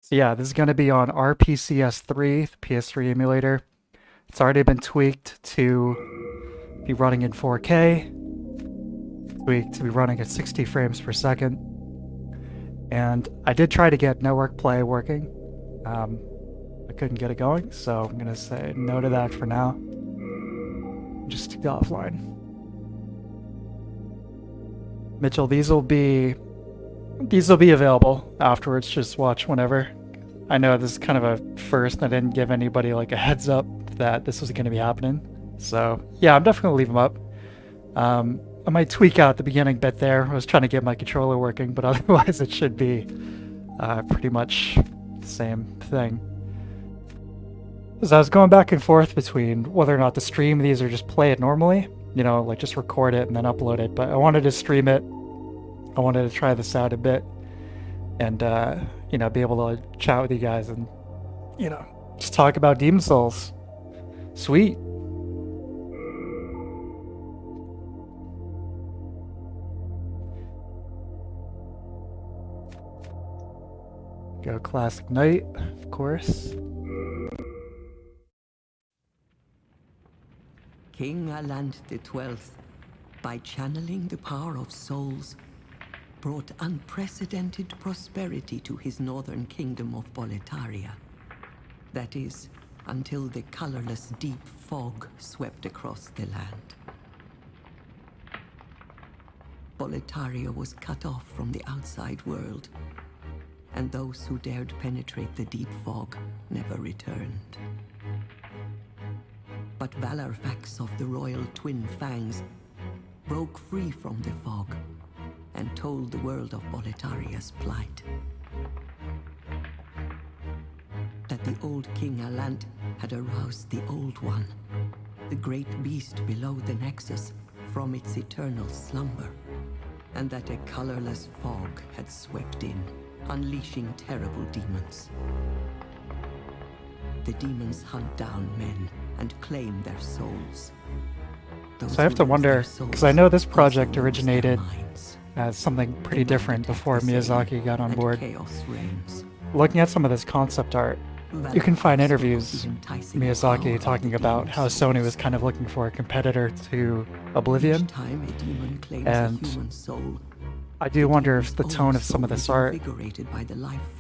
So yeah, this is going to be on RPCS3, the PS3 emulator. It's already been tweaked to be running in 4K, tweaked to be running at 60 frames per second. And I did try to get network play working. I couldn't get it going, so I'm going to say no to that for now. Just go offline. Mitchell, these will be available afterwards. Just watch whenever. I know this is kind of a first. I didn't give anybody like a heads up that this was going to be happening. So yeah, I'm definitely gonna leave them up. I might tweak out the beginning bit there. I was trying to get my controller working, but otherwise it should be pretty much the same thing. As I was going back and forth between whether or not to stream these or just play it normally, you know, like just record it and then upload it, but I wanted to stream it. I wanted to try this out a bit and, you know, be able to chat with you guys and, you know, just talk about Demon Souls. Sweet. Go Classic Knight, of course. King Alant XII, by channeling the power of souls, brought unprecedented prosperity to his northern kingdom of Boletaria. That is, until the colorless deep fog swept across the land. Boletaria was cut off from the outside world, and those who dared penetrate the deep fog never returned. But Valorfax of the royal Twin Fangs broke free from the fog and told the world of Boletaria's plight. That the old King Alant had aroused the Old One, the great beast below the Nexus, from its eternal slumber, and that a colorless fog had swept in, unleashing terrible demons. The demons hunt down men and claim their souls. So I have to wonder, because I know this project originated as something pretty different before Miyazaki got on board. Looking at some of this concept art, you can find interviews Miyazaki talking about how Sony was kind of looking for a competitor to Oblivion, and I do wonder if the tone of some of this art, you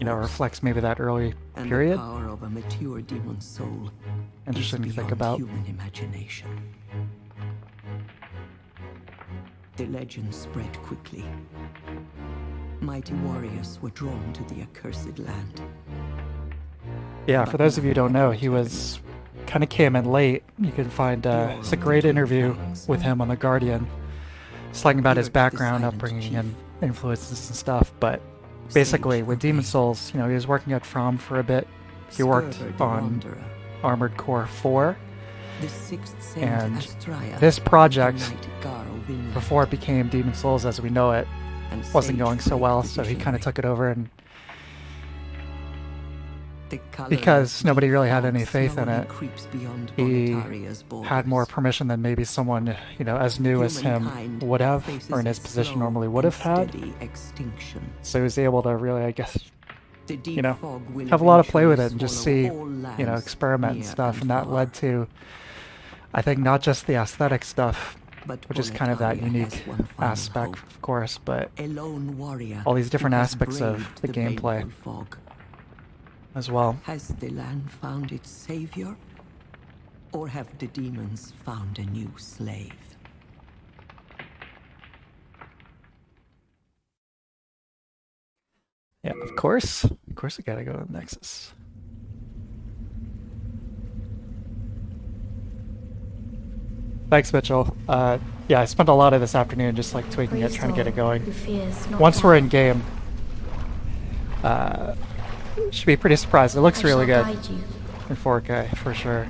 know, reflects maybe that early period. Interesting to think about. The legend spread quickly. Mighty warriors were drawn to the accursed land. Yeah, for those of you who don't know, he was kind of came in late. You can find it's a great interview with him on The Guardian. It's talking about his background, upbringing, and influences and stuff. But basically, with Demon Souls, you know, he was working at From for a bit. He worked on Armored Core 4. And this project, before it became Demon Souls as we know it, wasn't going so well, so he kind of took it over, and because nobody really had any faith in it, he had more permission than maybe someone, you know, as new as him would have, or in his position normally would have had. So he was able to really, I guess, you know, have a lot of play with it and just see, you know, experiment and stuff, and that led to, I think, not just the aesthetic stuff, which is kind of that unique aspect, of course, but all these different aspects of the gameplay as well. Has the land found its savior, or have the demons found a new slave? Yeah, of course I gotta go to Nexus. Thanks, Mitchell. Yeah, I spent a lot of this afternoon just like tweaking it, trying to get it going. Once we're in game, should be pretty surprised. It looks really good in 4K for sure.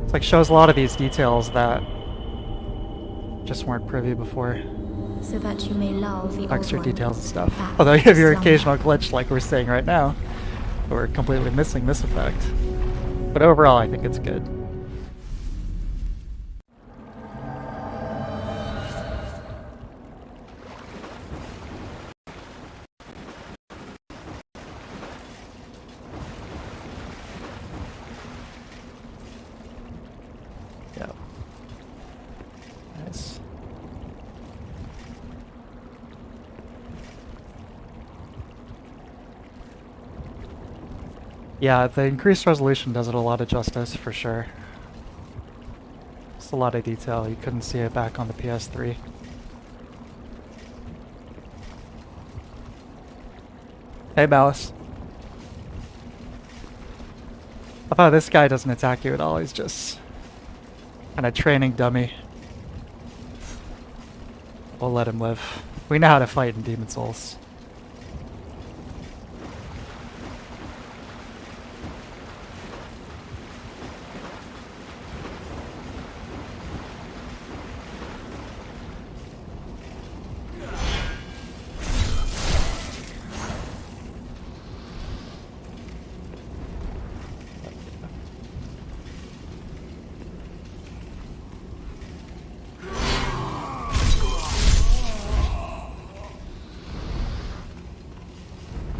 It's like shows a lot of these details that just weren't privy before. So that you may lull the Extra old one details and stuff. back Although you have your to occasional slumber. glitch like we're seeing right now. We're completely missing this effect. But overall, I think it's good. Yeah, the increased resolution does it a lot of justice for sure. It's a lot of detail. You couldn't see it back on the PS3. Hey, Malice. I thought this guy doesn't attack you at all. He's just kind of training dummy. We'll let him live. We know how to fight in Demon Souls.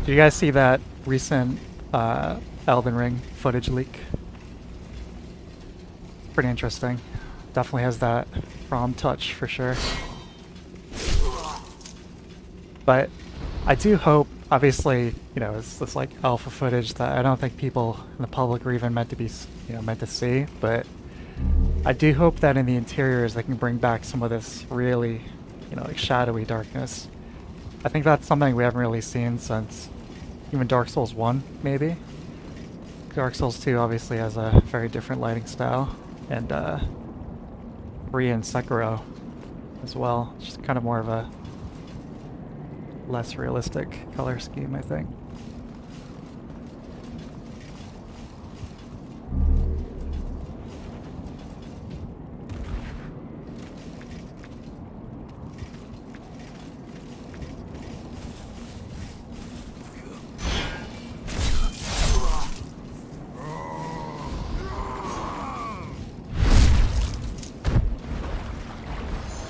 Do you guys see that recent Elden Ring footage leak? It's pretty interesting. Definitely has that From touch for sure. But I do hope, obviously, you know, it's this like alpha footage that I don't think people in the public are even meant to be, you know, meant to see. But I do hope that in the interiors they can bring back some of this really, you know, like shadowy darkness. I think that's something we haven't really seen since even Dark Souls 1, maybe. Dark Souls 2 obviously has a very different lighting style, and 3 and Sekiro as well. It's just kind of more of a less realistic color scheme, I think.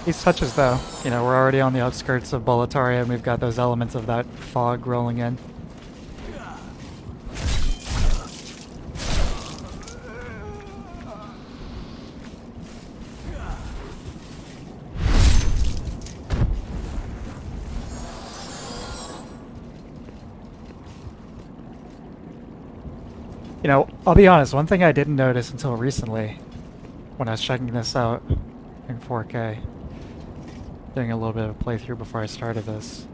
These touches though, you know, we're already on the outskirts of Boletaria and we've got those elements of that fog rolling in. You know, I'll be honest, one thing I didn't notice until recently when I was checking this out in 4K, doing a little bit of a playthrough before I started this.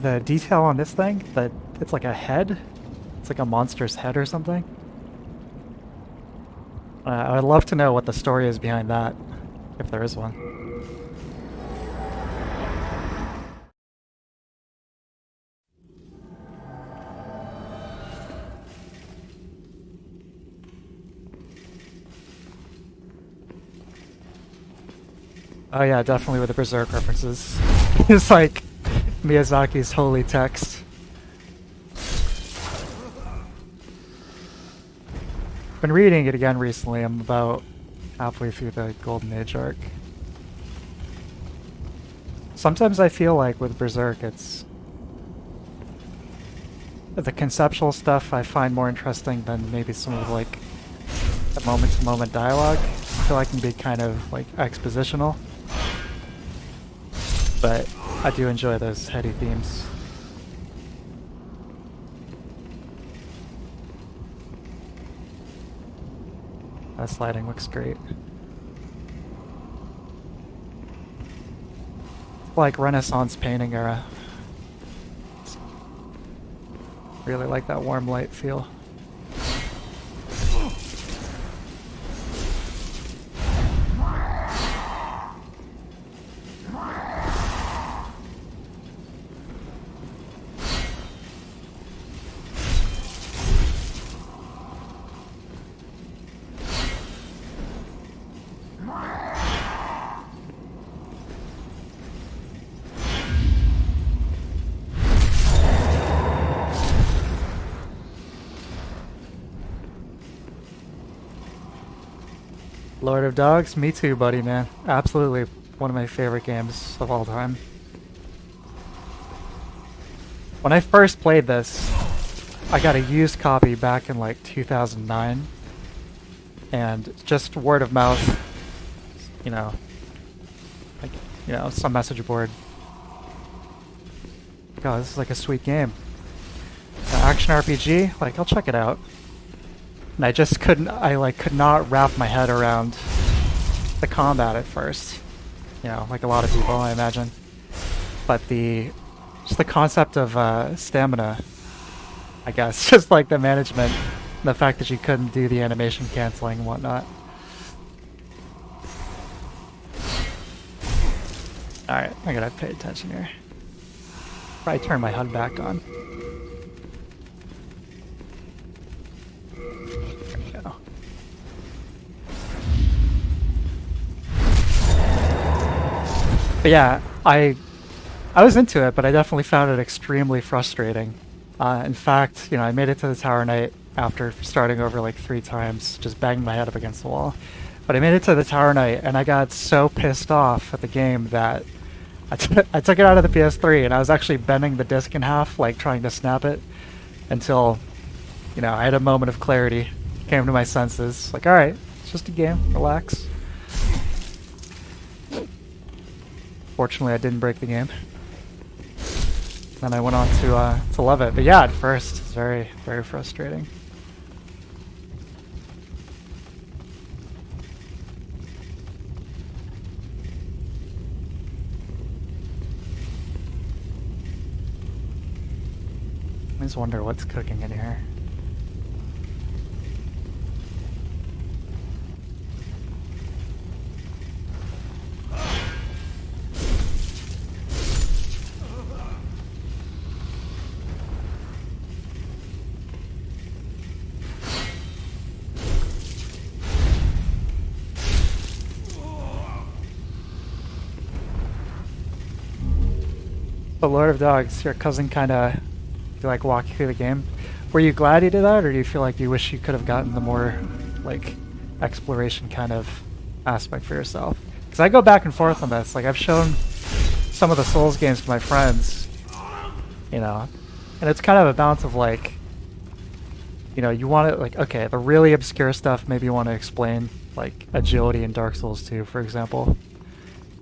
The detail on this thing, that it's like a head. It's like a monster's head or something. I'd love to know what the story is behind that, if there is one. Oh yeah, definitely with the Berserk references. It's like Miyazaki's holy text. Been reading it again recently. I'm about halfway through the Golden Age arc. Sometimes I feel like with Berserk it's the conceptual stuff I find more interesting than maybe some of like the moment-to-moment dialogue. I feel like it can be kind of like expositional. But I do enjoy those heady themes. That lighting looks great. It's like Renaissance painting era. Really like that warm light feel. Lord of Dogs? Me too, buddy, man. Absolutely one of my favorite games of all time. When I first played this, I got a used copy back in like 2009. And just word of mouth, you know, like, you know, some message board. God, this is like a sweet game. action RPG, like I'll check it out. And I just couldn't, I could not wrap my head around the combat at first. You know, like a lot of people, I imagine. But just the concept of stamina, I guess, just like the management, and the fact that you couldn't do the animation canceling and whatnot. Alright, I gotta pay attention here. Probably turn my HUD back on. There we go. But yeah, I was into it, but I definitely found it extremely frustrating. In fact, you know, I made it to the Tower Knight after starting over like 3 times, just banging my head up against the wall. But I made it to the Tower Knight, and I got so pissed off at the game that I took it out of the PS3, and I was actually bending the disc in half, like trying to snap it, until, you know, I had a moment of clarity, came to my senses, like, alright, it's just a game, relax. Fortunately, I didn't break the game. Then I went on to love it. But yeah, at first, it's very, very frustrating. I just wonder what's cooking in here. The Lord of Dogs, your cousin kinda like walk you through the game. Were you glad he did that, or do you feel like you wish you could have gotten the more like exploration kind of aspect for yourself? Because I go back and forth on this. Like I've shown some of the Souls games to my friends, you know, and it's kind of a balance of like, you know, you want it like, okay, the really obscure stuff maybe you want to explain, like agility in Dark Souls 2, for example.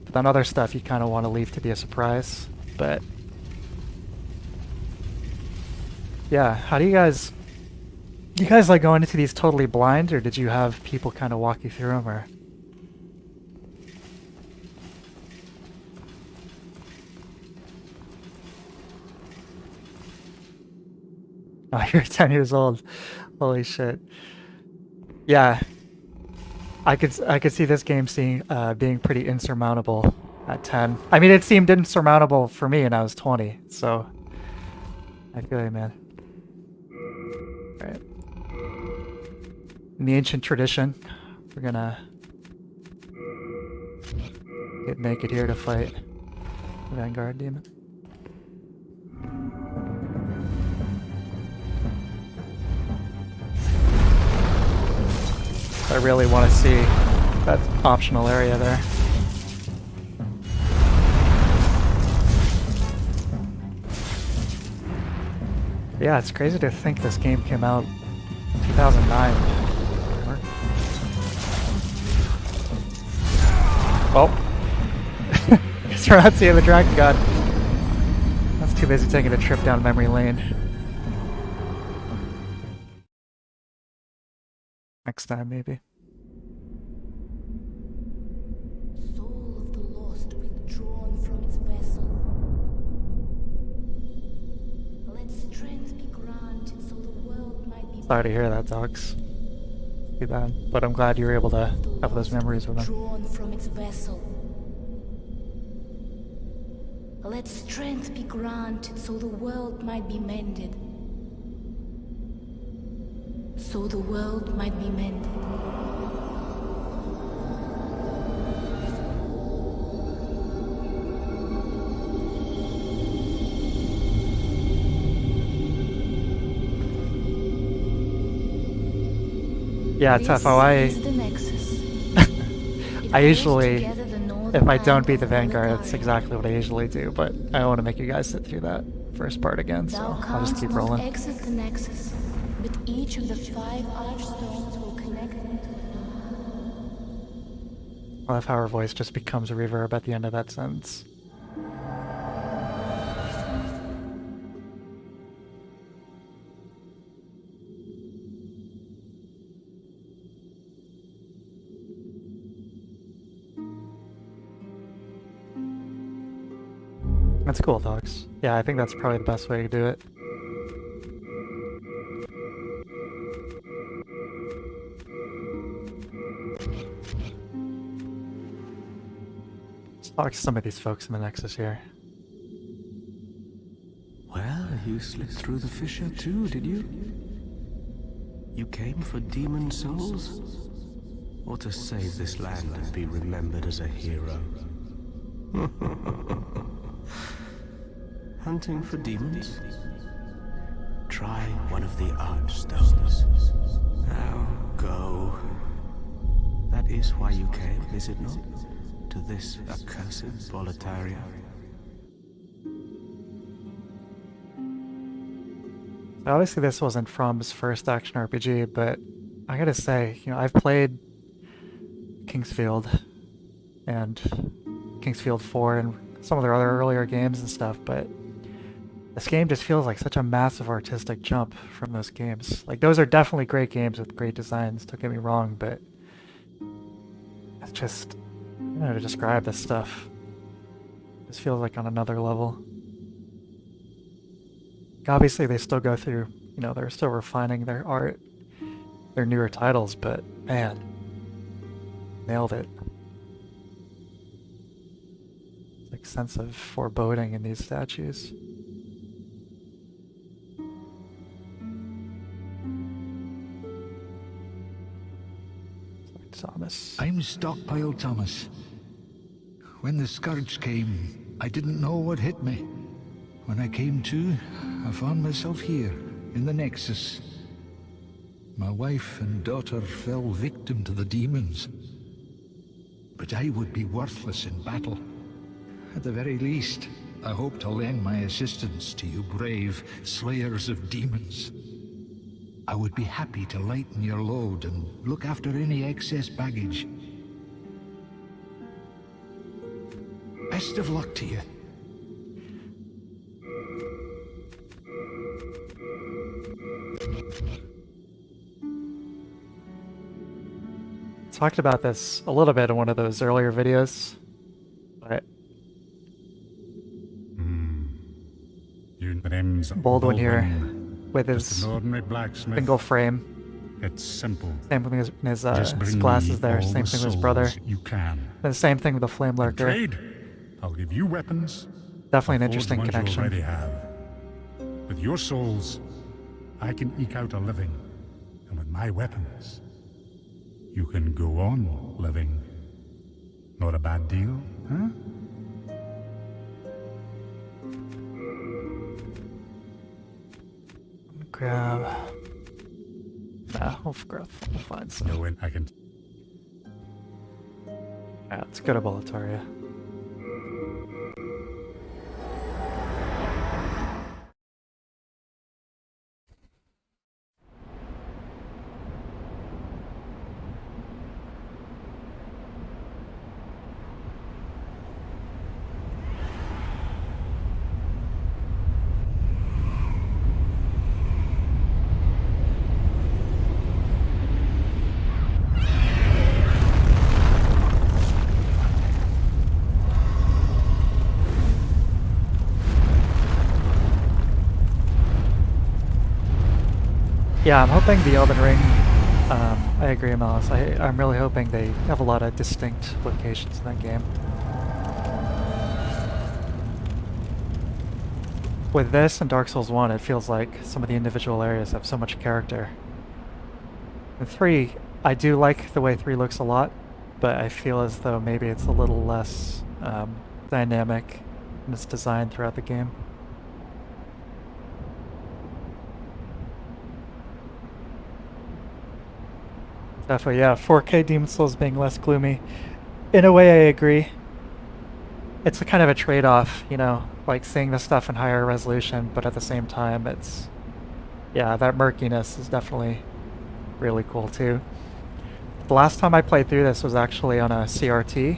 But then other stuff you kind of want to leave to be a surprise. But yeah, how do you guys like going into these totally blind, or did you have people kind of walk you through them, or? Oh, you're 10 years old. Holy shit. Yeah. I could see this game being pretty insurmountable at 10. I mean, it seemed insurmountable for me, and I was 20, so I feel you, man. Alright. In the ancient tradition, we're gonna get naked here to fight the Vanguard demon. I really want to see that optional area there. Yeah, it's crazy to think this game came out in 2009. Oh. Guess we're not seeing the Dragon God. I was too busy taking a trip down memory lane. Next time, maybe. Soul of the lost withdrawn from its vessel. Let strength be granted so the world might be. Sorry to hear that, dogs. Too bad. But I'm glad you were able to have those memories with him. Drawn from its vessel. Let strength be granted so the world might be mended. So the world might be mended. Yeah, it's FO. I usually, if I don't beat the Vanguard, that's exactly what I usually do, but I don't want to make you guys sit through that first part again, so I'll just keep rolling. Exit the Nexus, but each of the 5 archstones will connect into I love how her voice just becomes a reverb at the end of that sentence. That's cool, dogs. Yeah, I think that's probably the best way to do it. Let's talk to some of these folks in the Nexus here. Well, you slipped through the fissure too, did you? You came for demon souls? Or to save this land and be remembered as a hero? Hunting for demons? Try one of the Archstones. Now go. That is why you came, is it not? To this accursed Boletaria. Obviously this wasn't From's first action RPG, but I gotta say, you know, I've played Kingsfield and Kingsfield 4 and some of their other earlier games and stuff, but this game just feels like such a massive artistic jump from those games. Like, those are definitely great games with great designs, don't get me wrong, but it's just, I don't know how to describe this stuff. This feels like on another level. Obviously they still go through, you know, they're still refining their art, their newer titles, but man, nailed it. Like sense of foreboding in these statues. Thomas. I'm Stockpile Thomas. When the scourge came, I didn't know what hit me. When I came to, I found myself here, in the Nexus. My wife and daughter fell victim to the demons. But I would be worthless in battle. At the very least, I hope to lend my assistance to you brave slayers of demons. I would be happy to lighten your load and look after any excess baggage. Best of luck to you. Talked about this a little bit in one of those earlier videos, but bold one here with his single frame. It's simple. Same thing with his glasses there. Same thing with his brother. You can. And the same thing with the flame lurker. Trade. I'll give you weapons. Definitely an interesting connection. You already have. With your souls, I can eke out a living, and with my weapons, you can go on living. Not a bad deal, huh? Grab. Nah, we'll find some. No, I can. Alright, let's go to Boletaria. Yeah, I'm hoping the Elden Ring, I agree, Miles. I'm really hoping they have a lot of distinct locations in that game. With this and Dark Souls 1, it feels like some of the individual areas have so much character. In 3, I do like the way 3 looks a lot, but I feel as though maybe it's a little less dynamic in its design throughout the game. Definitely, yeah. 4K Demon Souls being less gloomy. In a way, I agree. It's a kind of a trade-off, you know, like seeing the stuff in higher resolution, but at the same time, it's... yeah, that murkiness is definitely really cool, too. The last time I played through this was actually on a CRT.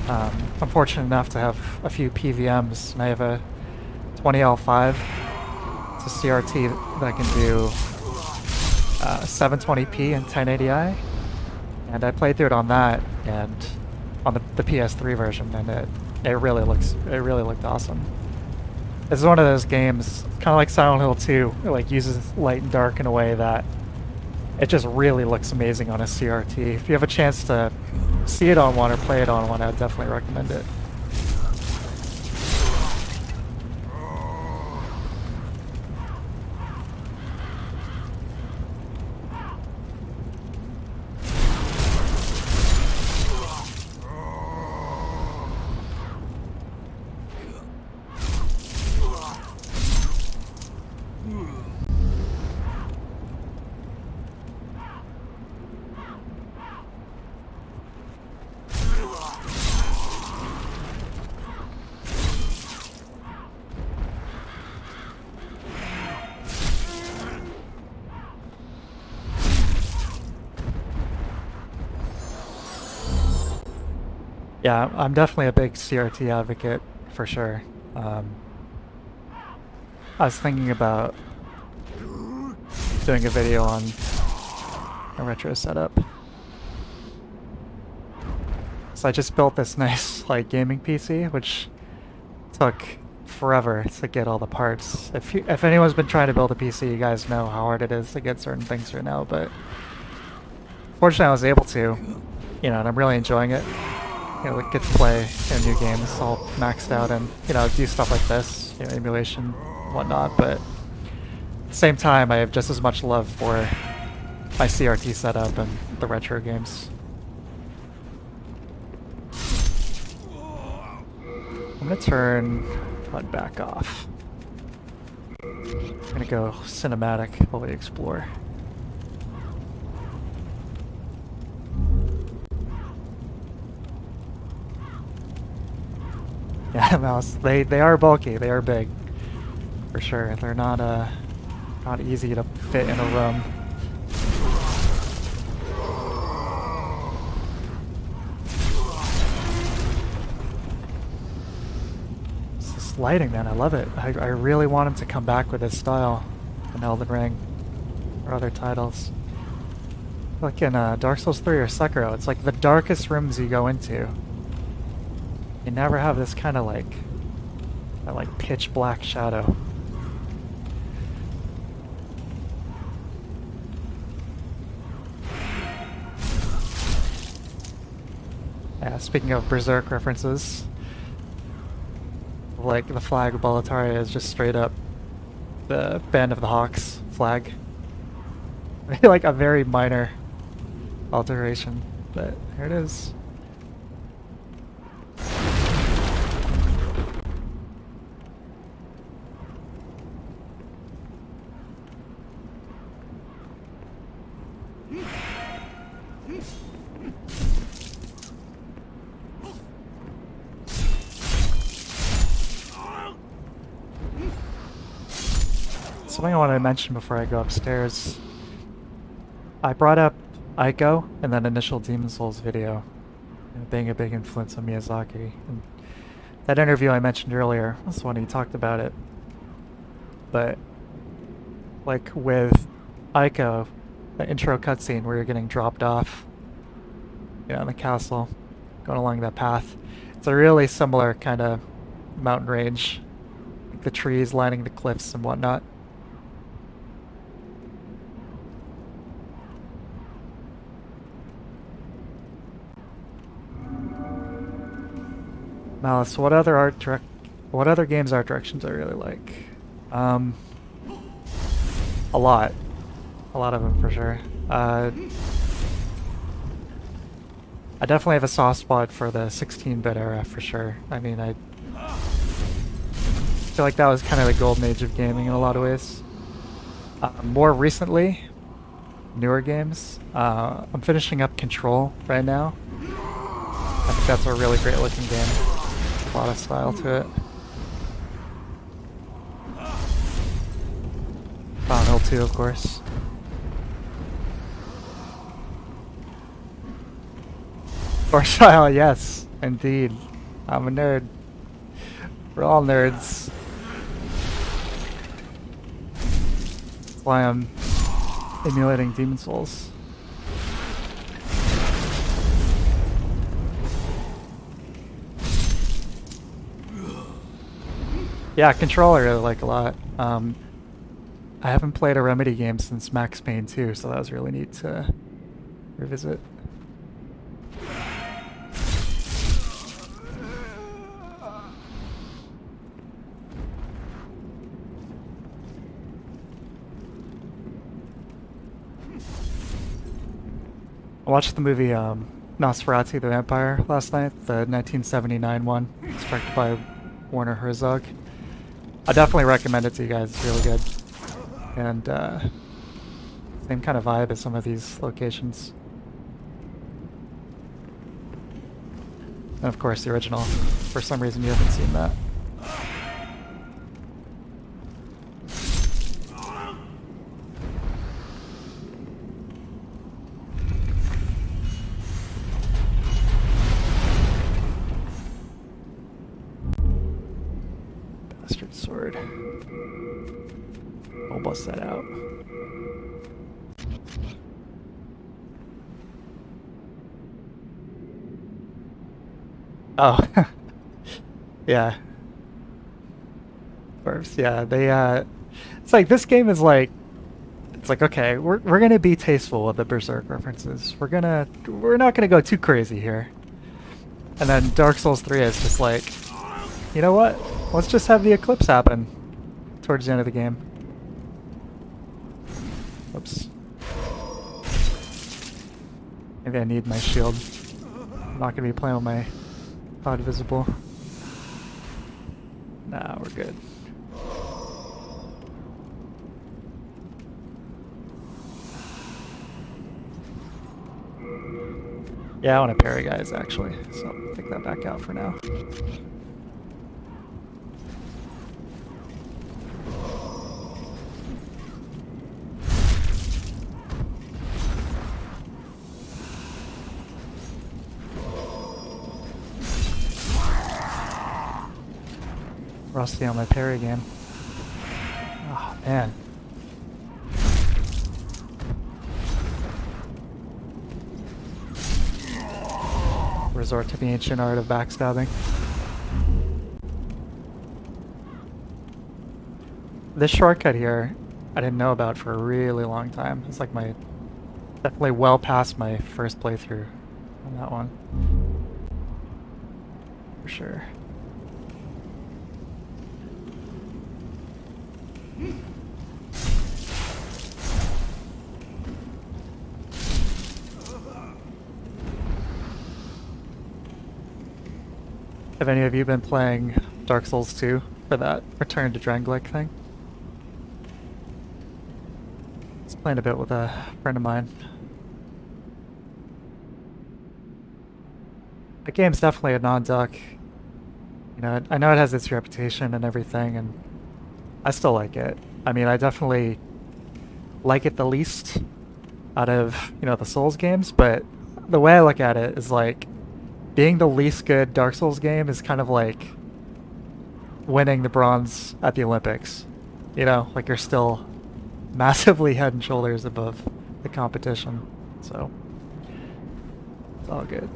I'm fortunate enough to have a few PVMs, and I have a 20L5. It's a CRT that can do 720p and 1080i, and I played through it on that and on the PS3 version, and it really looked awesome. It's one of those games, kind of like Silent Hill 2, it like uses light and dark in a way that it just really looks amazing on a CRT. If you have a chance to see it on one or play it on one, I'd definitely recommend it. Yeah, I'm definitely a big CRT advocate, for sure. I was thinking about doing a video on a retro setup. So I just built this nice, like, gaming PC, which took forever to get all the parts. If anyone's been trying to build a PC, you guys know how hard it is to get certain things right now, but fortunately I was able to, you know, and I'm really enjoying it. You know, get to play new games all maxed out and, you know, do stuff like this, you know, emulation, whatnot, but at the same time I have just as much love for my CRT setup and the retro games. I'm gonna turn HUD back off. I'm gonna go cinematic while we explore. Yeah, mouse. They are bulky. They are big, for sure. They're not easy to fit in a room. It's this lighting, man. I love it. I really want him to come back with this style in Elden Ring or other titles. Like in Dark Souls 3 or Sekiro, it's like the darkest rooms you go into. You never have this kind of like, that like pitch black shadow. Yeah, speaking of Berserk references, like the flag of Boletaria is just straight up the Band of the Hawks flag. Like a very minor alteration, but here it is. Something I wanted to mention before I go upstairs. I brought up Ico in that initial Demon Souls video, you know, being a big influence on Miyazaki. And that interview I mentioned earlier was when he talked about it. But like with Ico, the intro cutscene where you're getting dropped off, you know, in the castle, going along that path, it's a really similar kind of mountain range, like the trees lining the cliffs and whatnot. Malice, what other games art directions I really like? A lot of them for sure. I definitely have a soft spot for the 16-bit era for sure. I mean, I feel like that was kind of the golden age of gaming in a lot of ways. More recently, newer games. I'm finishing up Control right now. I think that's a really great looking game. A lot of style to it. Silent Hill 2, of course. Or style, yes, indeed. I'm a nerd. We're all nerds. That's why I'm emulating Demon Souls. Yeah, controller I really like a lot. I haven't played a Remedy game since Max Payne 2, so that was really neat to revisit. I watched the movie Nosferatu the Vampire last night, the 1979 one, directed by Werner Herzog. I definitely recommend it to you guys, it's really good. And same kind of vibe as some of these locations. And of course the original. For some reason you haven't seen that. Bastard sword. I'll bust that out. Oh. Yeah. Dwarves, yeah, they it's like this game is like it's like okay, we're gonna be tasteful with the Berserk references. We're not gonna go too crazy here. And then Dark Souls 3 is just like, you know what? Let's just have the eclipse happen towards the end of the game. Oops. Maybe I need my shield. I'm not gonna be playing with my pod visible. Nah, we're good. Yeah, I want to parry guys actually, so I'll take that back out for now. Rusty on my parry game. Oh man. Resort to the ancient art of backstabbing. This shortcut here, I didn't know about for a really long time. It's like definitely well past my first playthrough on that one. For sure. Have any of you been playing Dark Souls 2 for that Return to Drangleic thing? I was playing a bit with a friend of mine. The game's definitely a non-duck. You know, I know it has its reputation and everything, and I still like it. I mean, I definitely like it the least out of, you know, the Souls games, but the way I look at it is like, being the least good Dark Souls game is kind of like winning the bronze at the Olympics. You know, like you're still massively head and shoulders above the competition. So, it's all good.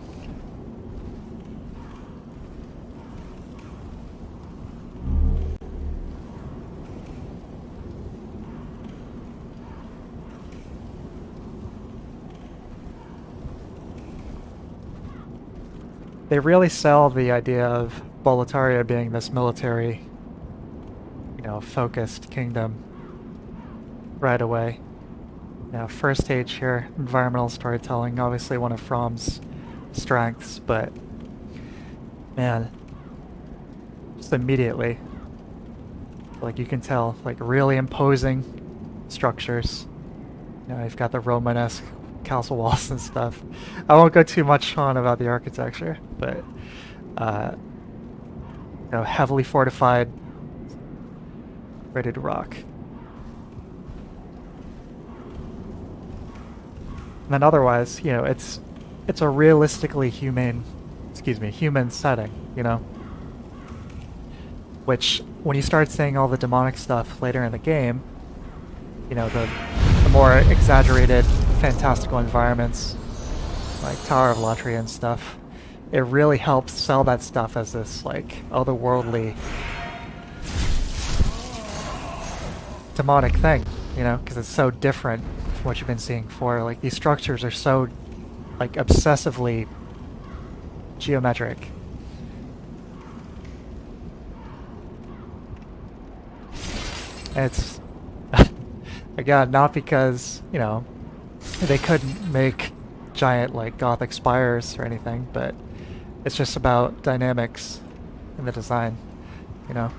They really sell the idea of Boletaria being this military, you know, focused kingdom right away. Yeah, first stage here, environmental storytelling, obviously one of From's strengths, but man, just immediately, like you can tell, like really imposing structures. You know, you've got the Romanesque castle walls and stuff. I won't go too much on about the architecture, but you know, heavily fortified, ready to rock. And then otherwise, you know, it's a realistically human setting, you know. Which, when you start seeing all the demonic stuff later in the game, you know, the more exaggerated, fantastical environments, like Tower of Latria and stuff, it really helps sell that stuff as this, like, otherworldly demonic thing, you know, because it's so different from what you've been seeing before. Like, these structures are so, like, obsessively geometric. And it's, again, not because, you know, they couldn't make giant, like, Gothic spires or anything, but it's just about dynamics in the design, you know?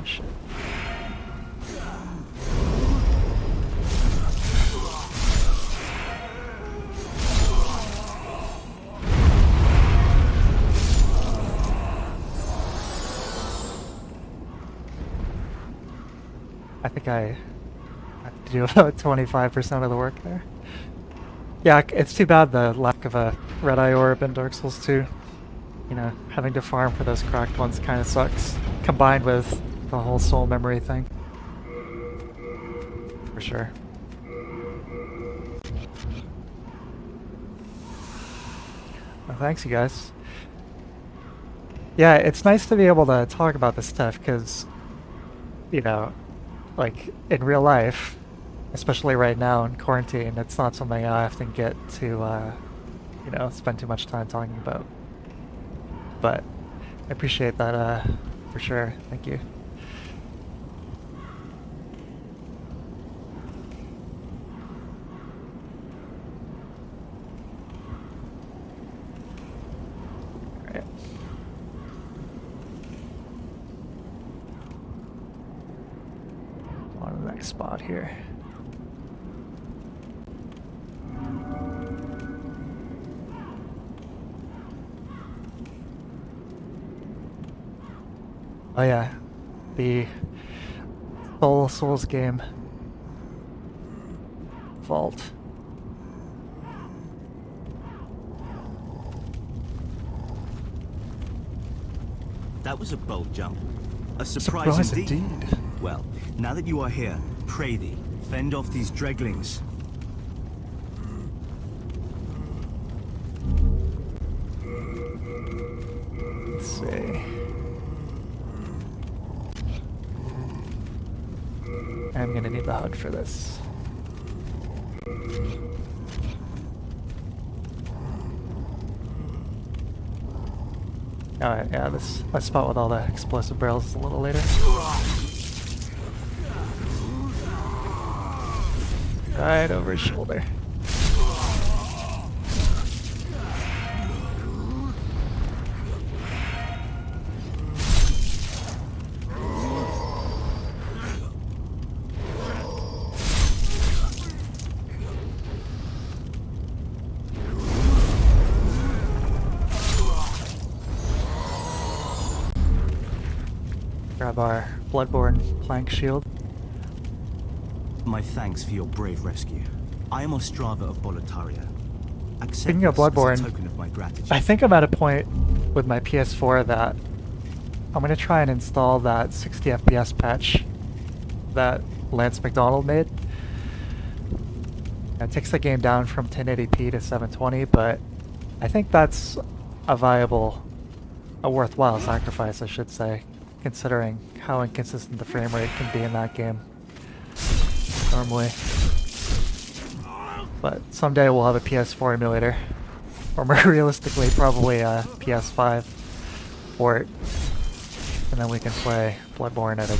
Shit. I think I have to do about 25% of the work there. Yeah, it's too bad the lack of a red eye orb in Dark Souls 2. You know, having to farm for those cracked ones kind of sucks, combined with the whole soul memory thing. For sure. Well, thanks, you guys. Yeah, it's nice to be able to talk about this stuff because, you know, like in real life, especially right now in quarantine, it's not something I often get to, you know, spend too much time talking about. But I appreciate that for sure. Thank you. Spot here. Oh yeah, the Souls game vault. That was a bold jump. A surprise indeed. Well, now that you are here, pray thee, fend off these dreglings. Let's see. I'm gonna need the HUD for this. Alright, yeah, this spot with all the explosive barrels is a little later. Right over his shoulder. Grab our Bloodborne plank shield. My thanks for your brave rescue. I am Ostrava of Boletaria. Speaking of Bloodborne, I think I'm at a point with my PS4 that I'm going to try and install that 60 FPS patch that Lance McDonald made. It takes the game down from 1080p to 720, but I think that's a worthwhile sacrifice, I should say, considering how inconsistent the frame rate can be in that game normally. But someday we'll have a PS4 emulator, or more realistically probably a PS5 port, and then we can play Bloodborne at a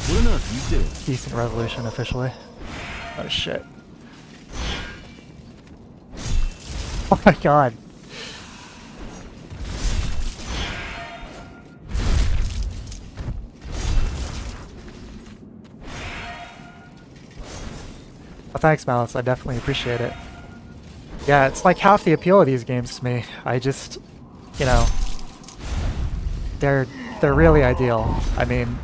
what on earth you do? decent resolution officially. Oh shit. Oh my god. Well, thanks, Malice. I definitely appreciate it. Yeah, it's like half the appeal of these games to me. I just, you know, they're really ideal. I mean,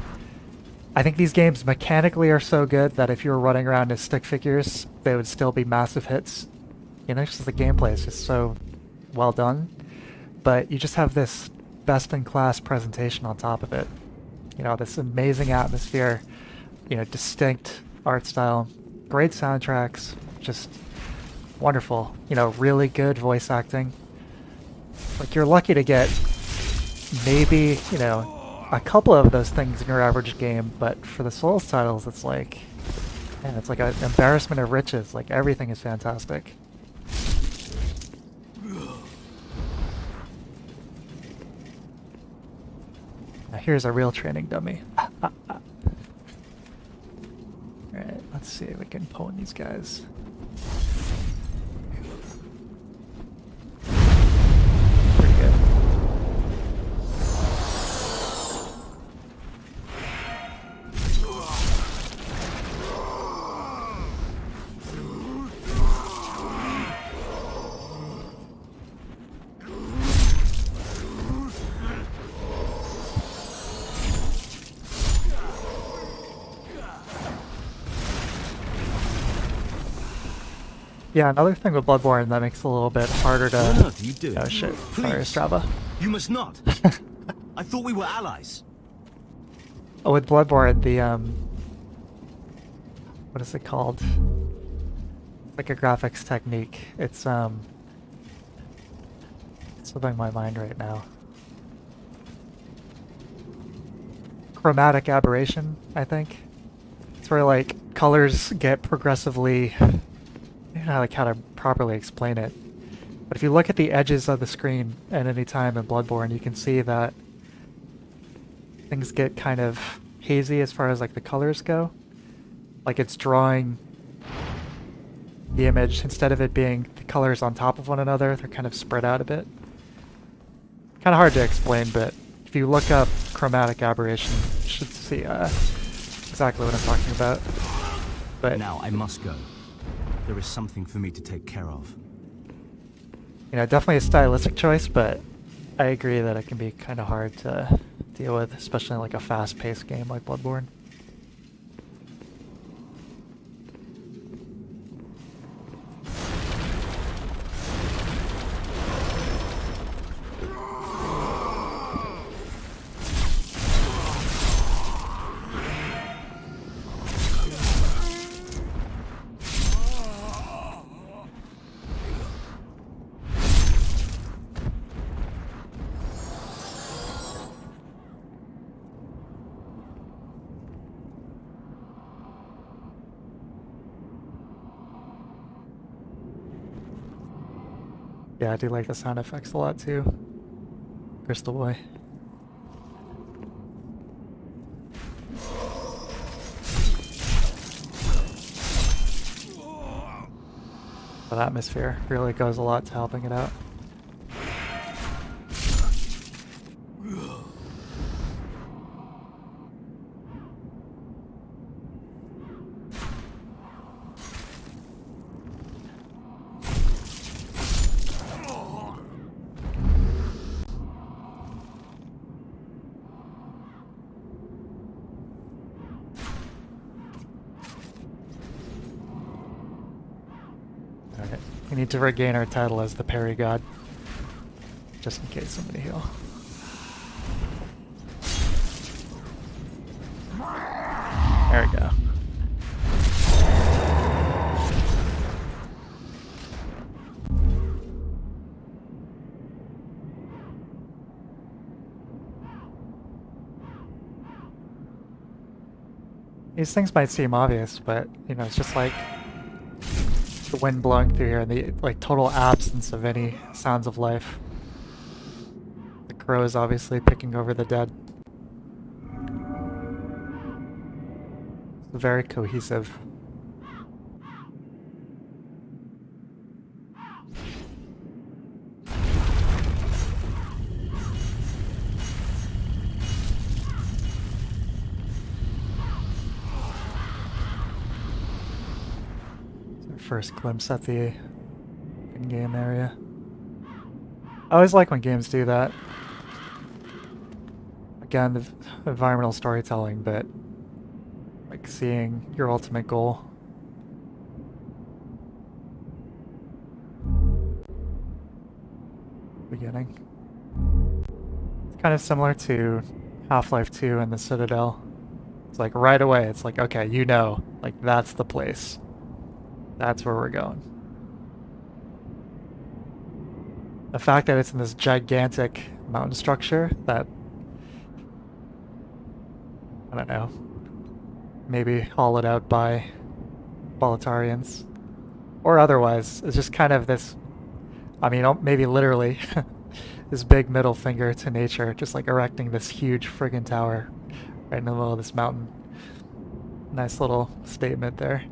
I think these games mechanically are so good that if you were running around as stick figures, they would still be massive hits. You know, just the gameplay is just so well done. But you just have this best-in-class presentation on top of it. You know, this amazing atmosphere, you know, distinct art style, great soundtracks, just wonderful. You know, really good voice acting. Like, you're lucky to get maybe, you know, a couple of those things in your average game, but for the Souls titles, it's like, man, it's like an embarrassment of riches. Like, everything is fantastic. Now here's a real training dummy. Alright, let's see if we can pwn these guys. Pretty good. Yeah, another thing with Bloodborne that makes it a little bit harder to... What on earth are you doing? Oh shit, sorry Please. Strava. You must not. I thought we were allies. Oh, with Bloodborne, the what is it called? It's like a graphics technique. It's slipping my mind right now. Chromatic aberration, I think. It's where like colors get progressively... I don't know like how to properly explain it. But if you look at the edges of the screen at any time in Bloodborne, you can see that things get kind of hazy as far as like the colors go. Like it's drawing the image, instead of it being the colors on top of one another, they're kind of spread out a bit. Kind of hard to explain, but if you look up chromatic aberration, you should see exactly what I'm talking about. But Now I must go. There is something for me to take care of. you know, definitely a stylistic choice, but I agree that it can be kind of hard to deal with, especially in like a fast-paced game like Bloodborne. Yeah, I do like the sound effects a lot too. Crystal Boy. But atmosphere really goes a lot to helping it out. We need to regain our title as the parry god. Just in case somebody heal. There we go. These things might seem obvious, but, you know, it's just like the wind blowing through here and the like total absence of any sounds of life. The crow is obviously picking over the dead. It's very cohesive. First glimpse at the in-game area. I always like when games do that. Again, the environmental storytelling, but like seeing your ultimate goal. Beginning. It's kind of similar to Half-Life 2 and the Citadel. It's like right away, it's like, okay, you know, like that's the place. That's where we're going. The fact that it's in this gigantic mountain structure that, I don't know, maybe hollowed out by Boletarians, or otherwise, it's just kind of this, I mean, maybe literally, this big middle finger to nature, just like erecting this huge friggin' tower right in the middle of this mountain. Nice little statement there.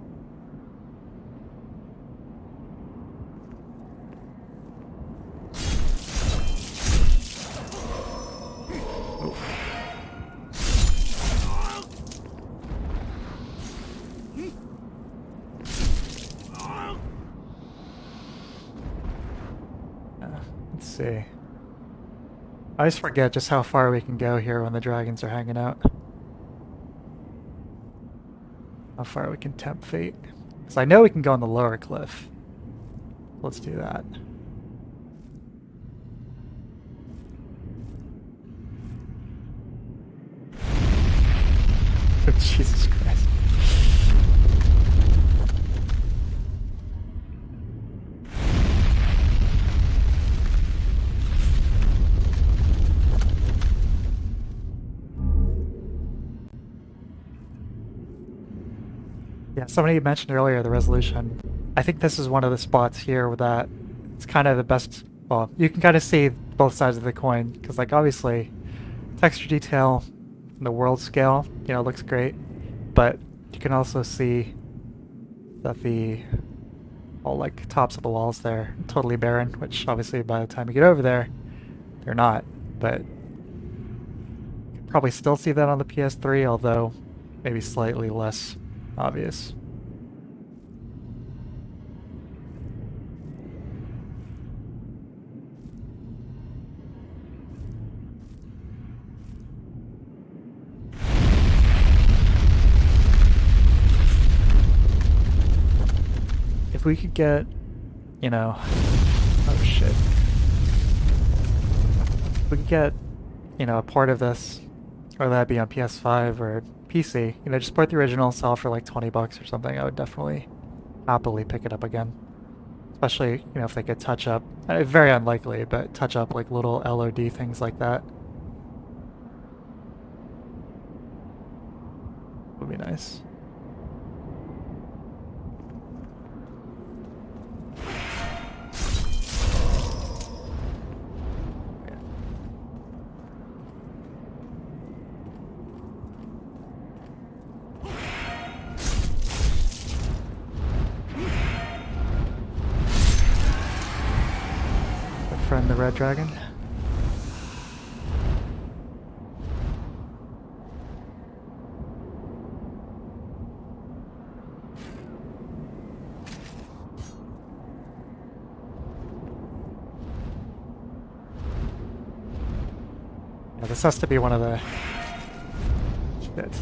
Let's see. I always forget just how far we can go here when the dragons are hanging out. How far we can tempt fate. Because I know we can go on the lower cliff. Let's do that. Jesus Christ. Yeah, somebody mentioned earlier the resolution. I think this is one of the spots here where that it's kind of the best. Well, you can kind of see both sides of the coin because, like, obviously, texture detail, the world scale, you know, looks great, but you can also see that the all like tops of the walls there totally barren, which obviously by the time you get over there, they're not. But you can probably still see that on the PS3, although maybe slightly less obvious. If we could get, you know, oh shit. If we could get, you know, a port of this, or that'd be on PS5 or PC, you know, just port the original, sell for like 20 bucks or something, I would definitely happily pick it up again. Especially, you know, if they could touch up, very unlikely, but touch up like little LOD things like that. Would be nice. Friend the red dragon. Yeah, this has to be one of the shit.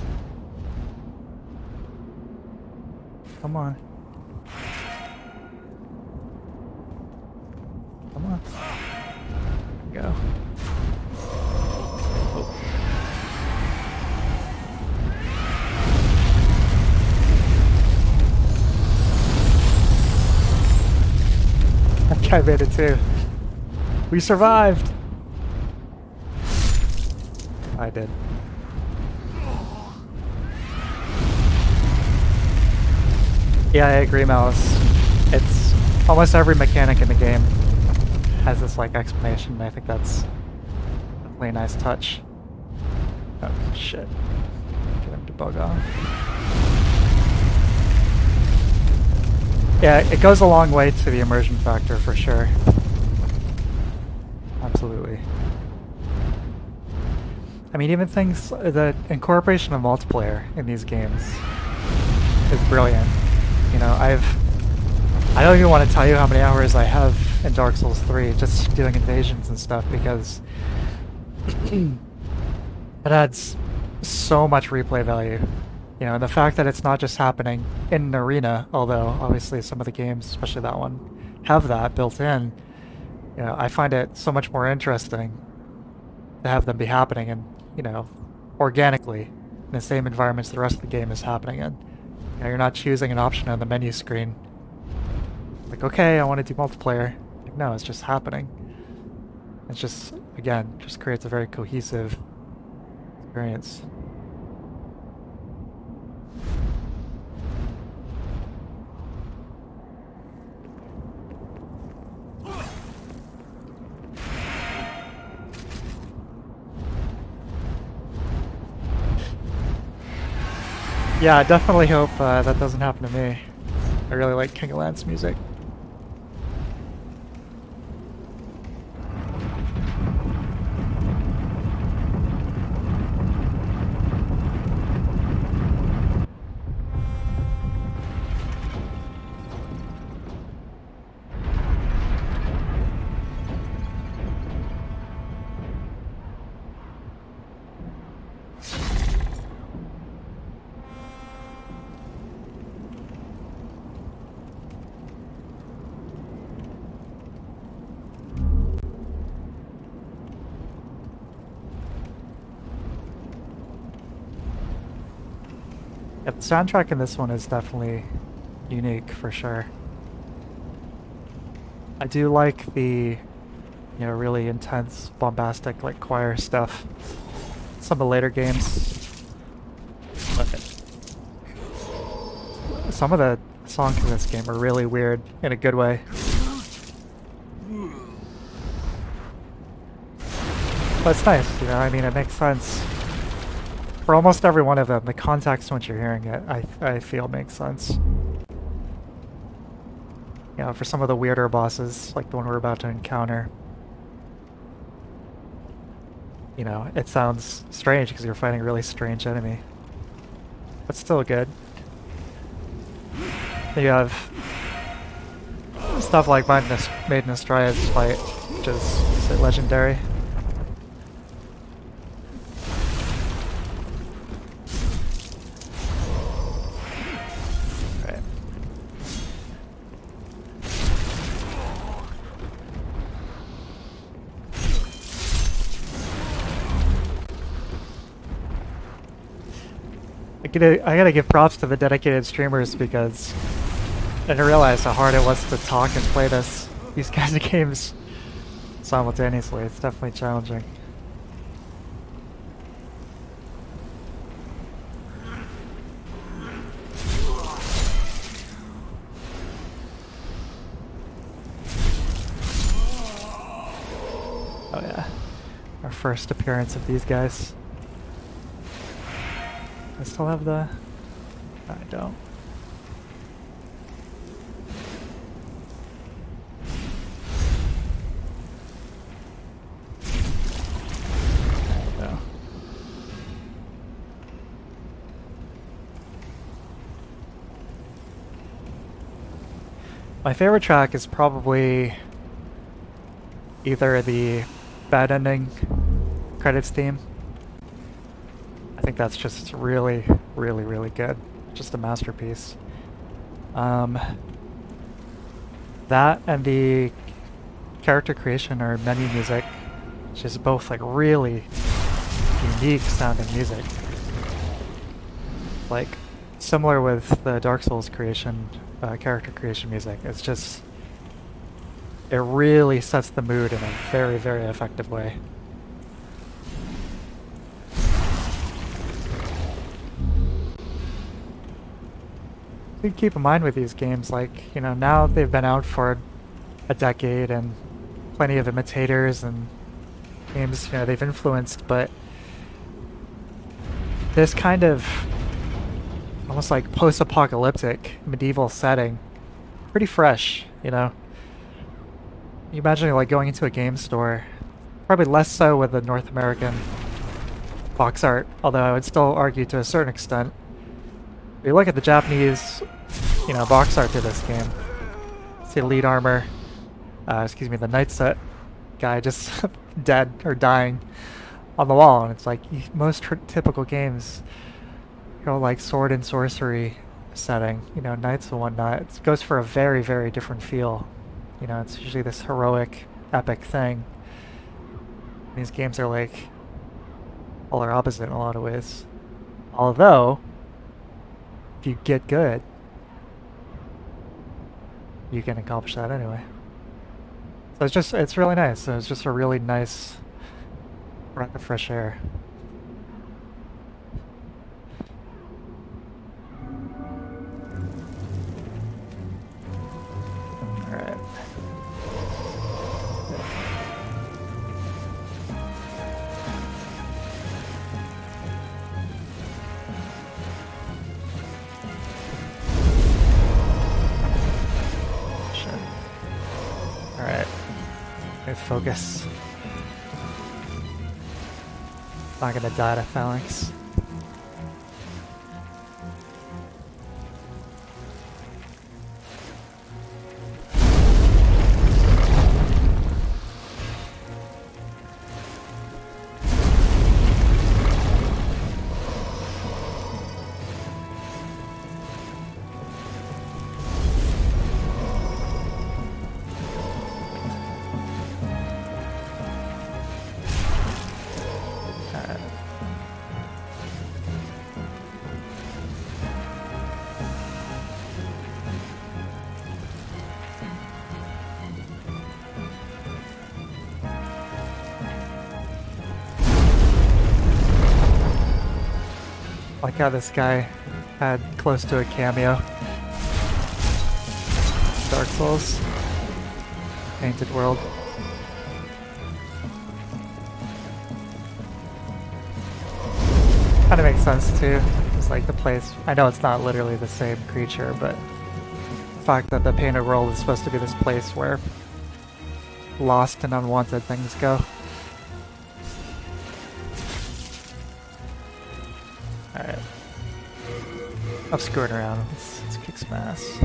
Come on. Come on. Go. Oh. That guy made it too. We survived. I did. Yeah, I agree, Malice. It's almost every mechanic in the game has this like explanation, and I think that's definitely a nice touch. Oh shit. Get him to bug off. Yeah, it goes a long way to the immersion factor for sure. Absolutely. I mean, even things, the incorporation of multiplayer in these games is brilliant. You know, I don't even want to tell you how many hours I have in Dark Souls 3 just doing invasions and stuff, because it adds so much replay value. You know, and the fact that it's not just happening in an arena, although obviously some of the games, especially that one, have that built in. You know, I find it so much more interesting to have them be happening in, you know, organically in the same environments the rest of the game is happening in. You know, you're not choosing an option on the menu screen. Like, okay, I want to do multiplayer. Like, no, it's just happening. It's just, again, just creates a very cohesive experience. Yeah, I definitely hope that doesn't happen to me. I really like King of Lands music. Yeah, the soundtrack in this one is definitely unique for sure. I do like the, really intense, bombastic, like choir stuff. Some of the later games. But some of the songs in this game are really weird in a good way. But it's nice, I mean, it makes sense. For almost every one of them, the context when you're hearing it, I feel makes sense. For some of the weirder bosses, like the one we're about to encounter, it sounds strange because you're fighting a really strange enemy. But still good. Then you have stuff like Maiden Dryad's fight, which is legendary. I gotta give props to the dedicated streamers because I didn't realize how hard it was to talk and play these kinds of games simultaneously. It's definitely challenging. Oh yeah, our first appearance of these guys. I still have the... I don't. No. My favorite track is probably either the bad ending credits theme. I think that's just really, really, really good. Just a masterpiece. That and the character creation or menu music, which is both like really unique sounding music. Like similar with the Dark Souls creation, character creation music. It's just, it really sets the mood in a very, very effective way. We keep in mind with these games, like, now they've been out for a decade and plenty of imitators and games, they've influenced, but this kind of almost like post-apocalyptic medieval setting, pretty fresh, You imagine like going into a game store, probably less so with the North American box art, although I would still argue to a certain extent. If you look at the Japanese, box art to this game, see lead armor, the knight set guy just dead or dying on the wall, and it's like most typical games, like sword and sorcery setting, knights and whatnot. It goes for a very, very different feel. It's usually this heroic, epic thing. These games are like polar opposite in a lot of ways. Although, if you get good, you can accomplish that anyway. So it's really nice. It's just a really nice breath of fresh air. Alright. Alright. Focus. Not gonna die to Phalanx. Like how this guy had close to a cameo. Dark Souls. Painted World. Kind of makes sense too. It's like the place, I know it's not literally the same creature, but the fact that the Painted World is supposed to be this place where lost and unwanted things go. Alright. I'm screwing around. Let's kick some ass.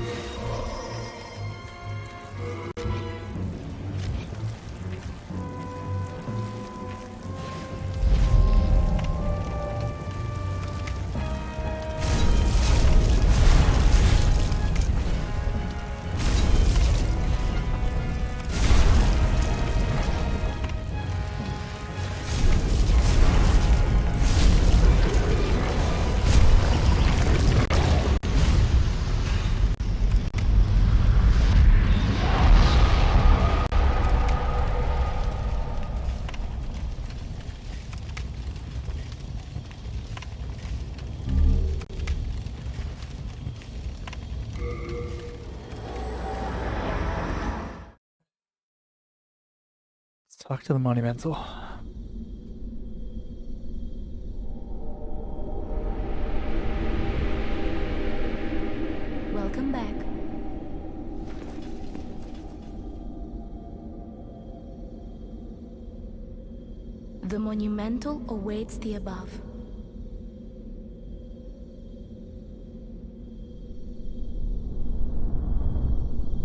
Talk to the Monumental. Welcome back. The Monumental awaits the above.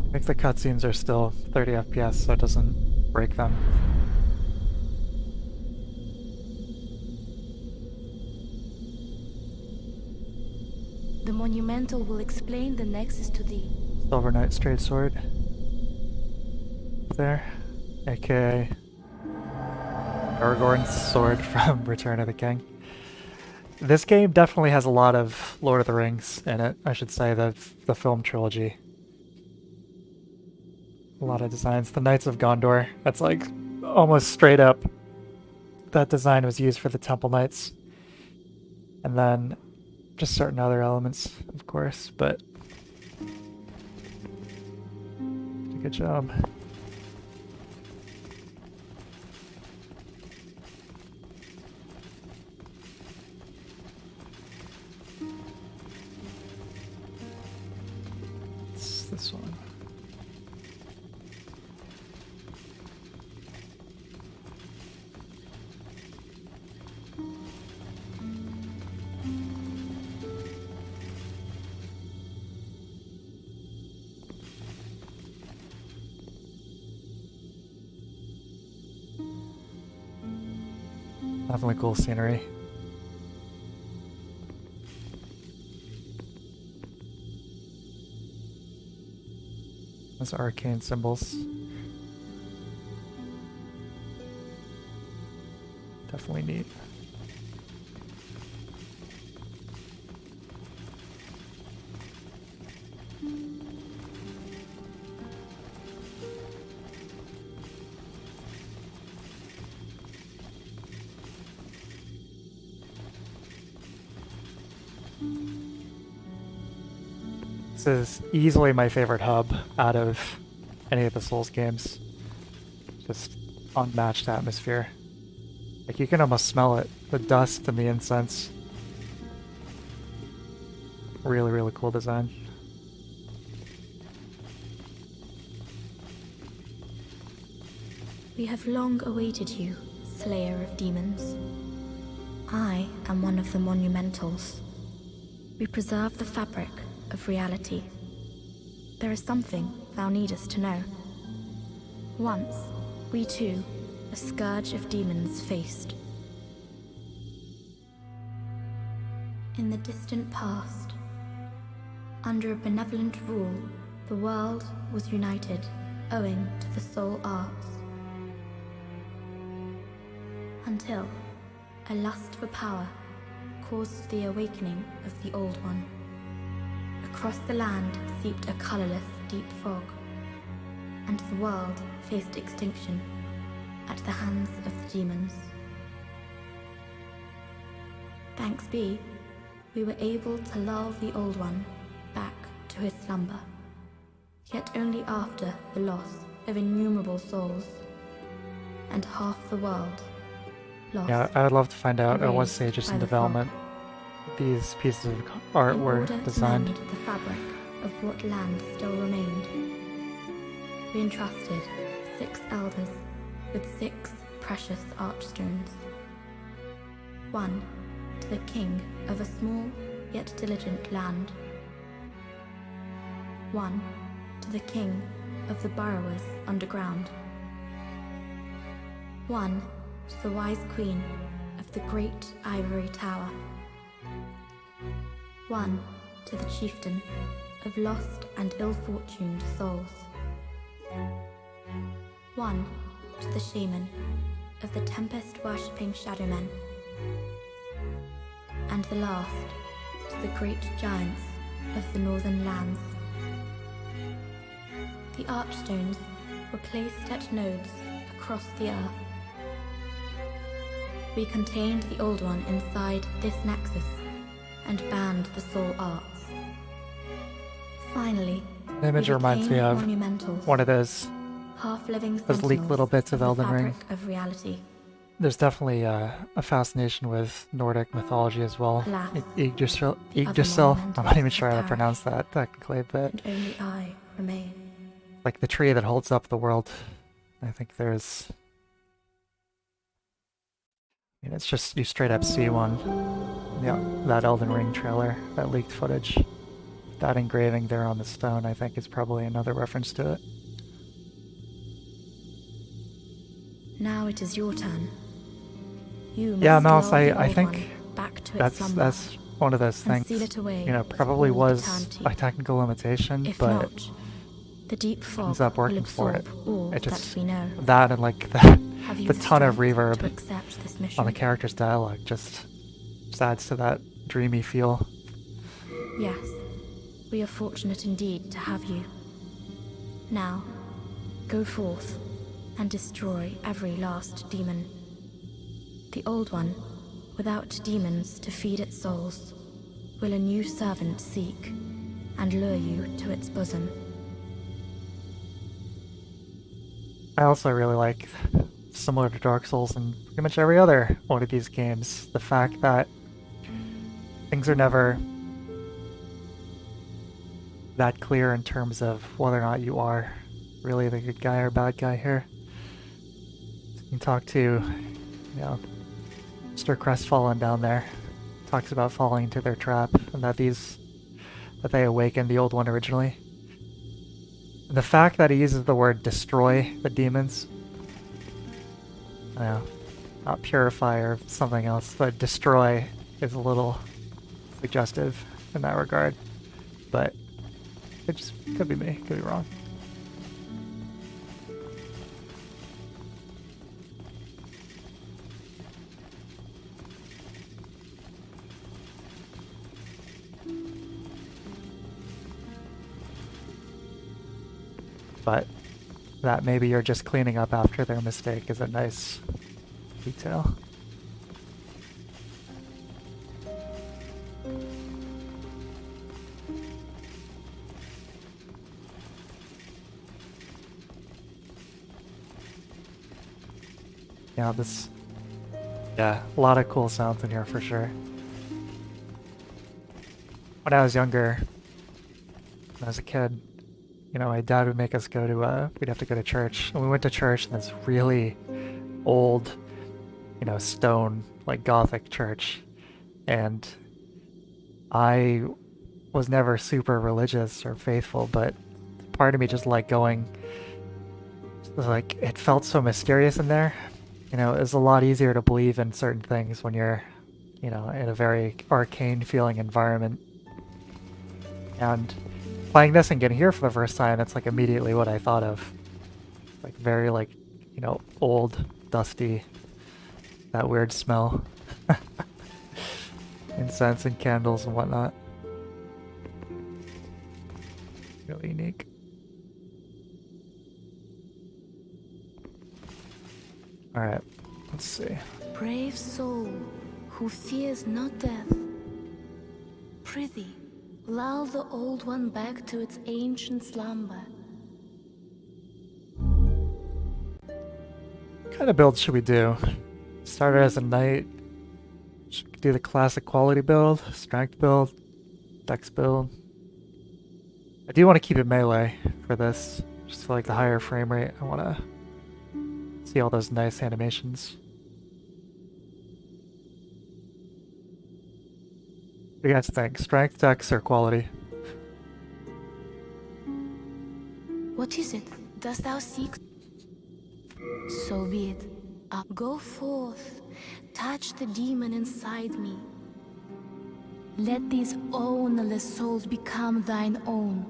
I think the cutscenes are still 30 FPS, so it doesn't break them. The Monumental will explain the Nexus to thee. Silver Knight Straight Sword. There. AKA Aragorn's sword from Return of the King. This game definitely has a lot of Lord of the Rings in it, I should say, the film trilogy. A lot of designs. The Knights of Gondor, that's like almost straight up. That design was used for the Temple Knights. And then just certain other elements, of course, but did a good job. It's this one. Definitely cool scenery. Those arcane symbols. Definitely neat. This is easily my favorite hub out of any of the Souls games. Just unmatched atmosphere. Like, you can almost smell it. The dust and the incense. Really, really cool design. We have long awaited you, Slayer of Demons. I am one of the Monumentals. We preserve the fabric of reality. There is something thou needest to know. Once, we too, a scourge of demons faced. In the distant past, under a benevolent rule, the world was united owing to the soul arts. Until a lust for power caused the awakening of the Old One. Across the land seeped a colorless deep fog, and the world faced extinction at the hands of the demons. Thanks be, we were able to lull the Old One back to his slumber, yet only after the loss of innumerable souls, and half the world lost. Yeah, I would love to find out at what stages in by the development these pieces of art In were order to designed. mend the fabric of what land still remained, we entrusted 6 elders with 6 precious archstones. 1 to the king of a small yet diligent land. 1 to the king of the burrowers underground. 1 to the wise queen of the great ivory tower. 1 to the chieftain of lost and ill-fortuned souls. 1 to the shaman of the tempest-worshipping shadowmen. And the last to the great giants of the northern lands. The archstones were placed at nodes across the earth. We contained the Old One inside this Nexus and banned the soul arts. Finally, The image we reminds me became of monumentals, one of those half-living those leaked little bits of the Elden Ring. fabric of reality. There's definitely a fascination with Nordic mythology as well. Alas, Yggdrasil. the other I'm not even monumentals sure how to have pronounce that technically, but And only I remain. like the tree that holds up the world. I think there's... I mean, it's just, you straight up see one. Yeah, that Elden Ring trailer, that leaked footage. That engraving there on the stone, I think, is probably another reference to it. Now it is your turn. You must Yeah, Mouse, lull the I Old think One back to its that's slumber, one of those and things, seal it away you know, for probably all was eternity. a technical limitation, If but not, the deep fog ends up will working for absorb it. all It just, that we know. that and like Have you the ton of strength reverb to accept this on mission? the character's dialogue just adds to that dreamy feel. Yes, we are fortunate indeed to have you. Now, go forth and destroy every last demon. The Old One, without demons to feed its souls, will a new servant seek and lure you to its bosom. I also really like, similar to Dark Souls and pretty much every other one of these games, the fact that things are never that clear in terms of whether or not you are really the good guy or bad guy here. You can talk to, you know, Mr. Crestfallen down there. Talks about falling into their trap and that they awakened the Old One originally. And the fact that he uses the word destroy the demons, I don't know, not purify or something else, but destroy is a little suggestive in that regard. But it just could be me, could be wrong. But that maybe you're just cleaning up after their mistake is a nice detail. Yeah, yeah, a lot of cool sounds in here for sure. When I was younger, when I was a kid, you know, my dad would make us go to, we'd have to go to church. And we went to church in this really old, you know, stone, like Gothic church. And I was never super religious or faithful, but part of me just liked going. It was like, it felt so mysterious in there. You know, it's a lot easier to believe in certain things when you're, you know, in a very arcane feeling environment. And playing this and getting here for the first time, it's like immediately what I thought of. Like very like, you know, old, dusty, that weird smell. Incense and candles and whatnot. Really unique. Alright, let's see. Brave soul, who fears not death, prithee, lull the old one back to its ancient slumber. What kind of build should we do? Start it as a knight. Should we do the classic quality build, strength build, dex build? I do want to keep it melee for this, just for like the higher frame rate. I want to see all those nice animations. What do you guys think? Strength, dex, or quality? What is it? Dost thou seek? So be it. Go forth, touch the demon inside me. Let these ownerless souls become thine own.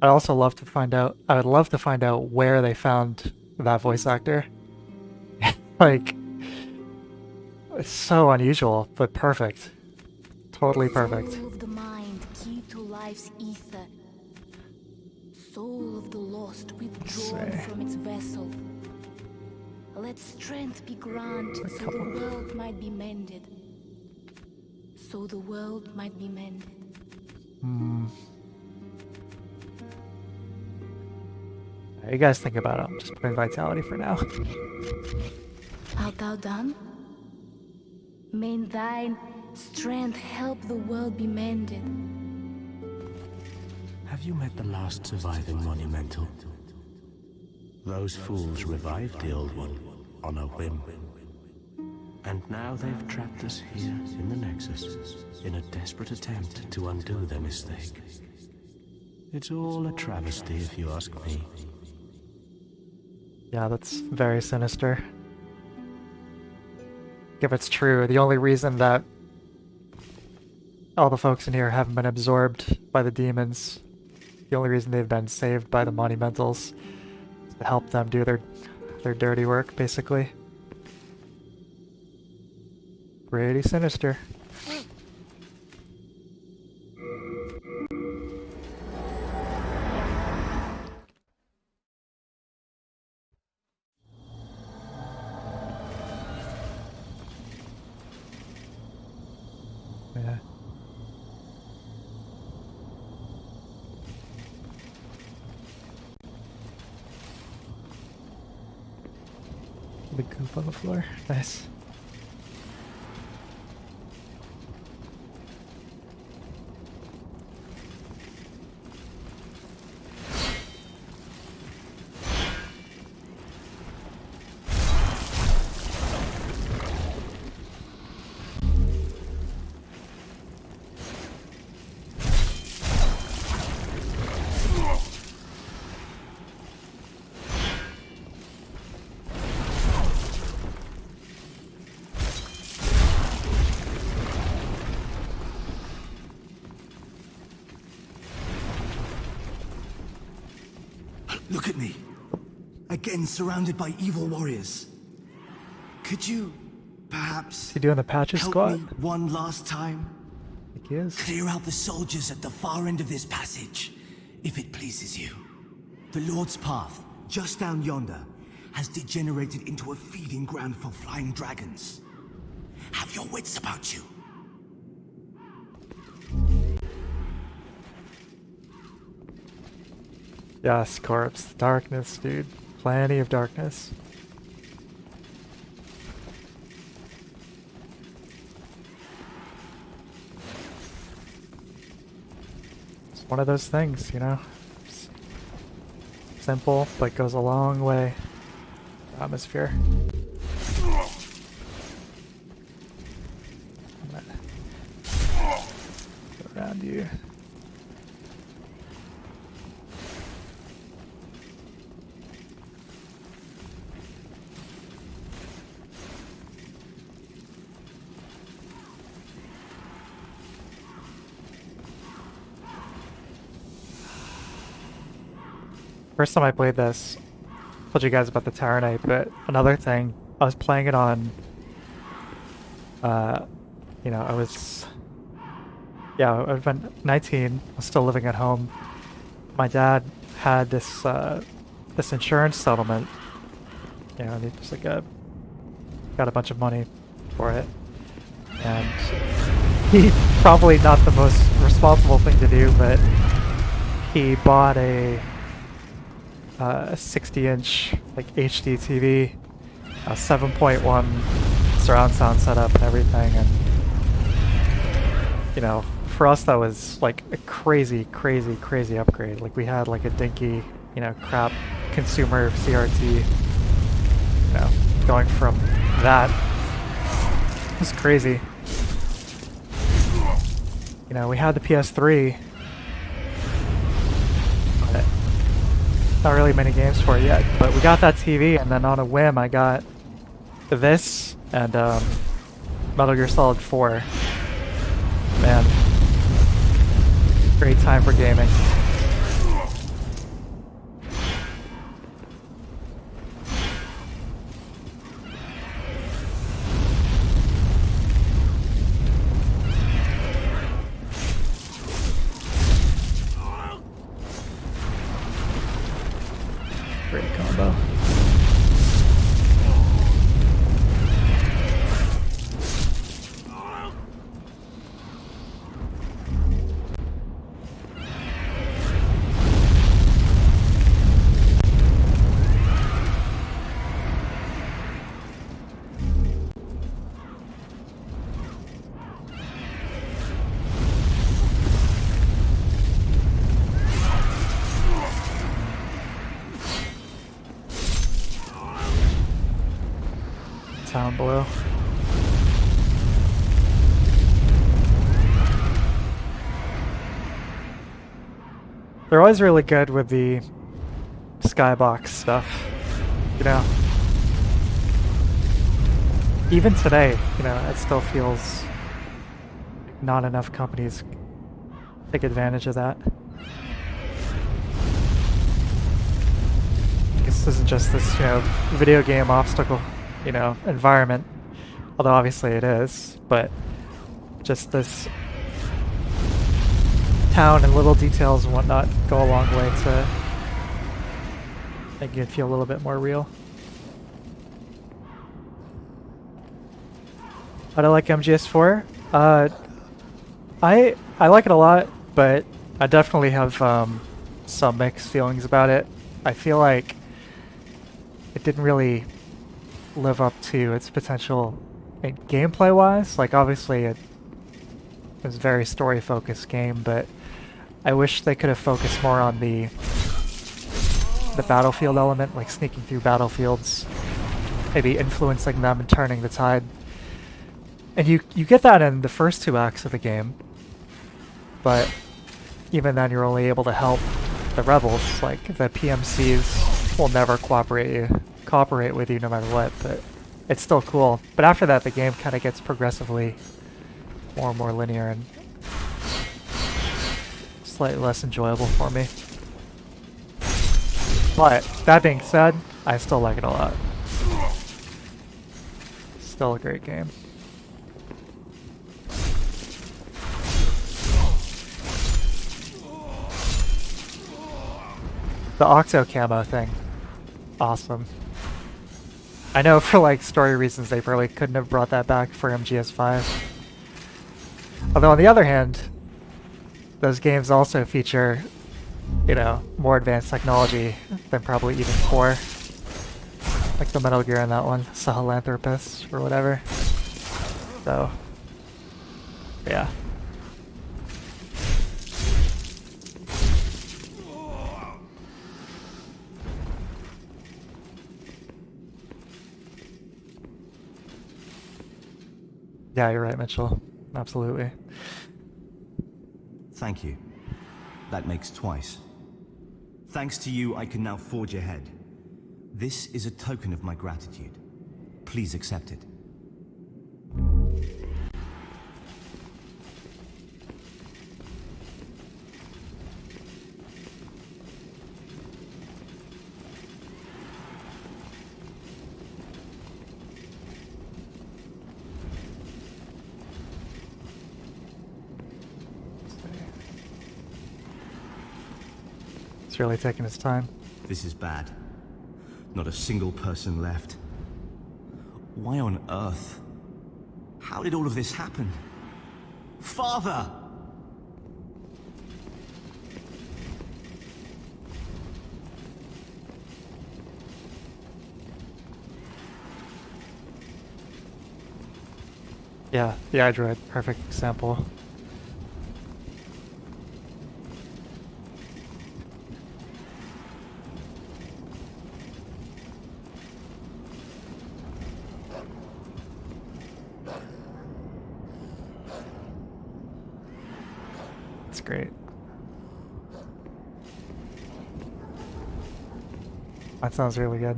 I'd also love to find out, I would love to find out where they found that voice actor. Like, it's so unusual, but perfect. Totally perfect. Soul of the mind, key to life's ether. Soul of the lost, withdrawn from its vessel. Let strength be granted so the world might be mended. So the world might be mended. You guys think about it. I'm just putting vitality for now. Art thou done? May thine strength help the world be mended. Have you met the last surviving Monumental? Those fools revived the old one on a whim. And now they've trapped us here in the Nexus in a desperate attempt to undo their mistake. It's all a travesty if you ask me. Yeah, that's very sinister. If it's true, the only reason that all the folks in here haven't been absorbed by the demons, the only reason they've been saved by the Monumentals, is to help them do their dirty work, basically. Pretty sinister. Yeah. The goop on the floor. Nice. Look at me. Again surrounded by evil warriors. Could you, perhaps, Is he doing the patches help squat? me one last time? I think he is. Clear out the soldiers at the far end of this passage, if it pleases you. The Lord's Path, just down yonder, has degenerated into a feeding ground for flying dragons. Have your wits about you. Yes, corpse. Darkness, dude. Plenty of darkness. It's one of those things, you know? Simple, but goes a long way. Atmosphere. Go around you. First time I played this, told you guys about the Tower Knight, but another thing, I was playing it on, you know, I was been 19, I was still living at home. My dad had this, this insurance settlement, you know, and he just like, got a bunch of money for it. And he, probably not the most responsible thing to do, but he bought a 60-inch like HD TV, a 7.1 surround sound setup and everything, and you know, for us that was like a crazy upgrade. Like we had like a dinky, you know, crap consumer CRT, you know, going from that. It was crazy. You know, we had the PS3. Not really many games for it yet, but we got that TV, and then on a whim I got this and Metal Gear Solid 4. Man, great time for gaming. Great combo. Town below. They're always really good with the skybox stuff, you know. Even today, you know, it still feels like not enough companies take advantage of that. This isn't just this, you know, video game obstacle, you know, environment, although obviously it is, but just this town and little details and whatnot go a long way to make it feel a little bit more real. But I like MGS4. I like it a lot, but I definitely have some mixed feelings about it. I feel like it didn't really live up to its potential gameplay wise. Like obviously it was a very story focused game, but I wish they could have focused more on the battlefield element, like sneaking through battlefields, maybe influencing them and turning the tide. And you get that in the first two acts of the game, but even then you're only able to help the rebels. Like the PMCs will never cooperate with you no matter what, but it's still cool. But after that, the game kind of gets progressively more and more linear and slightly less enjoyable for me. But that being said, I still like it a lot. Still a great game. The Octo camo thing, awesome. I know for like story reasons they probably couldn't have brought that back for MGS5. Although on the other hand, those games also feature, you know, more advanced technology than probably even 4. like the Metal Gear in that one, Sahelanthropus or whatever. So, yeah. Yeah, you're right, Mitchell. Absolutely. Thank you. That makes twice. Thanks to you, I can now forge ahead. This is a token of my gratitude. Please accept it. It's really taking its time. This is bad. Not a single person left. Why on earth? How did all of this happen? Father! Yeah, the iDroid, perfect example. That's great. That sounds really good.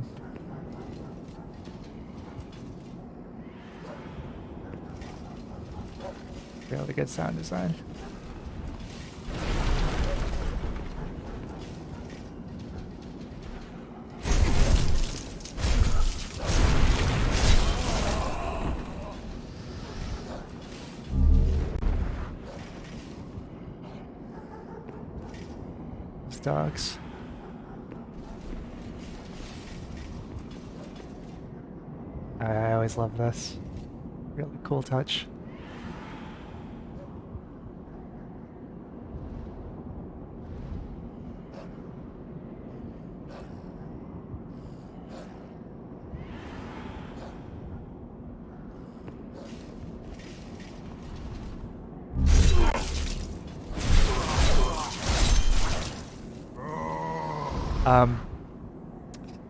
Really good sound design. Those dogs. I always love this. Really cool touch.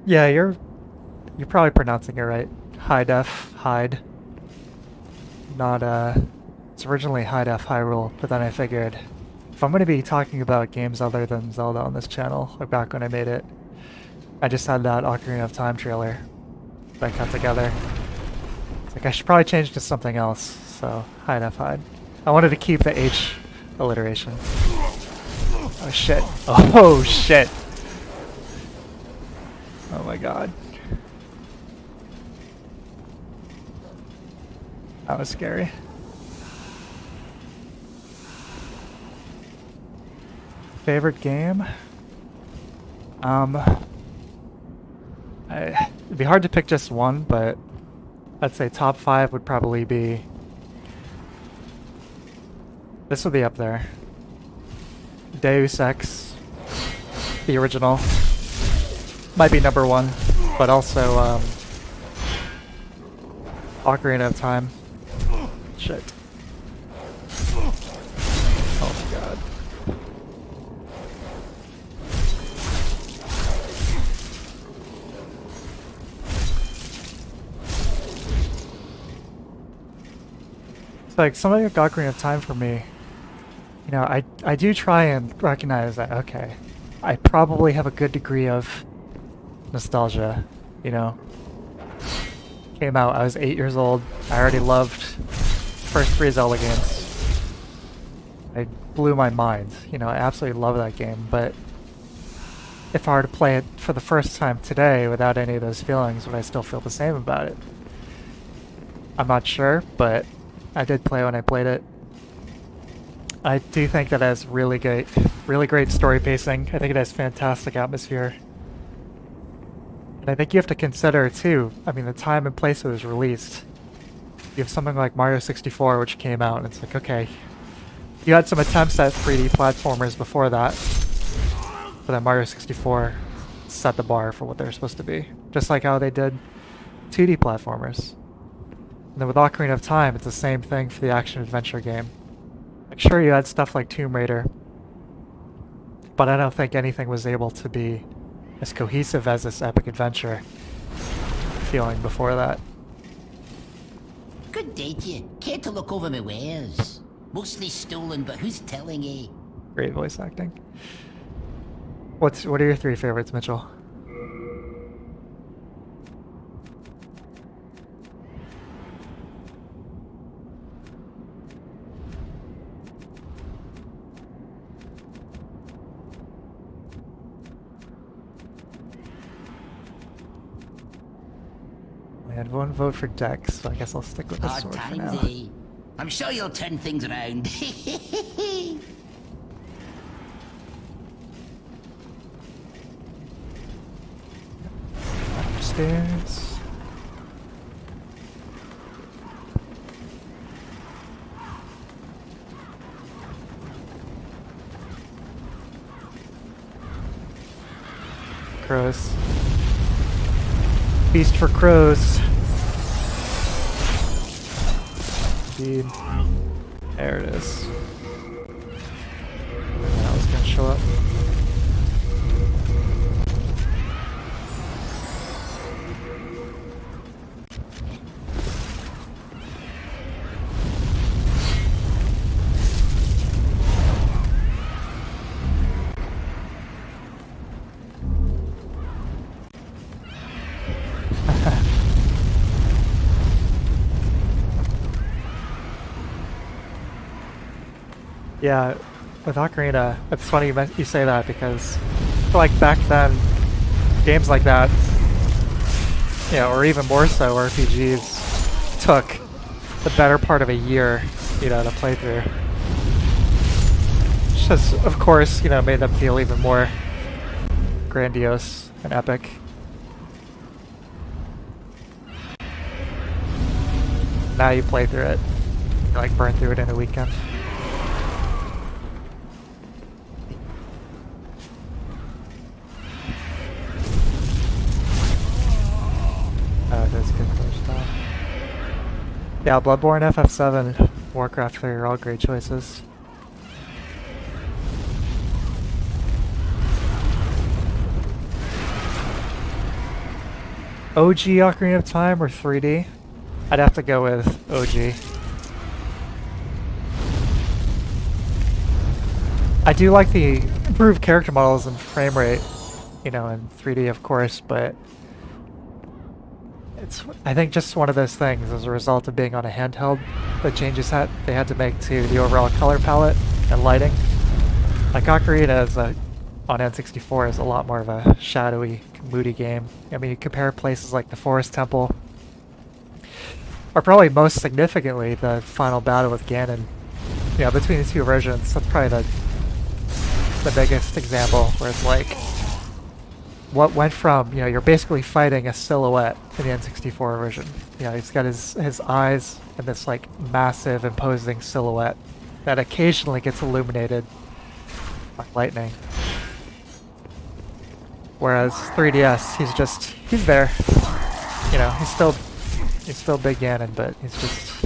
Yeah, you're probably pronouncing it right. High def, hide. Not it's originally high def, high rule, but then I figured if I'm gonna be talking about games other than Zelda on this channel, like back when I made it, I just had that Ocarina of Time trailer that I cut together. It's like I should probably change to something else, so high def, hide. I wanted to keep the H alliteration. Oh shit. Oh shit. Oh my god. That was scary. Favorite game? It'd be hard to pick just one, but I'd say top 5 would probably be... This would be up there. Deus Ex, the original, might be number 1, but also Ocarina of Time. Shit. Oh my god. It's like something like Ocarina of Time for me. You know, I do try and recognize that, okay, I probably have a good degree of nostalgia, you know. Came out, I was 8 years old, I already loved first 3 Zelda games. It blew my mind, you know, I absolutely love that game, but if I were to play it for the first time today without any of those feelings, would I still feel the same about it? I'm not sure, but I did play when I played it. I do think that it has really great story pacing. I think it has fantastic atmosphere. And I think you have to consider too, I mean, the time and place it was released. You have something like Mario 64, which came out, and it's like, okay, you had some attempts at 3D platformers before that, but then Mario 64 set the bar for what they're supposed to be. Just like how they did 2D platformers. And then with Ocarina of Time, it's the same thing for the action-adventure game. Like, sure, you had stuff like Tomb Raider, but I don't think anything was able to be as cohesive as this epic adventure feeling before that. Good day to you. Care to look over my wares? Mostly stolen, but who's telling you? Great voice acting. What are your 3 favorites, Mitchell? I had 1 vote for Dex, so I guess I'll stick with the Hard sword for times, now. eh? I'm sure you'll turn things around. Upstairs. Crows. Feast for crows. Indeed. There it is. That was gonna show up. Yeah, with Ocarina, it's funny you say that because I feel like back then, games like that, you know, or even more so RPGs, took the better part of a year, you know, to play through. Which has, of course, you know, made them feel even more grandiose and epic. Now you play through it, you like burn through it in a weekend. That's good first time. Yeah, Bloodborne, FF7, Warcraft 3 are all great choices. OG Ocarina of Time or 3D? I'd have to go with OG. I do like the improved character models and frame rate, you know, in 3D of course, but it's, I think, just one of those things as a result of being on a handheld, the changes they had to make to the overall color palette and lighting. Like Ocarina is on N64 is a lot more of a shadowy, moody game. I mean, you compare places like the Forest Temple, or probably most significantly the final battle with Ganon. You know, between the 2 versions, that's probably the biggest example where it's like, what went from, you know, you're basically fighting a silhouette in the N64 version. You know, he's got his eyes and this like massive imposing silhouette that occasionally gets illuminated by lightning. Whereas 3DS, he's there. You know, he's still Big Ganon, but he's just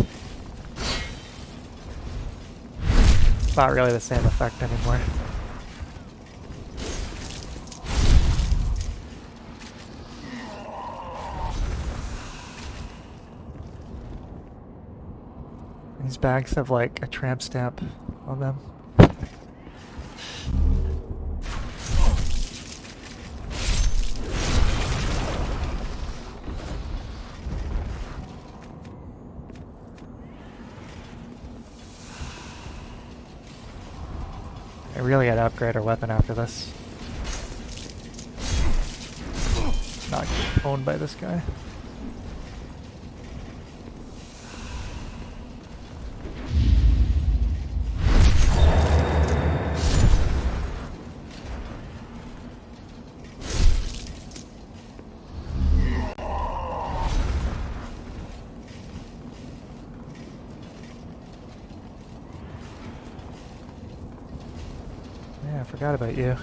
not really the same effect anymore. These bags have like a tramp stamp on them. I really gotta upgrade our weapon after this. Not get owned by this guy. I forgot about you.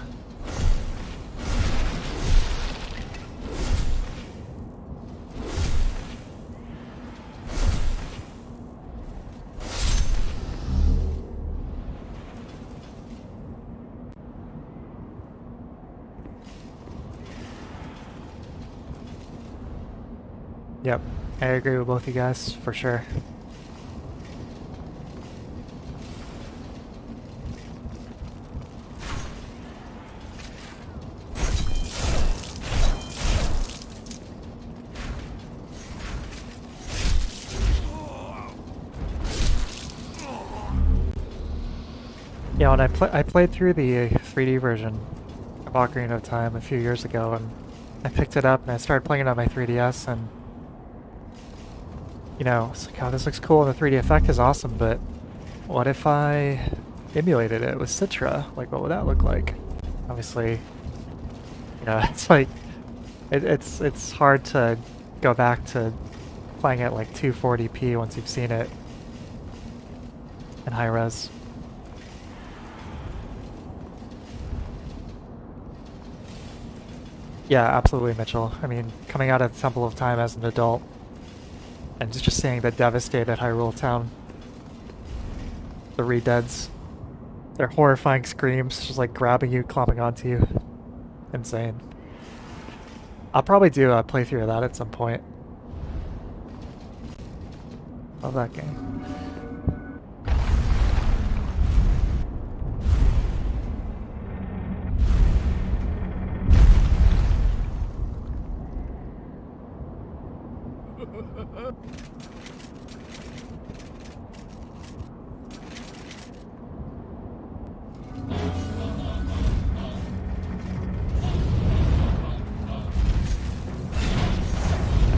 Yep, I agree with both you guys, for sure. Yeah, when I played through the 3D version of Ocarina of Time a few years ago, and I picked it up and I started playing it on my 3DS, and you know, it's like, oh, this looks cool and the 3D effect is awesome, but what if I emulated it with Citra? Like, what would that look like? Obviously, you know, it's like it's hard to go back to playing it like 240p once you've seen it in high res. Yeah, absolutely, Mitchell. I mean, coming out of the Temple of Time as an adult, and just seeing the devastated Hyrule town, the re-deads, their horrifying screams, just like grabbing you, clomping onto you. Insane. I'll probably do a playthrough of that at some point. Love that game.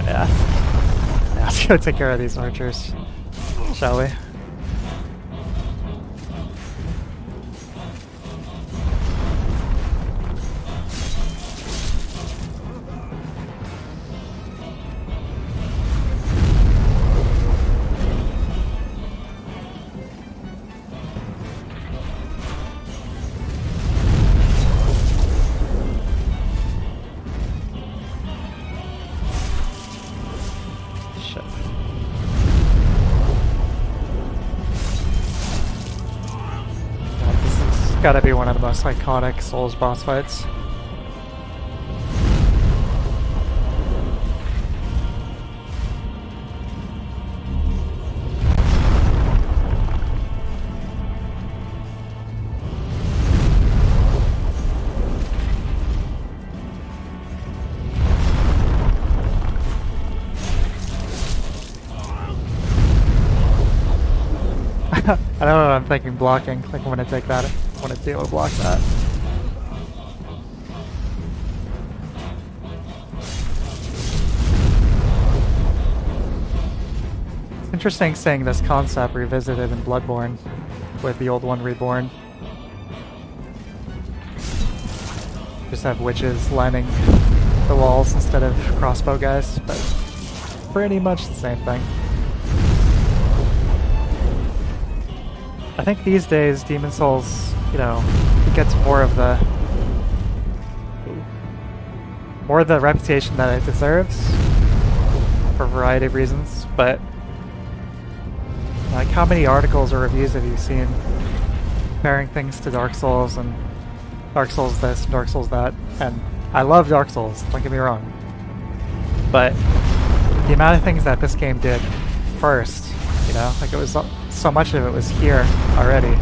Yeah, let's go take care of these archers, shall we? Gotta be one of the most iconic Souls boss fights. I don't know what I'm thinking blocking, like I'm gonna take that, I want to be able to block that. It's interesting seeing this concept revisited in Bloodborne with the old one reborn. Just have witches lining the walls instead of crossbow guys, but pretty much the same thing. I think these days Demon Souls, you know, it gets more of the reputation that it deserves for a variety of reasons, but like how many articles or reviews have you seen comparing things to Dark Souls and Dark Souls this, Dark Souls that? And I love Dark Souls, don't get me wrong, but the amount of things that this game did first, you know, like it was so much of it was here already.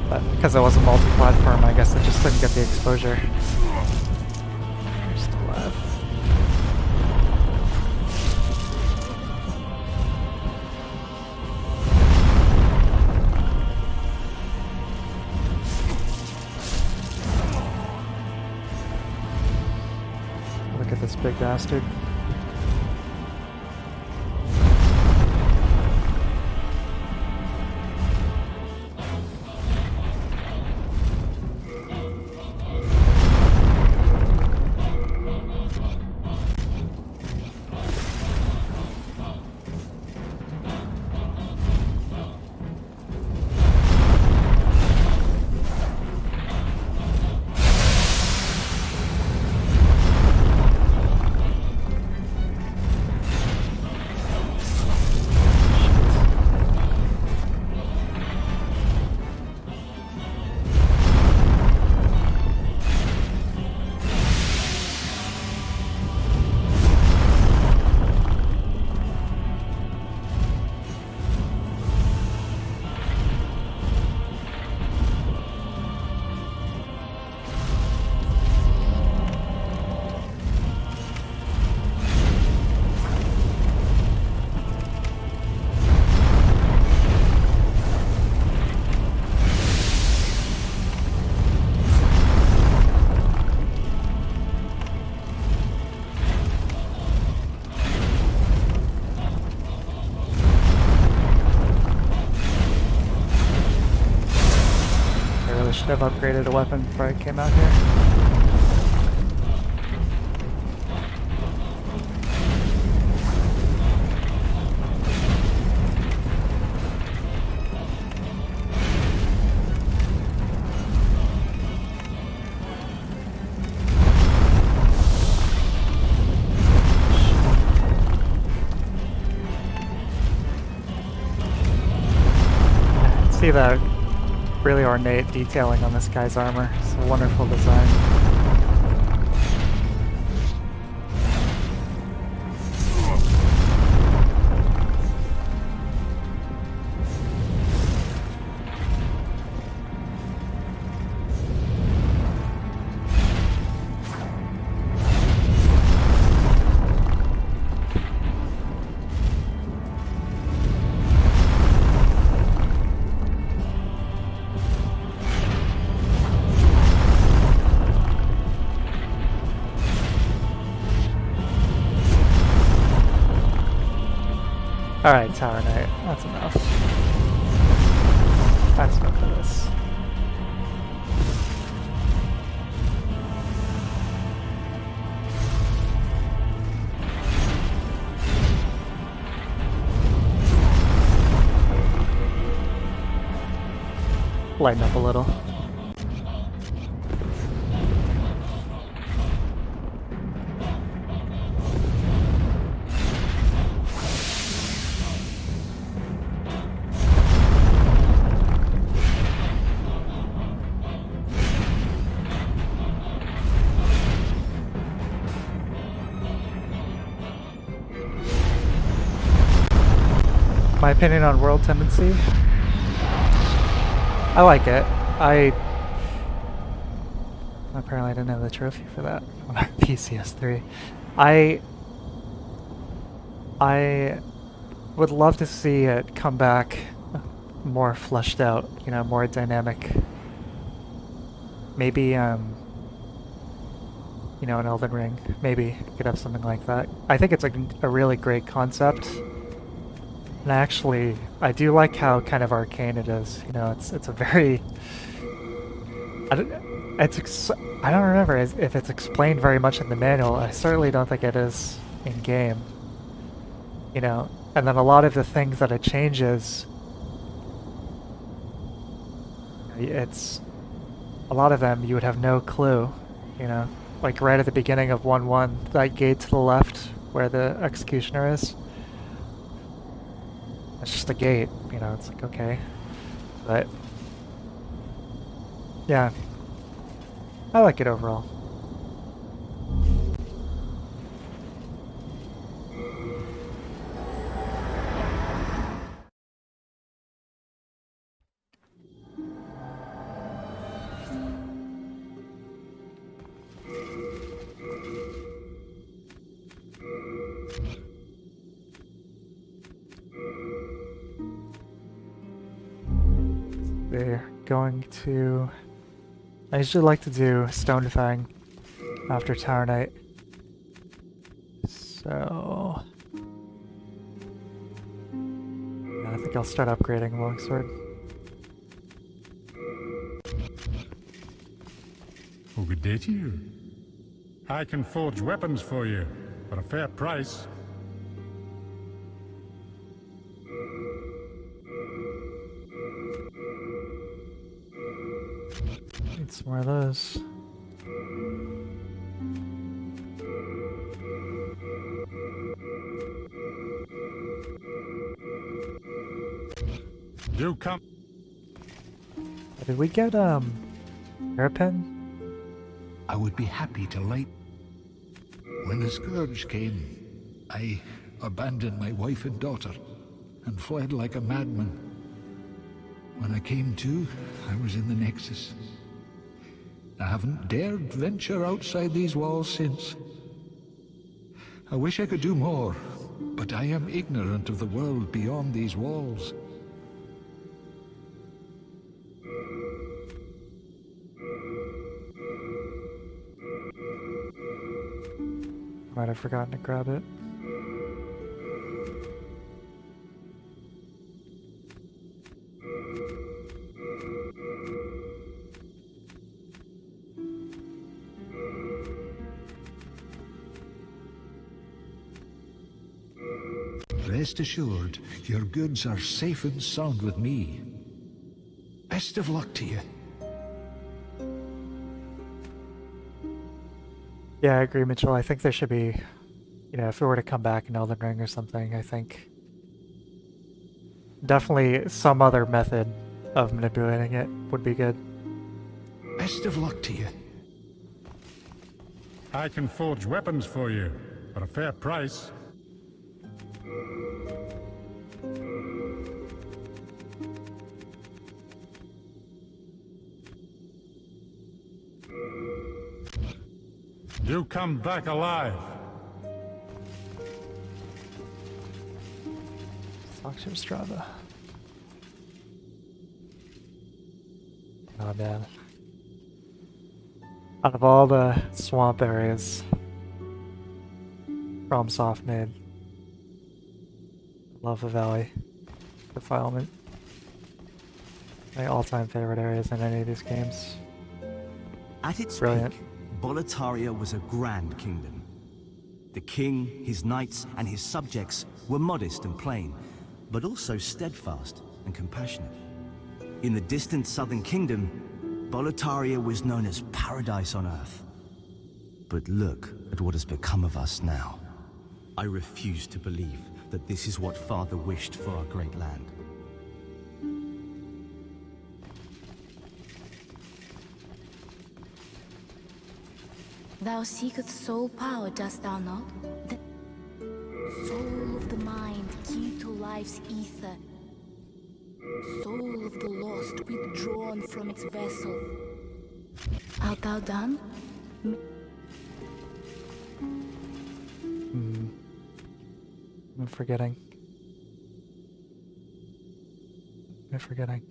But because it wasn't multi-platform, I guess it just couldn't get the exposure. Just alive. Look at this big bastard. should have upgraded a weapon before I came out here. See the really ornate detailing on this guy's armor. It's a wonderful design. Alright, Tower Knight, that's enough. That's enough of this. Lighten up a little. My opinion on world tendency? I like it. Apparently I didn't have the trophy for that on our PCS3. I would love to see it come back more fleshed out, you know, more dynamic. Maybe, you know, an Elden Ring. Maybe you could have something like that. I think it's a really great concept. And I do like how kind of arcane it is. You know, it's a very... I don't remember if it's explained very much in the manual. I certainly don't think it is in game. You know, and then a lot of the things that it changes, it's a lot of them you would have no clue. You know, like right at the beginning of 1.1, that gate to the left where the executioner is. It's just a gate, you know, it's like, okay. But, yeah. I like it overall. They're going to... I usually like to do Stonefang after Tower Knight. So... yeah, I think I'll start upgrading Longsword. Oh, good day to you. I can forge weapons for you for a fair price. Need some more of those. Do come. Did we get hairpin? I would be happy to light. When the Scourge came, I abandoned my wife and daughter and fled like a madman. When I came to, I was in the Nexus. I haven't dared venture outside these walls since. I wish I could do more, but I am ignorant of the world beyond these walls. Might have forgotten to grab it. rest assured, your goods are safe and sound with me. Best of luck to you. Yeah, I agree, Mitchell. I think there should be, you know, if we were to come back in Elden Ring or something, I think definitely some other method of manipulating it would be good. Best of luck to you. I can forge weapons for you at a fair price. You come back alive. Foxer Strava. Oh man. Out of all the swamp areas FromSoft made, love the Valley Defilement. My all-time favorite areas in any of these games. At its Brilliant. peak, Boletaria was a grand kingdom. The king, his knights, and his subjects were modest and plain, but also steadfast and compassionate. In the distant southern kingdom, Boletaria was known as paradise on earth. But look at what has become of us now. I refuse to believe that this is what Father wished for our great land. Thou seekest soul power, dost thou not? The soul of the mind, key to life's ether. Soul of the lost, withdrawn from its vessel. Art thou done? I'm forgetting. I'm forgetting.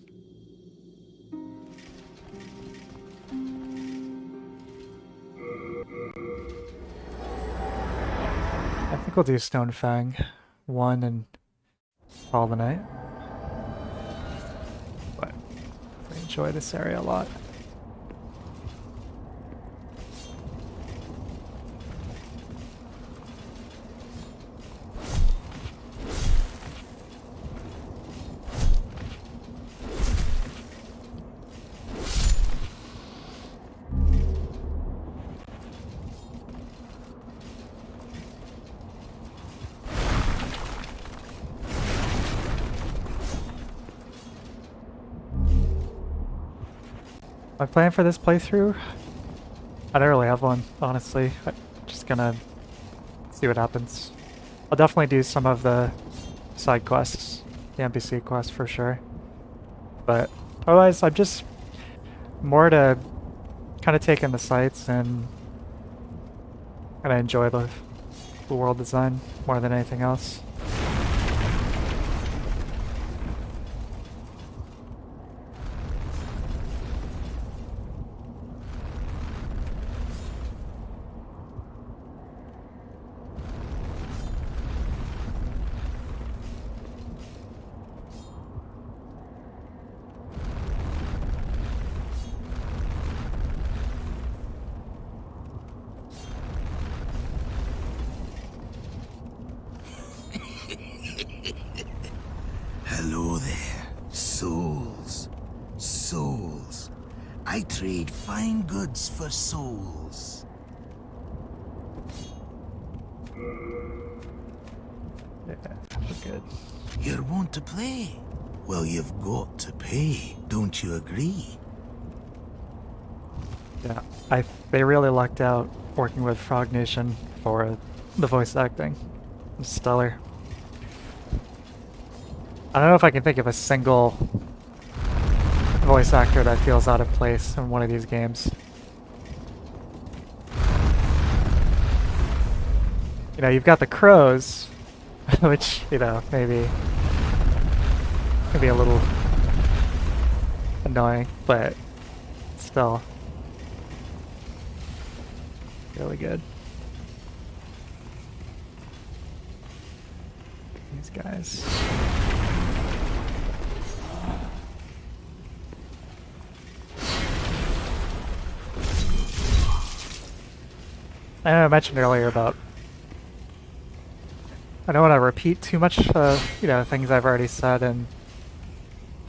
I think we'll do Stonefang 1 and call the night. But I enjoy this area a lot. My plan for this playthrough? I don't really have one, honestly. I'm just gonna see what happens. I'll definitely do some of the side quests, the NPC quests for sure. But otherwise, I'm just more to kind of take in the sights and kind of enjoy the world design more than anything else. Hello there, souls. Souls. I trade fine goods for souls. Yeah, we're good. You're want to play? Well, you've got to pay, don't you agree? Yeah, they really lucked out working with Frog Nation for the voice acting. It's stellar. I don't know if I can think of a single voice actor that feels out of place in one of these games. You know, you've got the crows, which, you know, maybe can be a little annoying, but still really good. These guys. I know I mentioned earlier about I don't want to repeat too much, you know, things I've already said in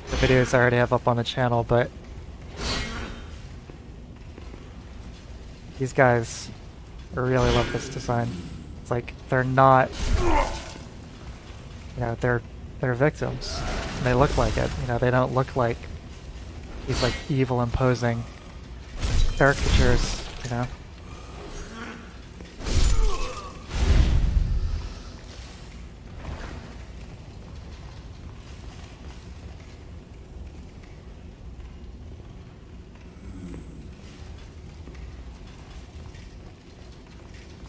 the videos I already have up on the channel, but these guys, I really love this design. It's like they're not, you know, they're victims. And they look like it. You know, they don't look like these like evil, imposing caricatures. You know.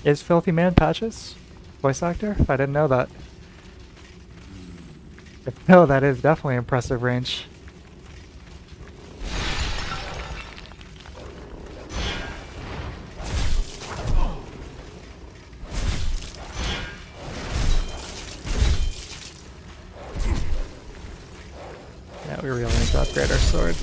Is Filthy Man Patches voice actor? I didn't know that. No, that is definitely impressive range. Yeah, we really need to upgrade our sword.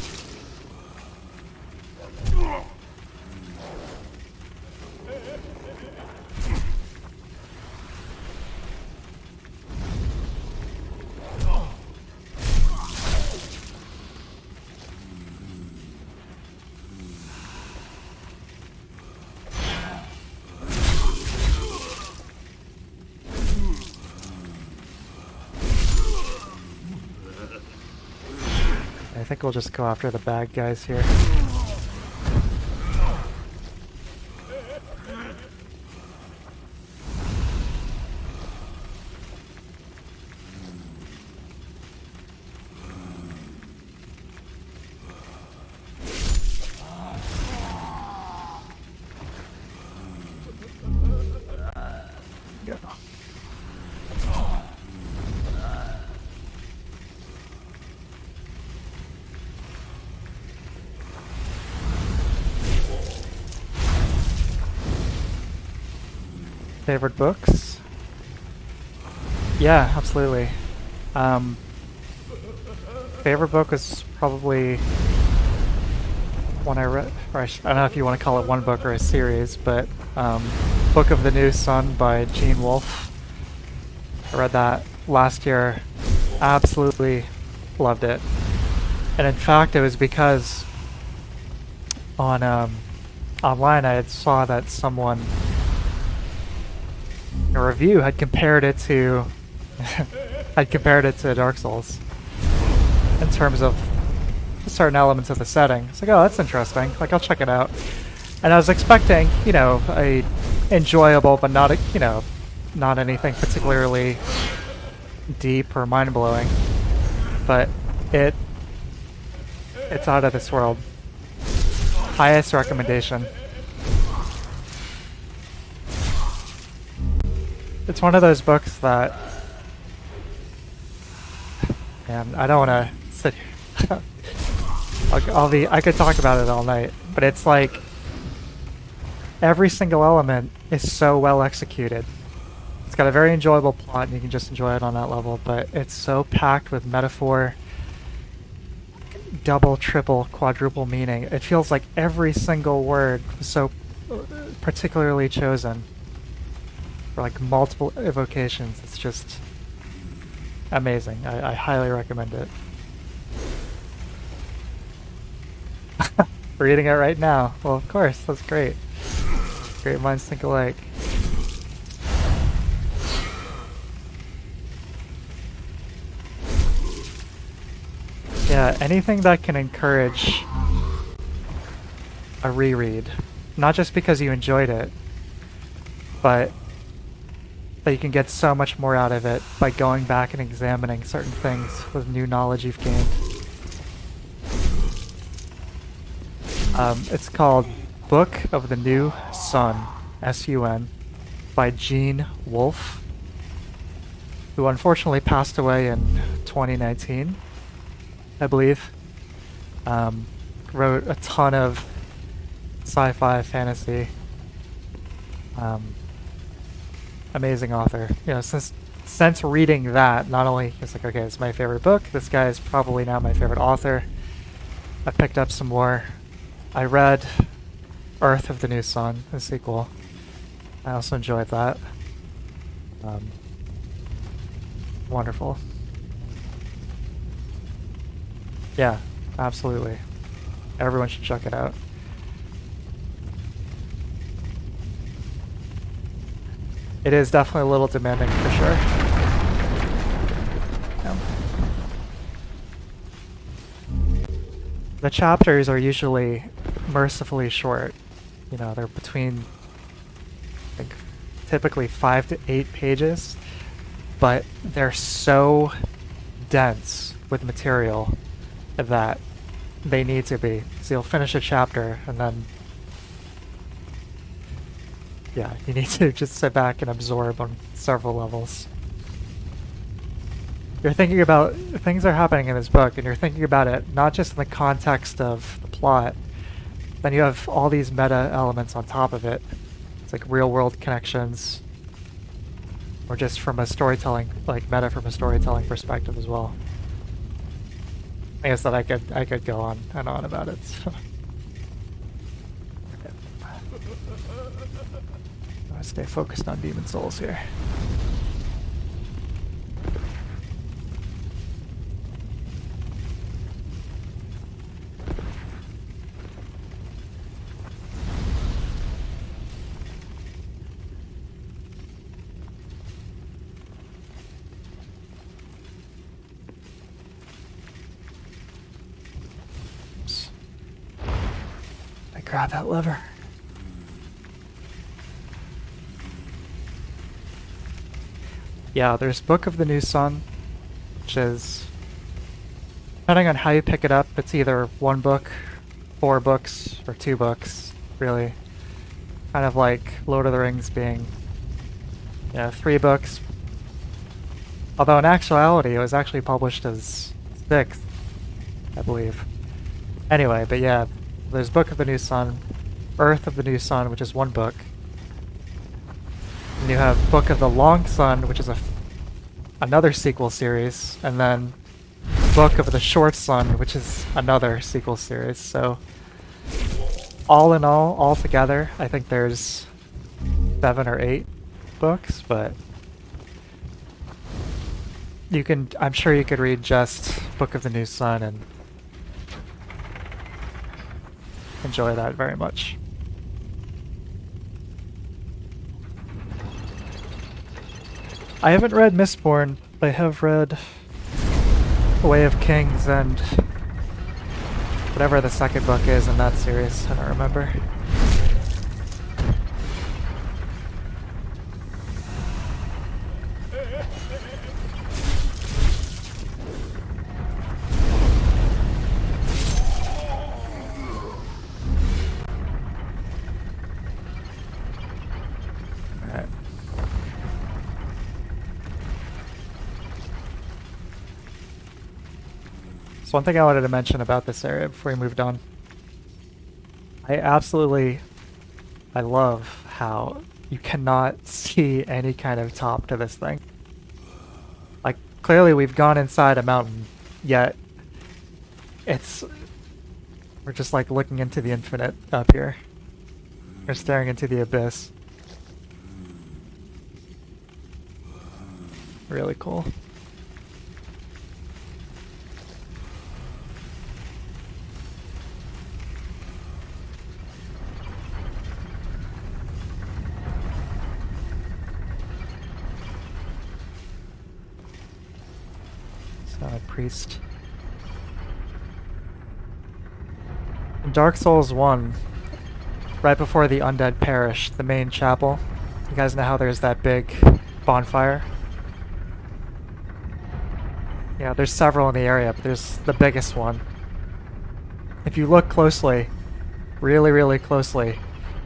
I think we'll just go after the bad guys here. Favorite books? Yeah, absolutely. Favorite book was probably one I read, or I don't know if you want to call it one book or a series, but Book of the New Sun by Gene Wolfe. I read that last year, absolutely loved it. And in fact, it was because on online I had saw that someone a review had compared it to Dark Souls in terms of certain elements of the setting. It's like, oh, that's interesting. Like, I'll check it out. And I was expecting, you know, a enjoyable, but not, you know, not anything particularly deep or mind-blowing. But it's out of this world. Highest recommendation. It's one of those books that, man, I don't want to sit here. I could talk about it all night, but it's like every single element is so well executed. It's got a very enjoyable plot and you can just enjoy it on that level, but it's so packed with metaphor, double, triple, quadruple meaning. It feels like every single word was so particularly chosen. Like multiple evocations. It's just amazing. I highly recommend it. Reading it right now. Well, of course, that's great. Great minds think alike. Yeah, anything that can encourage a reread. Not just because you enjoyed it, but that you can get so much more out of it by going back and examining certain things with new knowledge you've gained. It's called Book of the New Sun, S-U-N, by Gene Wolfe, who unfortunately passed away in 2019, I believe. Wrote a ton of sci-fi, fantasy. Amazing author. You know, since reading that, not only it's like, okay, it's my favorite book, this guy is probably now my favorite author. I picked up some more. I read Earth of the New Sun, the sequel. I also enjoyed that. Wonderful. Yeah, absolutely. Everyone should check it out. It is definitely a little demanding for sure. Yeah. The chapters are usually mercifully short. You know, they're between like typically 5 to 8 pages, but they're so dense with material that they need to be. So you'll finish a chapter and then yeah, you need to just sit back and absorb on several levels. You're thinking about things are happening in this book, and you're thinking about it not just in the context of the plot. Then you have all these meta elements on top of it. It's like real-world connections, or just from a storytelling, like meta from a storytelling perspective as well. I guess that I could go on and on about it. So. Stay focused on Demon Souls here. Oops. I grab that lever. Yeah, there's Book of the New Sun, which is, depending on how you pick it up, it's either 1 book, 4 books, or 2 books, really. Kind of like Lord of the Rings being, 3 books. Although in actuality, it was actually published as 6, I believe. Anyway, but yeah, there's Book of the New Sun, Earth of the New Sun, which is 1 book. And you have Book of the Long Sun, which is another sequel series, and then Book of the Short Sun, which is another sequel series. So, all in all together, I think there's 7 or 8 books, but I'm sure you could read just Book of the New Sun and enjoy that very much. I haven't read Mistborn, but I have read Way of Kings and whatever the second book is in that series. I don't remember. So one thing I wanted to mention about this area before we moved on. I love how you cannot see any kind of top to this thing. Like, clearly we've gone inside a mountain, yet we're just like looking into the infinite up here. We're staring into the abyss. Really cool. Priest. In Dark Souls 1, right before the undead perish, the main chapel, you guys know how there's that big bonfire? Yeah, there's several in the area, but there's the biggest one. If you look closely, really closely,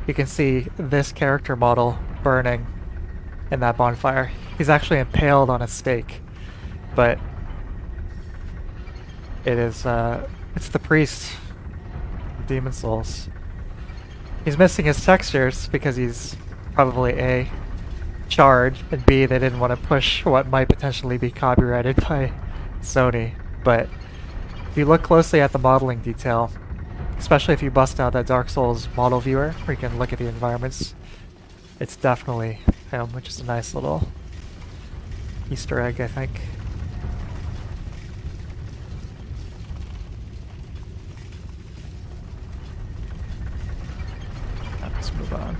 you can see this character model burning in that bonfire. He's actually impaled on a stake, but it's the priest of Demon Souls. He's missing his textures because he's probably A, charred, and B, they didn't want to push what might potentially be copyrighted by Sony. But if you look closely at the modeling detail, especially if you bust out that Dark Souls model viewer where you can look at the environments, it's definitely him, which is a nice little Easter egg, I think. Let's move on.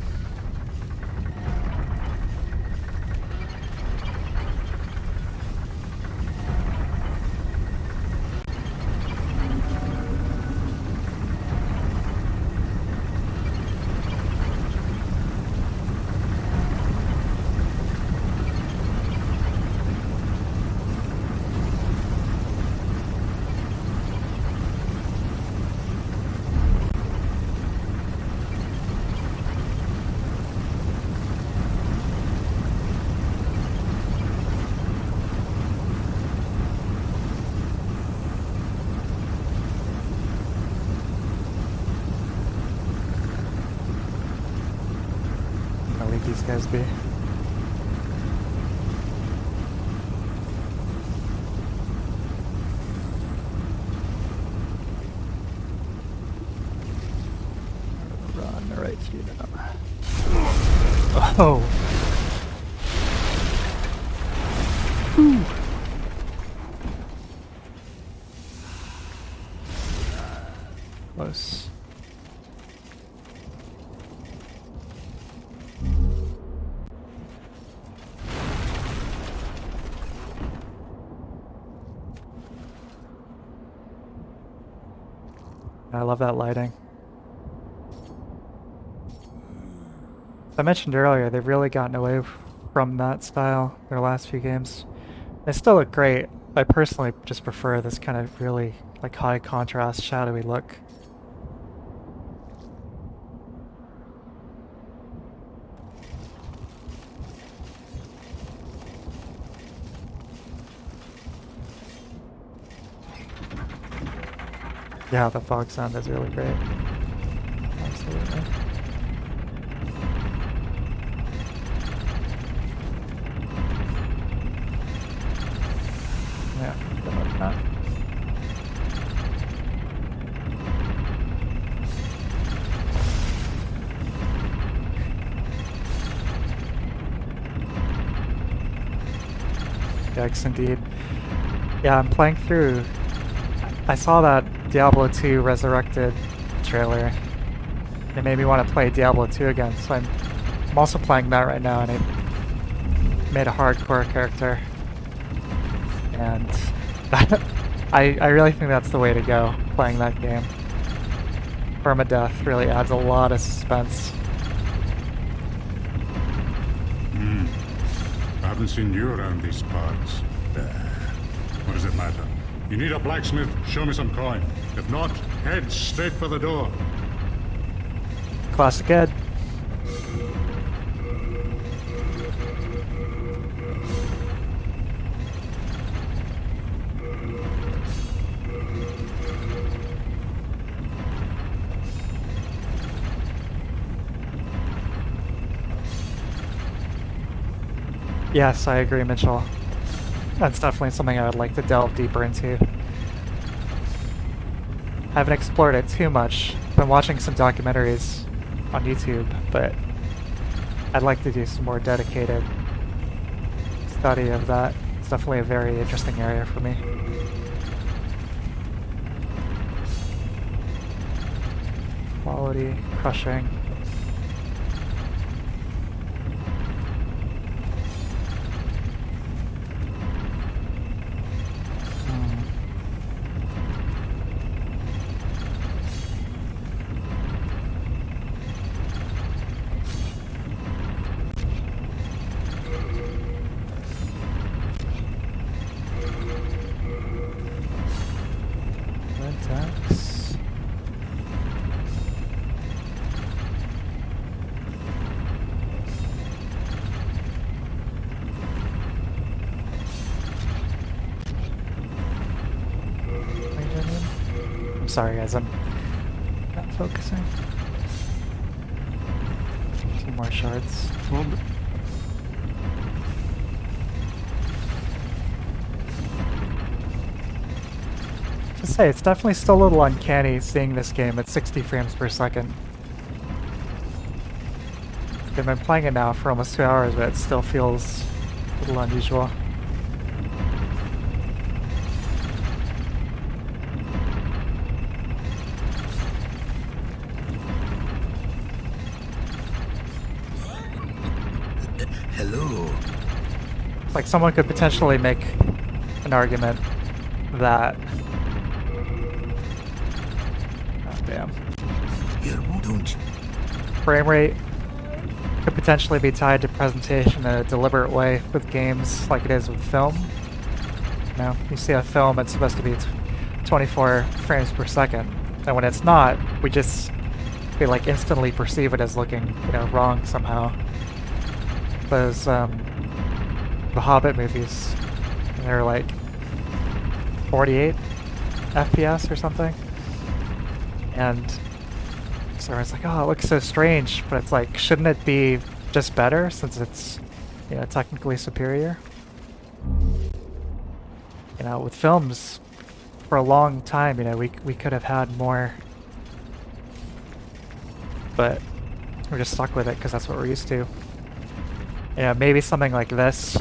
I'll leave these guys be. Run right through them. Oh! Whew. Close. I love that lighting. I mentioned earlier, they've really gotten away from that style in their last few games. They still look great. I personally just prefer this kind of really like high contrast, shadowy look. Yeah, the fog sound is really great. Absolutely. Yeah, forget about that. Yikes, indeed. Yeah, I'm playing through. I saw that Diablo 2 Resurrected trailer. It made me want to play Diablo 2 again, so I'm also playing that right now, and I made a hardcore character. And I really think that's the way to go, playing that game. Permadeath really adds a lot of suspense. I haven't seen you around these parts. What does it matter? You need a blacksmith, show me some coin. If not, head straight for the door. Classic Ed. Yes, I agree, Mitchell. That's definitely something I would like to delve deeper into. I haven't explored it too much. I've been watching some documentaries on YouTube, but I'd like to do some more dedicated study of that. It's definitely a very interesting area for me. Quality, crushing. Sorry guys, I'm not focusing. 2 more shards. Just say, it's definitely still a little uncanny seeing this game at 60 frames per second. I've been playing it now for almost 2 hours, but it still feels a little unusual. Hello. Like, someone could potentially make an argument that... Oh, damn. Don't you? Frame rate could potentially be tied to presentation in a deliberate way with games like it is with film. You know, you see a film, it's supposed to be 24 frames per second, and when it's not, we like instantly perceive it as looking, you know, wrong somehow. Those the Hobbit movies, they're like 48 FPS or something, and so it's like, oh, it looks so strange, but it's like, shouldn't it be just better since it's, you know, technically superior? You know, with films, for a long time, you know, we could have had more, but we're just stuck with it because that's what we're used to. You know, maybe something like this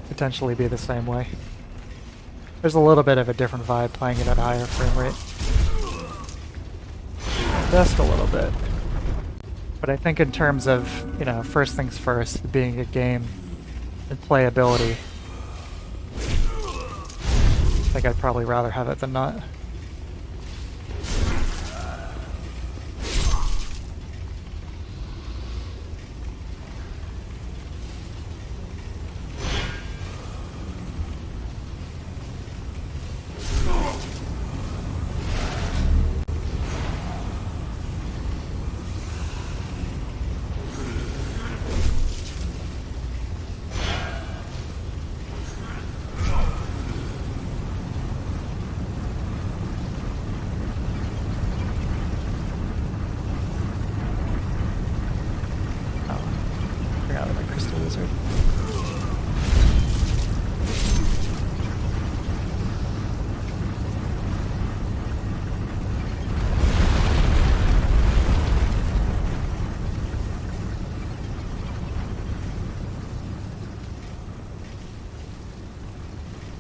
potentially be the same way. There's a little bit of a different vibe playing it at a higher frame rate. Just a little bit. But I think in terms of, you know, first things first, being a game and playability, I think I'd probably rather have it than not.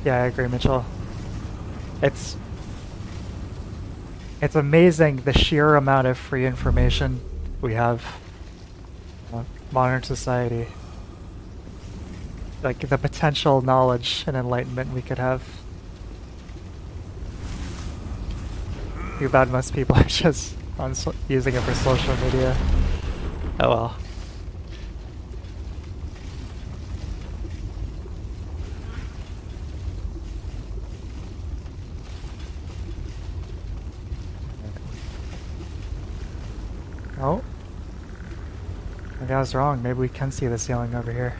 Yeah, I agree, Mitchell. It's amazing the sheer amount of free information we have in modern society. Like, the potential knowledge and enlightenment we could have. Too bad most people are just using it for social media. Oh well. Oh. Maybe I was wrong. Maybe we can see the ceiling over here.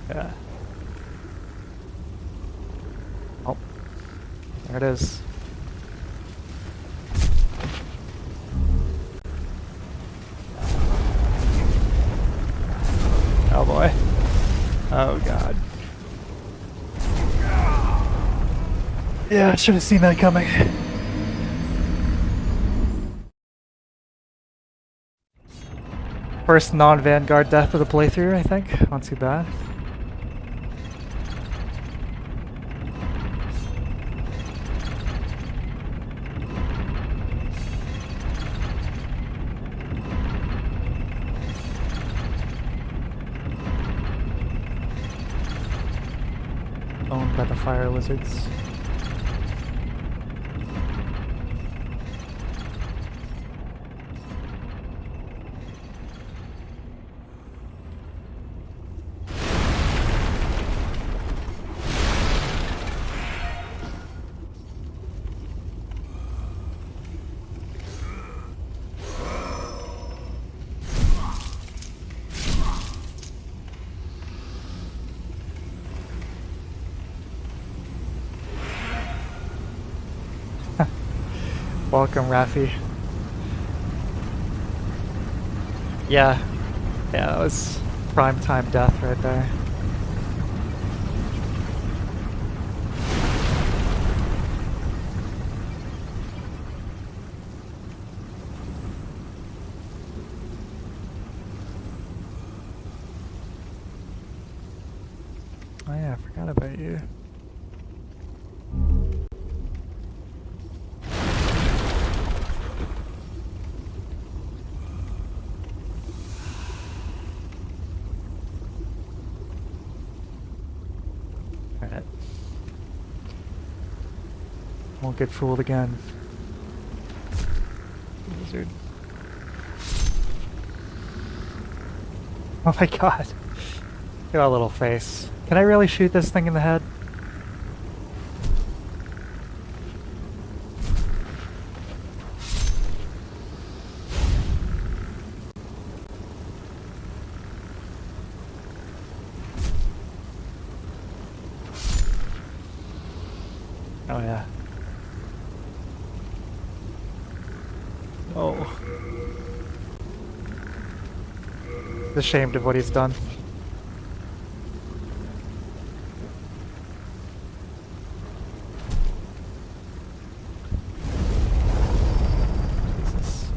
Yeah. Oh. There it is. Oh boy. Oh god. Yeah, I should have seen that coming. First non-Vanguard death of the playthrough, I think. Not too bad. Owned by the fire lizards. Welcome, Rafi. Yeah, that was prime time death right there. Oh yeah, I forgot about you. Won't get fooled again. Wizard. Oh my god. Look at that little face. Can I really shoot this thing in the head? Oh yeah. Oh. Ashamed of what he's done. Jesus.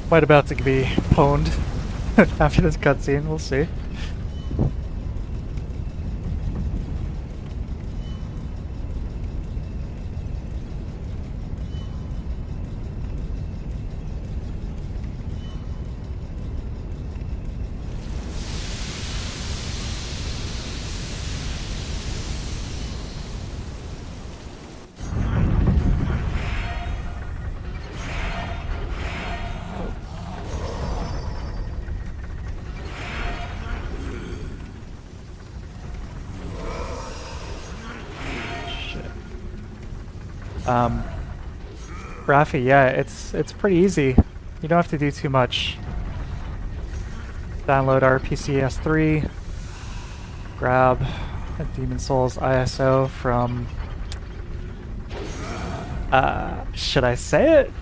Quite about to be pwned after this cutscene, we'll see. Rafi, yeah, it's pretty easy. You don't have to do too much. Download RPCS3, grab a Demon Souls ISO from should I say it?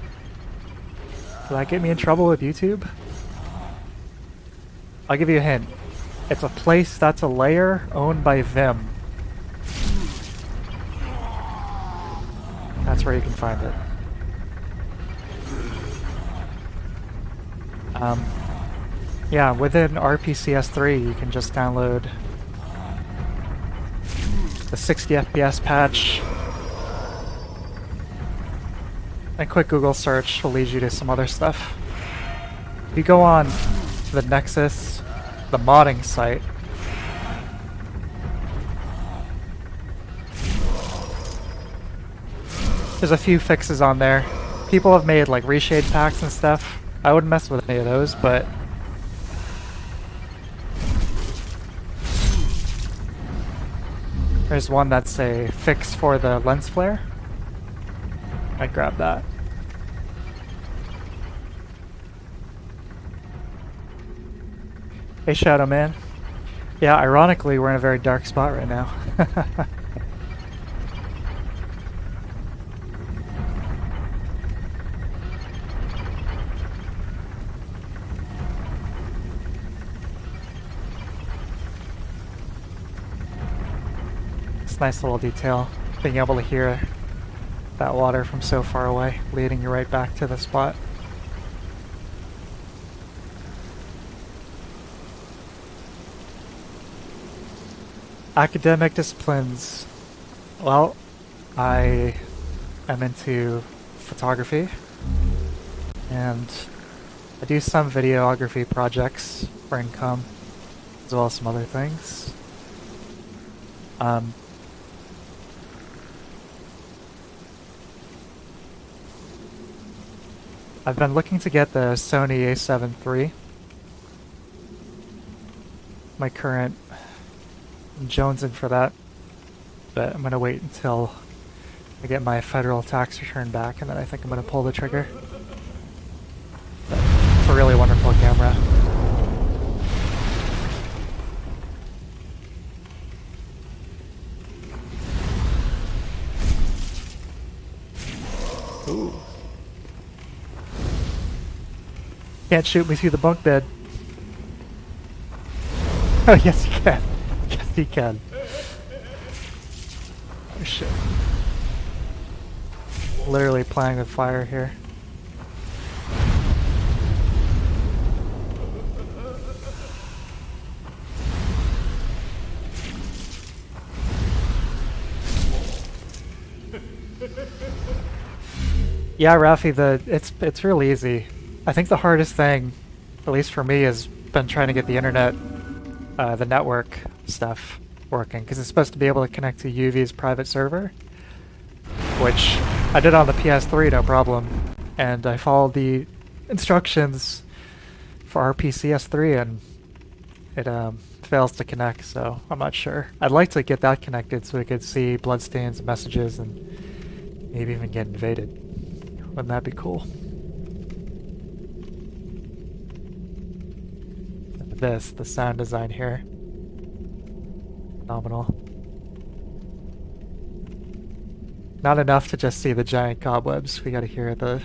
Will that get me in trouble with YouTube? I'll give you a hint. It's a place that's a layer owned by Vim. That's where you can find it. Yeah, within RPCS3 you can just download the 60 FPS patch. A quick Google search will lead you to some other stuff. If you go on the Nexus, the modding site, there's a few fixes on there. People have made like reshade packs and stuff. I wouldn't mess with any of those, but there's one that's a fix for the lens flare. I'd grab that. Hey Shadow Man. Yeah, ironically we're in a very dark spot right now. Nice little detail, being able to hear that water from so far away, leading you right back to the spot. Academic disciplines. Well, I am into photography, and I do some videography projects for income, as well as some other things. I've been looking to get the Sony a7 III. My current, I'm jonesing for that, but I'm gonna wait until I get my federal tax return back, and then I think I'm gonna pull the trigger. But it's a really wonderful camera. Ooh. Can't shoot me through the bunk bed. Oh, yes you can. Yes you can. Oh shit. Literally playing with fire here. Yeah, Rafi, it's really easy. I think the hardest thing, at least for me, has been trying to get the internet, the network stuff working, because it's supposed to be able to connect to UV's private server, which I did on the PS3 no problem, and I followed the instructions for RPCS3 and it fails to connect, so I'm not sure. I'd like to get that connected so we could see bloodstains and messages and maybe even get invaded. Wouldn't that be cool? The sound design here. Phenomenal. Not enough to just see the giant cobwebs, we gotta hear the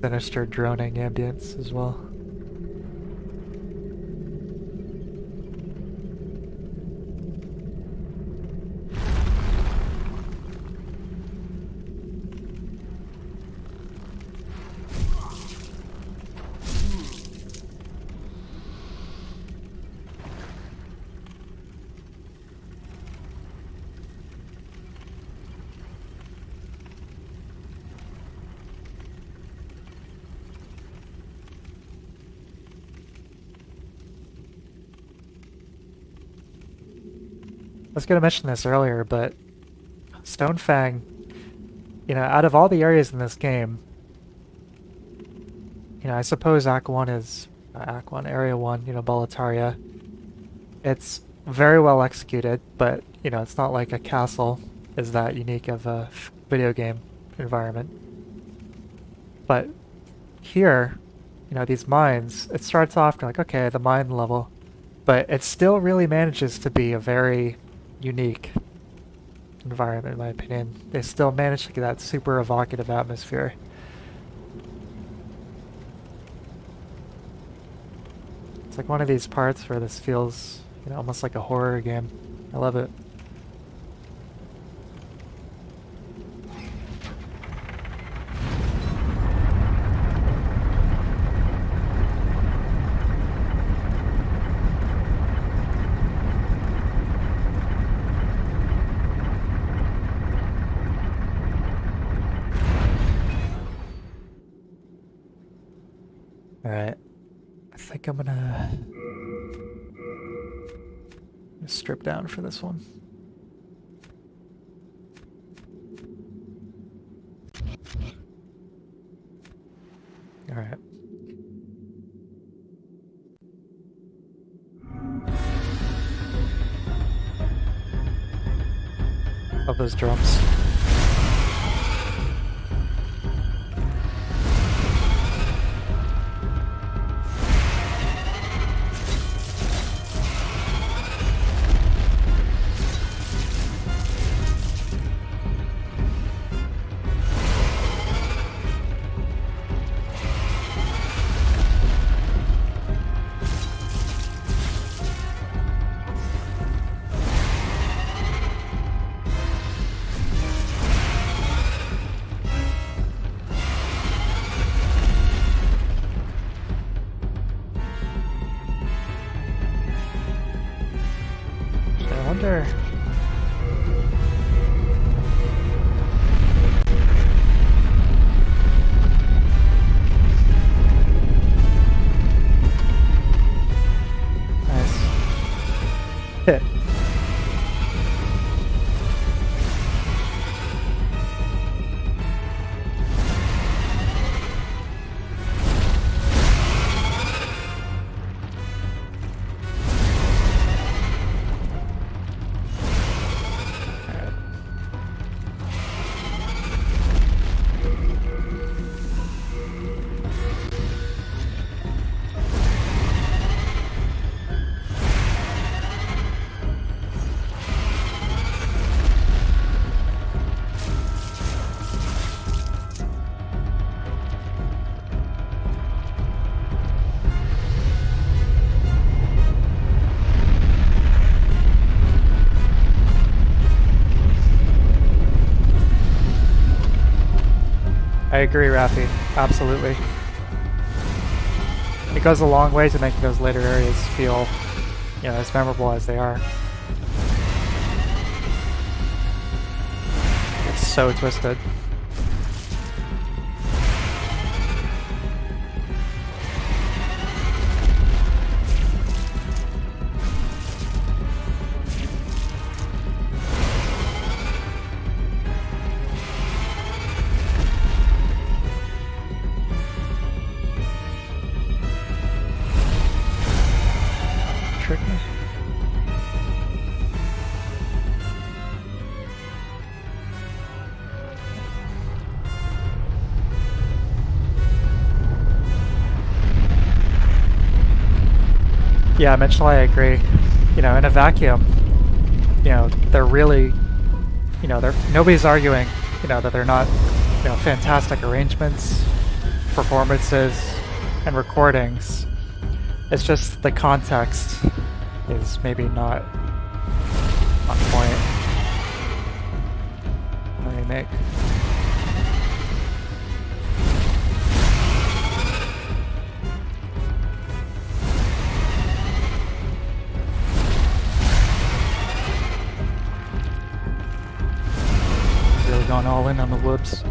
sinister droning ambience as well. I was going to mention this earlier, but Stonefang, you know, out of all the areas in this game, you know, I suppose Area 1, you know, Boletaria, it's very well executed, but, you know, it's not like a castle is that unique of a video game environment. But here, you know, these mines, it starts off like, okay, the mine level, but it still really manages to be a very unique environment, in my opinion. They still manage to get that super evocative atmosphere. It's like one of these parts where this feels, you know, almost like a horror game. I love it. Alright, I think I'm gonna strip down for this one. Alright. Love those drums. I agree, Rafi. Absolutely. It goes a long way to making those later areas feel, you know, as memorable as they are. It's so twisted. Trick me. Yeah, Mitchell, I agree. You know, in a vacuum, you know, they're really, you know, nobody's arguing, you know, that they're not, you know, fantastic arrangements, performances, and recordings. It's just the context is maybe not on point. The remake. Really gone all in on the whoops.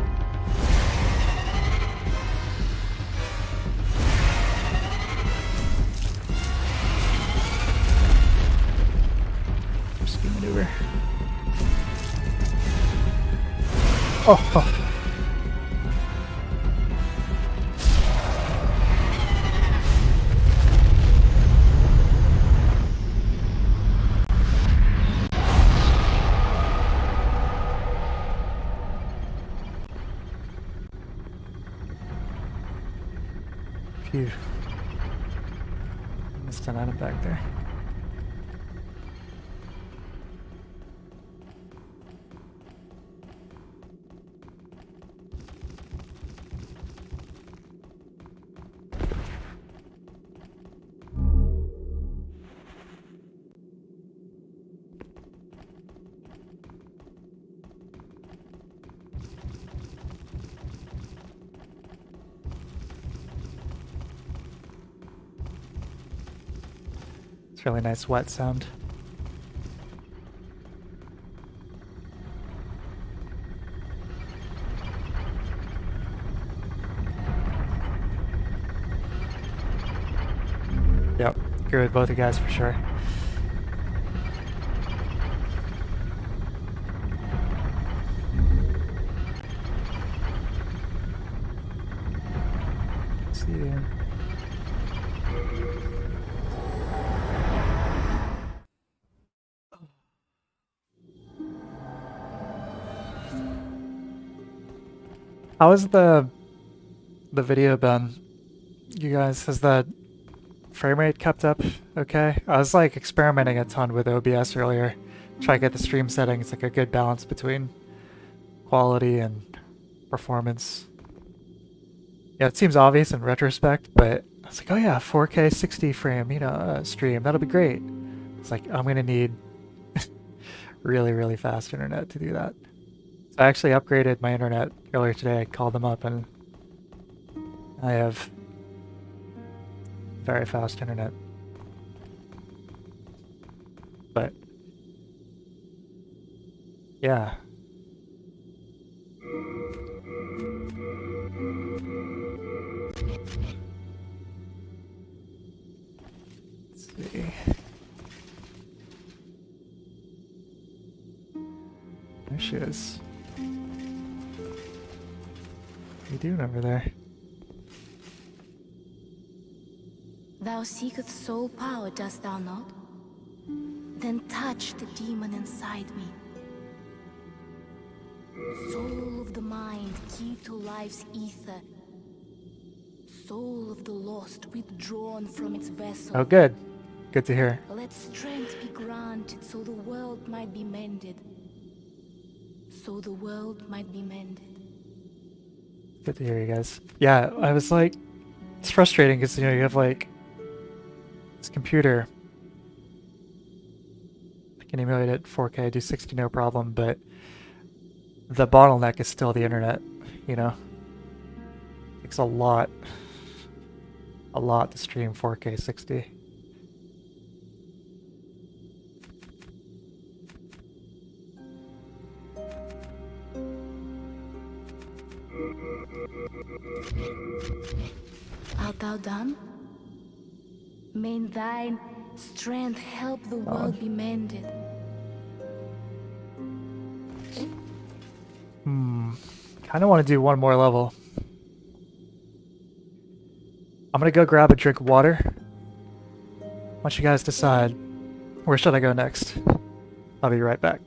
Maneuver. Oh. Phew. Missed an item back there. It's a really nice wet sound. Yep, agree with both you guys for sure. Let's see. How has the video been? You guys, has the frame rate kept up okay? I was like experimenting a ton with OBS earlier, try to get the stream settings like a good balance between quality and performance. Yeah, it seems obvious in retrospect, but I was like, oh yeah, 4K 60 frame, you know, stream, that'll be great. It's like, I'm gonna need really, really fast internet to do that. So I actually upgraded my internet earlier today. I called them up and I have very fast internet. But yeah. Let's see. There she is. What are you doing over there? Thou seekest soul power, dost thou not? Then touch the demon inside me. Soul of the mind, key to life's ether. Soul of the lost, withdrawn from its vessel. Oh, good. Good to hear. Let strength be granted so the world might be mended. So the world might be mended. Good to hear you guys. Yeah, I was like, it's frustrating because, you know, you have like this computer. I can emulate it 4K, do 60 no problem, but the bottleneck is still the internet, you know? Takes a lot to stream 4K 60. Art thou done? May thine strength help the world be mended. Kind of want to do one more level. I'm gonna go grab a drink of water. Why don't you guys decide where should I go next? I'll be right back.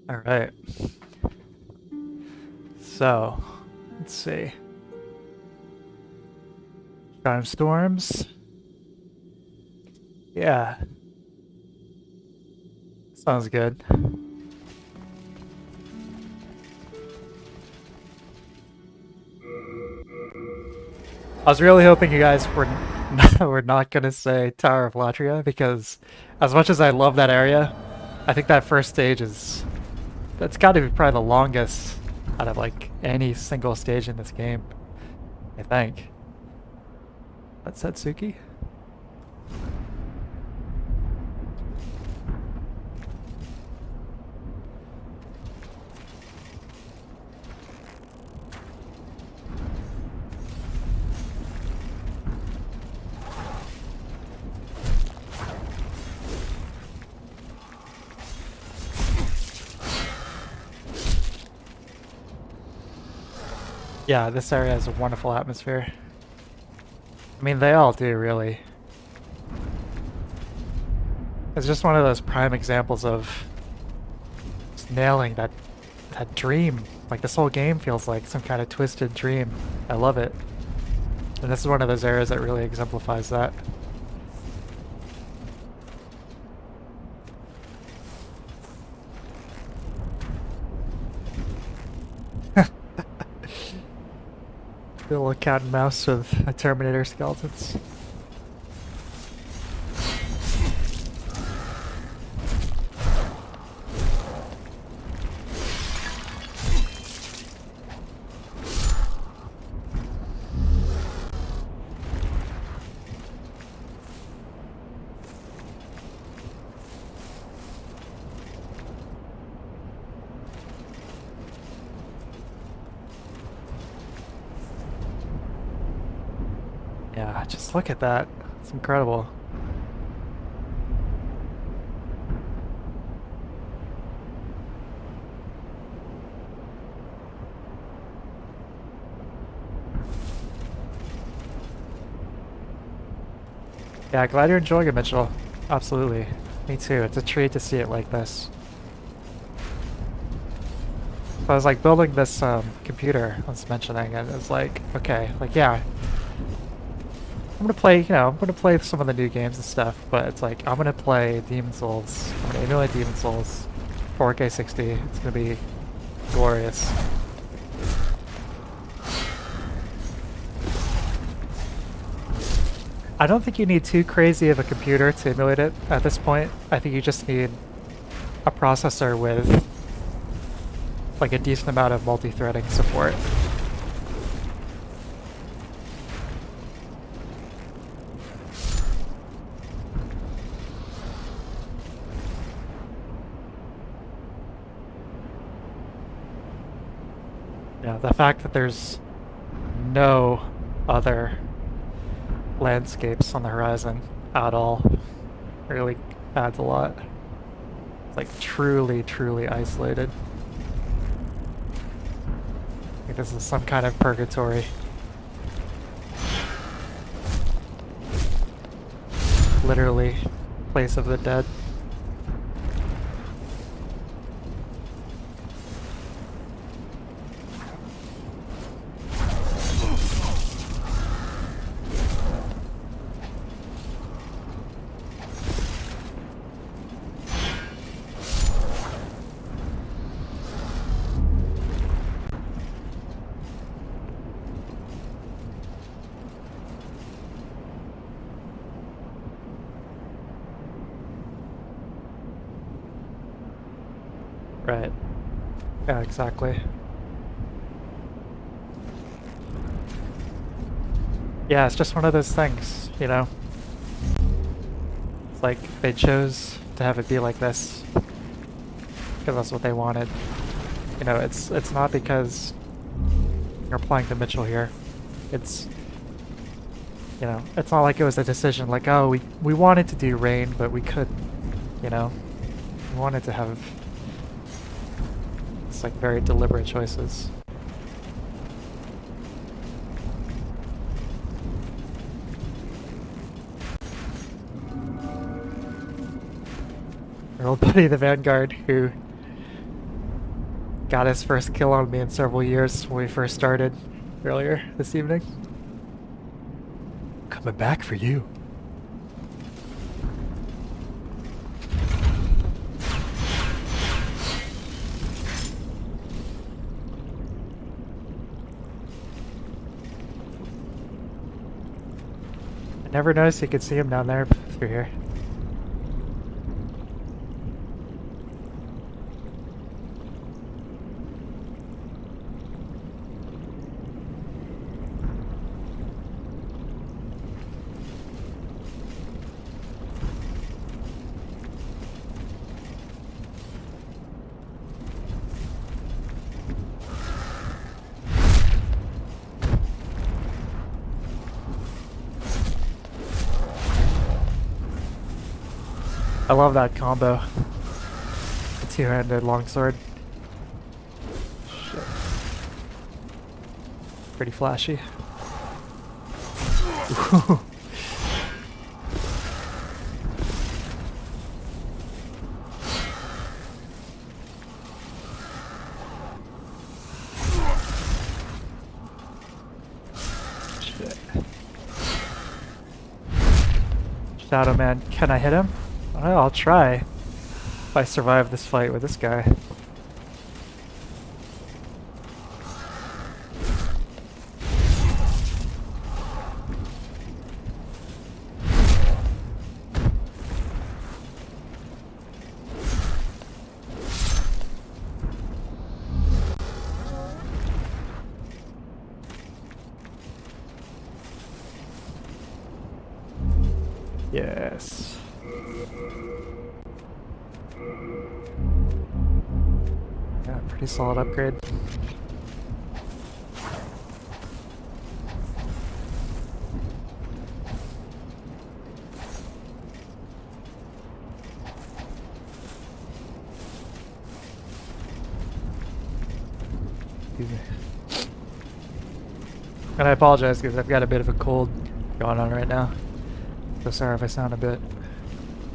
All right. So, let's see. Time storms. Yeah. Sounds good. I was really hoping you guys were not gonna say Tower of Latria, because as much as I love that area, I think that first stage that's got to be probably the longest out of like any single stage in this game, I think. That's Satsuki. Yeah, this area has a wonderful atmosphere. I mean, they all do, really. It's just one of those prime examples of just nailing that dream. Like, this whole game feels like some kind of twisted dream. I love it. And this is one of those areas that really exemplifies that. The little cat and mouse with a Terminator skeletons. Yeah, just look at that. It's incredible. Yeah, glad you're enjoying it, Mitchell. Absolutely. Me too. It's a treat to see it like this. So I was like building this computer I was mentioning, and it's like, okay, like yeah. I'm gonna play, I'm gonna play some of the new games and stuff, but it's like, I'm gonna play Demon Souls. I'm gonna emulate Demon Souls. 4K 60. It's gonna be glorious. I don't think you need too crazy of a computer to emulate it at this point. I think you just need a processor with like a decent amount of multi-threading support. Yeah, the fact that there's no other landscapes on the horizon at all really adds a lot. It's like truly, truly isolated. Like this is some kind of purgatory. Literally, place of the dead. Right. Yeah, exactly. Yeah, it's just one of those things, It's like they chose to have it be like this because that's what they wanted. It's not because you're applying to Mitchell here. It's it's not like it was a decision like, oh, we wanted to do rain, but we couldn't, We wanted to have it's like very deliberate choices. Our old buddy, the Vanguard, who got his first kill on me in several years when we first started earlier this evening. Coming back for you. I never noticed you could see him down there through here. I love that combo. The two-handed longsword. Shit. Pretty flashy. Shit. Shadow Man, can I hit him? Well, I'll try if I survive this fight with this guy. Yeah, pretty solid upgrade. And I apologize because I've got a bit of a cold going on right now. So sorry if I sound a bit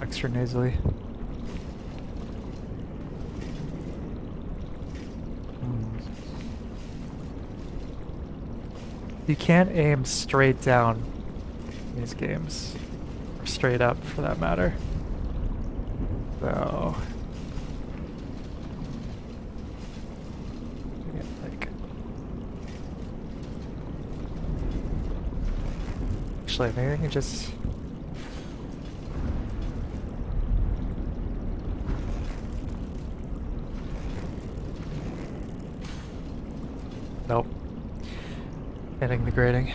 extra nasally. You can't aim straight down in these games. Or straight up for that matter. So actually, maybe I can just... Nope. Hitting the grating.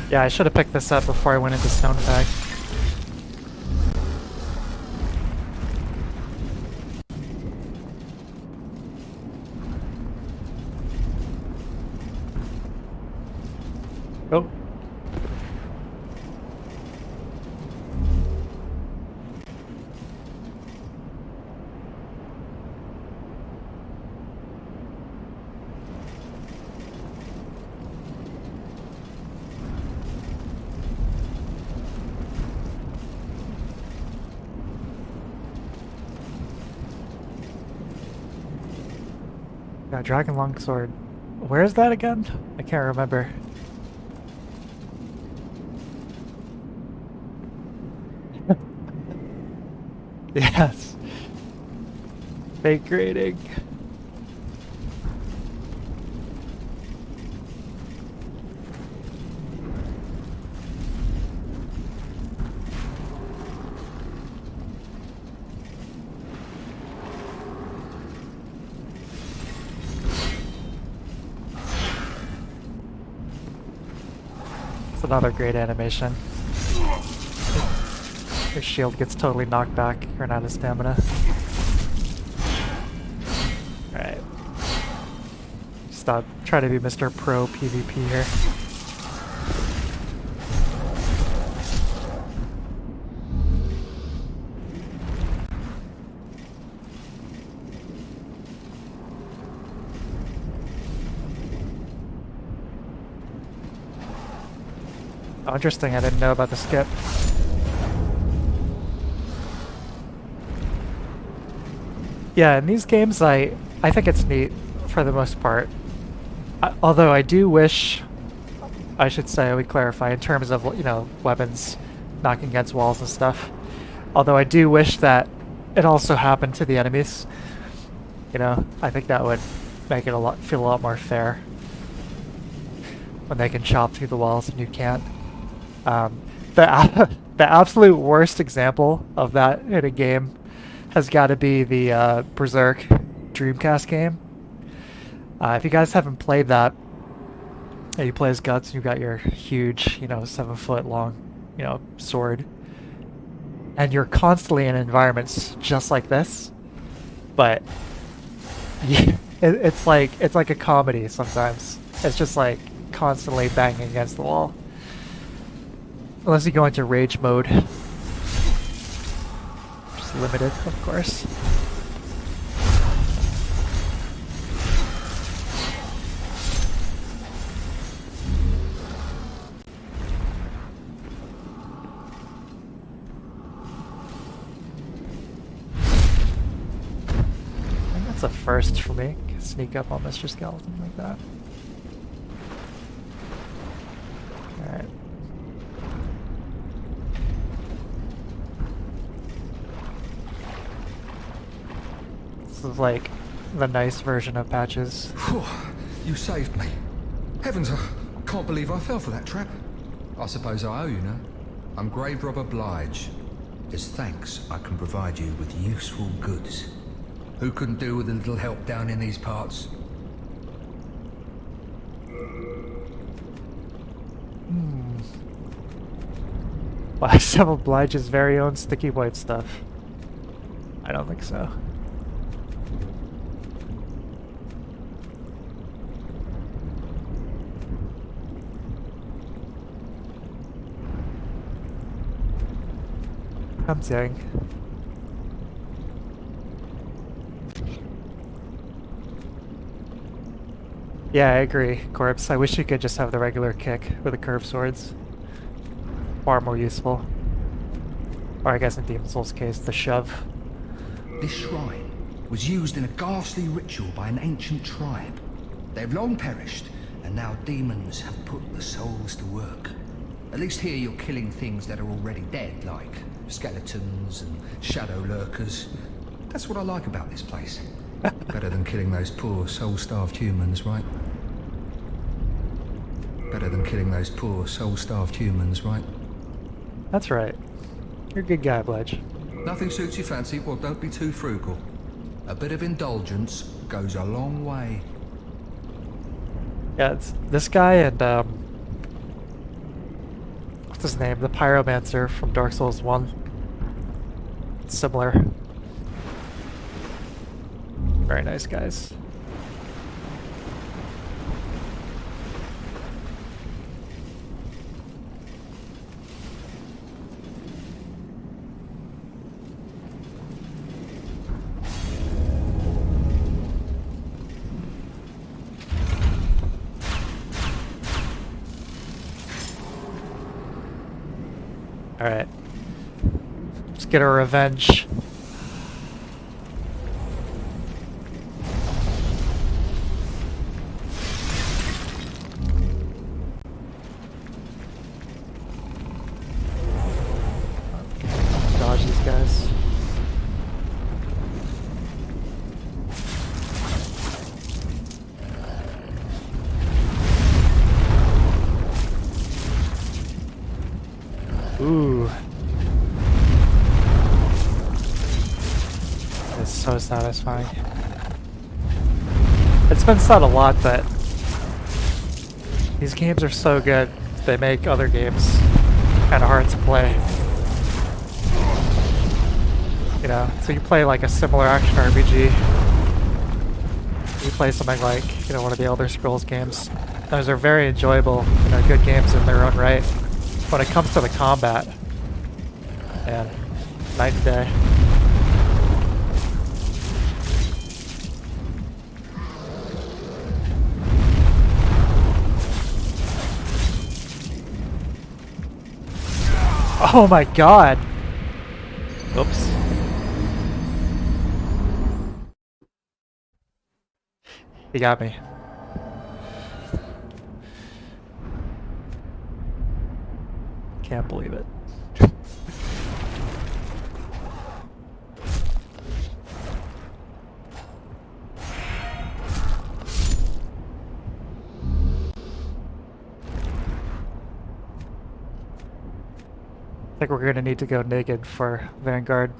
Yeah, I should have picked this up before I went into Stonefang. Oh. Yeah, Dragon Longsword. Where is that again? I can't remember. Yes. Fake grading. It's another great animation. Your shield gets totally knocked back, you're out of stamina. Alright. Stop. Try to be Mr. Pro PvP here. Oh, interesting, I didn't know about the skip. Yeah, in these games, I think it's neat for the most part. Although I do wish, I should say, I would clarify in terms of, you know, weapons knocking against walls and stuff. Although I do wish that it also happened to the enemies. You know, I think that would make it feel a lot more fair when they can chop through the walls and you can't. The absolute worst example of that in a game has got to be the Berserk Dreamcast game. If you guys haven't played that, and you play as Guts and you got your huge, you know, 7-foot long, you know, sword, and you're constantly in environments just like this, but it's like a comedy sometimes. It's just like constantly banging against the wall. Unless you go into rage mode. Just limited, of course. I think that's a first for me. Sneak up on Mr. Skeleton like that. Alright. This is like the nice version of patches. Whew, you saved me. Heavens, I can't believe I fell for that trap. I suppose I owe you now. I'm Grave Robber Blige. As thanks, I can provide you with useful goods. Who couldn't do with a little help down in these parts? Buy some of Blige's very own sticky white stuff. I don't think so. I'm saying. Yeah, I agree, Corpse. I wish you could just have the regular kick with the curved swords. Far more useful. Or I guess in Demon Souls' case, the shove. This shrine was used in a ghastly ritual by an ancient tribe. They've long perished, and now demons have put the souls to work. At least here you're killing things that are already dead, like skeletons and shadow lurkers. That's what I like about this place. Better than killing those poor, soul-starved humans, right? Better than killing those poor, soul-starved humans, right? That's right. You're a good guy, Blige. Nothing suits your fancy? Well, don't be too frugal. A bit of indulgence goes a long way. Yeah, it's this guy and, what's his name? The Pyromancer from Dark Souls 1. It's similar. Very nice guys. Alright. Let's get our revenge. Dodge these guys. Ooh. It's so satisfying. It's been said a lot that these games are so good, they make other games kind of hard to play. You know, so you play like a similar action RPG. You play something like, you know, one of the Elder Scrolls games. Those are very enjoyable, you know, good games in their own right. When it comes to the combat, man, night and day. Oh my god! Oops. He got me. Can't believe it. I think we're gonna need to go naked for Vanguard.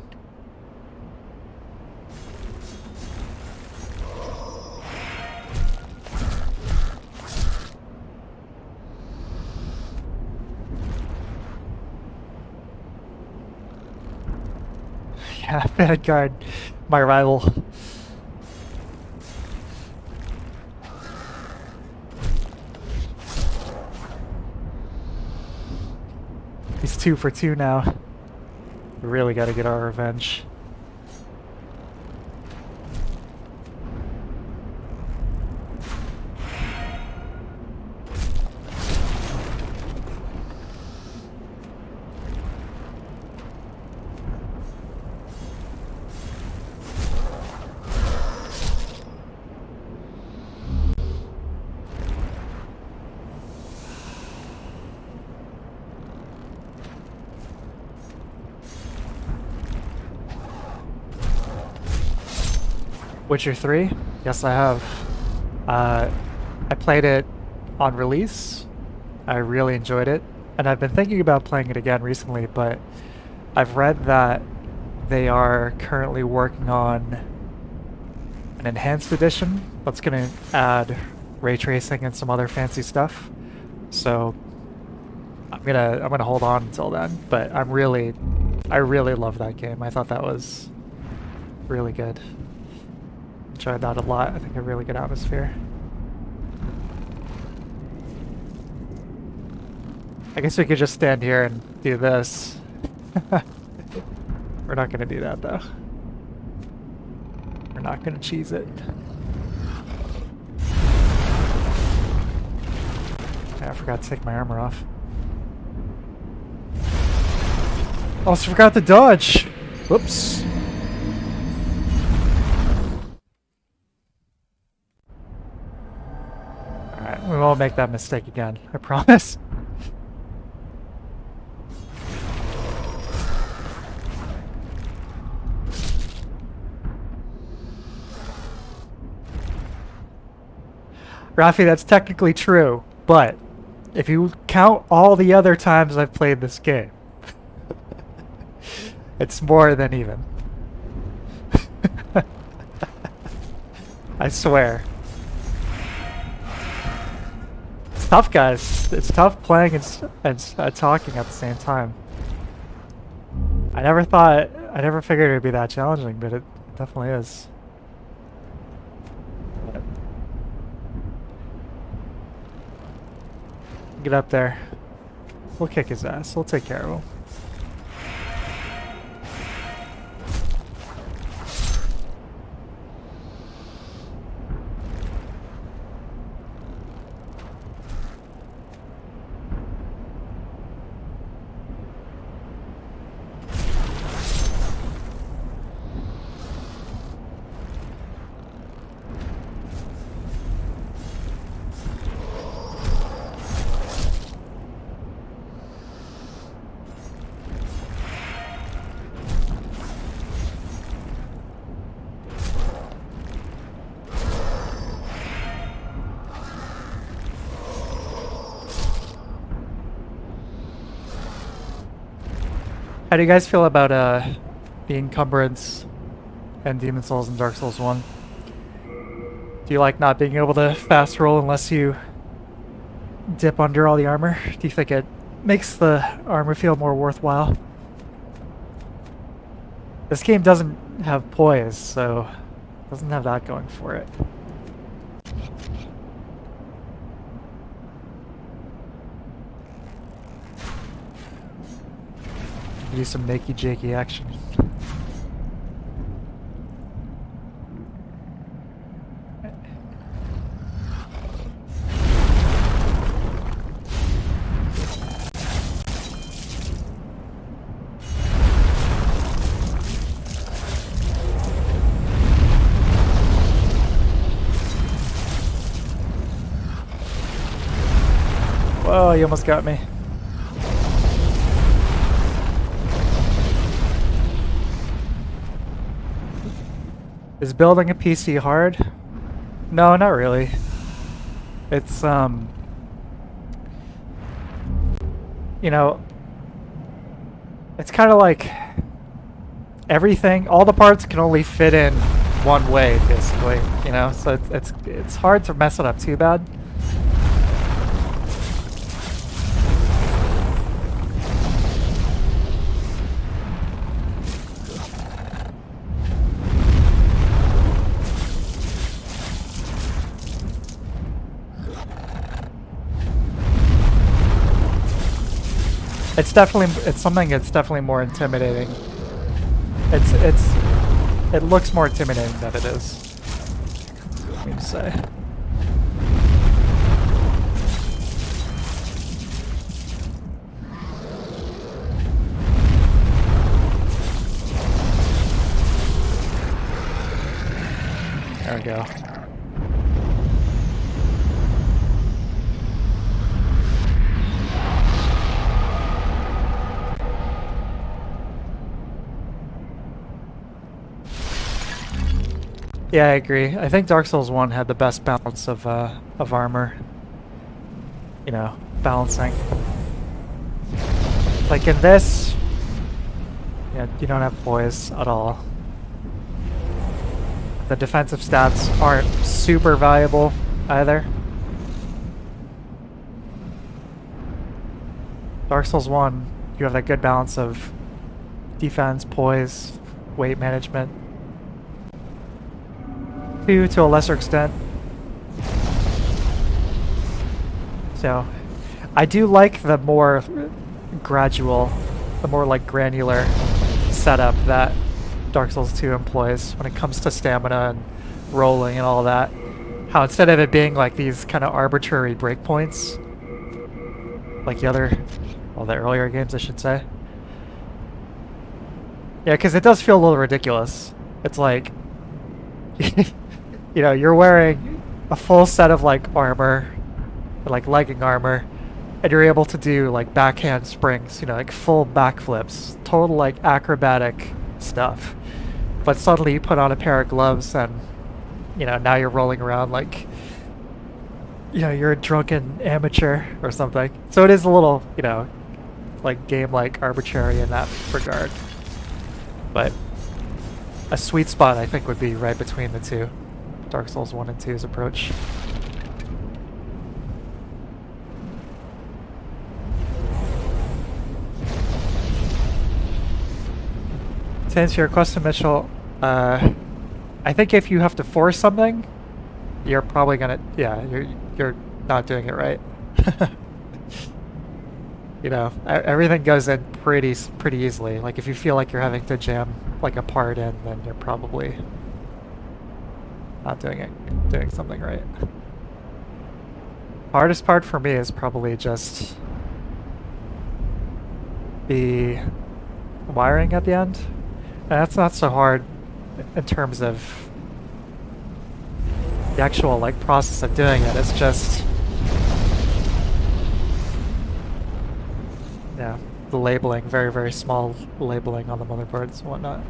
Yeah, Vanguard, my rival. He's 2 for 2 now. We really gotta get our revenge. Witcher 3? Yes, I have. I played it on release. I really enjoyed it. And I've been thinking about playing it again recently, but I've read that they are currently working on an enhanced edition that's going to add ray tracing and some other fancy stuff. So I'm gonna hold on until then. But I really love that game. I thought that was really good. Enjoyed that a lot. I think a really good atmosphere. I guess we could just stand here and do this. We're not gonna do that though. We're not gonna cheese it. I forgot to take my armor off. Also forgot to dodge! Whoops. Alright, we won't make that mistake again, I promise. Rafi, that's technically true, but if you count all the other times I've played this game, it's more than even. I swear. It's tough, guys. It's tough playing and talking at the same time. I never figured it would be that challenging, but it definitely is. Get up there. We'll kick his ass. We'll take care of him. How do you guys feel about the encumbrance and Demon Souls and Dark Souls 1? Do you like not being able to fast roll unless you dip under all the armor? Do you think it makes the armor feel more worthwhile? This game doesn't have poise, so it doesn't have that going for it. Do some nakey jakey action. Whoa, you almost got me. Is building a PC hard? No, not really. It's, you know, it's kind of like everything, all the parts can only fit in one way, basically, you know? So it's hard to mess it up too bad. It's something that's definitely more intimidating. It looks more intimidating than it is. Let me just say. There we go. Yeah, I agree. I think Dark Souls 1 had the best balance of armor. You know, balancing. Like in this, yeah, you don't have poise at all. The defensive stats aren't super valuable either. Dark Souls 1, you have that good balance of defense, poise, weight management. 2 to a lesser extent. So, I do like the more gradual, the more like granular setup that Dark Souls 2 employs when it comes to stamina and rolling and all that. How instead of it being like these kind of arbitrary breakpoints, like the earlier games I should say. Yeah, because it does feel a little ridiculous. It's like, you know, you're wearing a full set of like armor, like legging armor, and you're able to do like backhand springs, you know, like full backflips, total like acrobatic stuff. But suddenly you put on a pair of gloves and, you know, now you're rolling around like, you know, you're a drunken amateur or something. So it is a little, you know, like game-like arbitrary in that regard. But a sweet spot I think would be right between the two. Dark Souls 1 and 2's approach. To answer your question, Mitchell, I think if you have to force something, you're probably gonna, yeah, you're not doing it right. You know, everything goes in pretty easily. Like if you feel like you're having to jam like a part in, then you're probably not doing something right. Hardest part for me is probably just the wiring at the end. And that's not so hard in terms of the actual like process of doing it. It's just, yeah, the labeling, very, very small labeling on the motherboards and whatnot.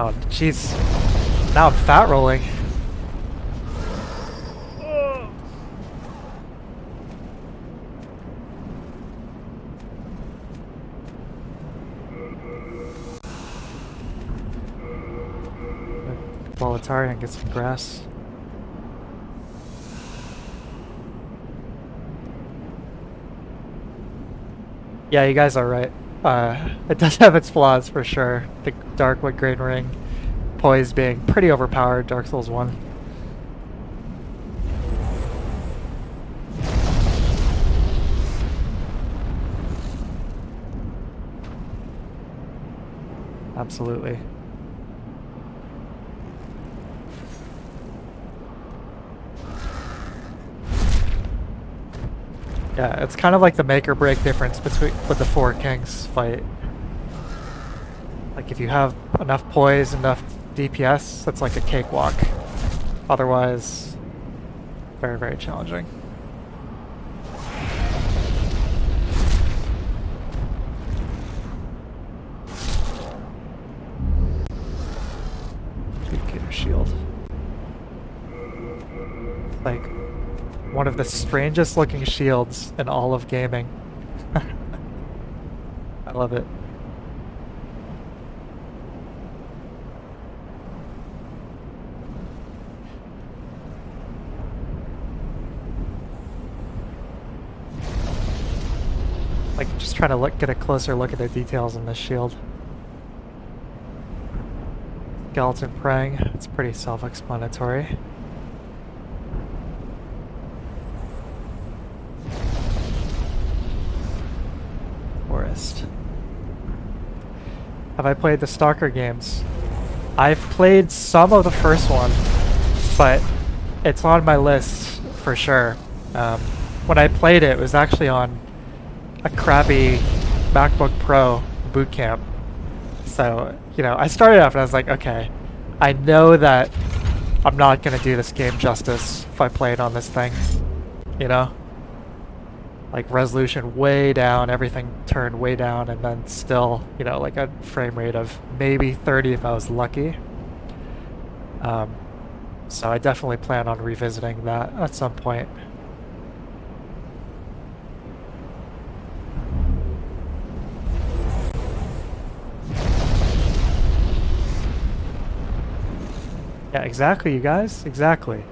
Oh, jeez. Now I'm fat rolling. Boletaria and get some grass. Yeah, you guys are right. It does have its flaws for sure. The Dark Wood Grain Ring, poise being pretty overpowered, Dark Souls 1. Absolutely. Yeah, it's kind of like the make or break difference with the Four Kings fight. Like if you have enough poise, enough DPS, that's like a cakewalk. Otherwise, very, very challenging. Adjudicator shield. Like one of the strangest looking shields in all of gaming. I love it. Like just trying to get a closer look at the details in this shield. Skeleton praying, it's pretty self-explanatory. Forest. Have I played the Stalker games? I've played some of the first one, but it's on my list for sure. When I played it, it was actually on a crappy MacBook Pro boot camp. So, you know, I started off and I was like, okay, I know that I'm not gonna do this game justice if I play it on this thing, you know? Like resolution way down, everything turned way down, and then still, you know, like a frame rate of maybe 30 if I was lucky. So I definitely plan on revisiting that at some point. Yeah, exactly, you guys. Exactly.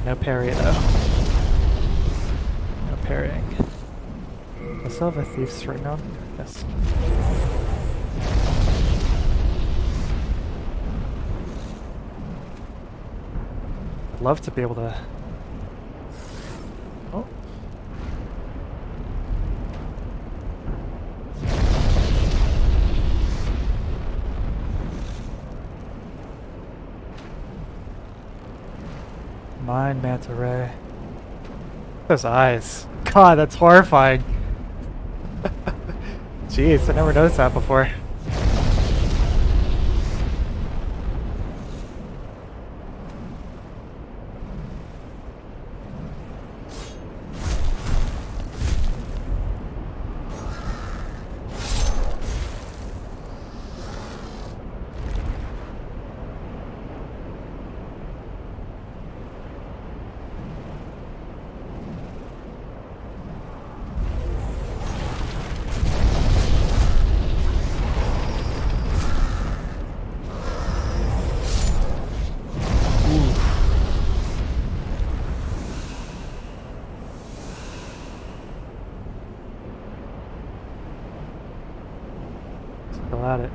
No parry though. No parrying. I still have a thief's ring on? Yes. I'd love to be able to... Oh. Mind manta ray. Those eyes. God, that's horrifying. Jeez, I never noticed that before. Still at it.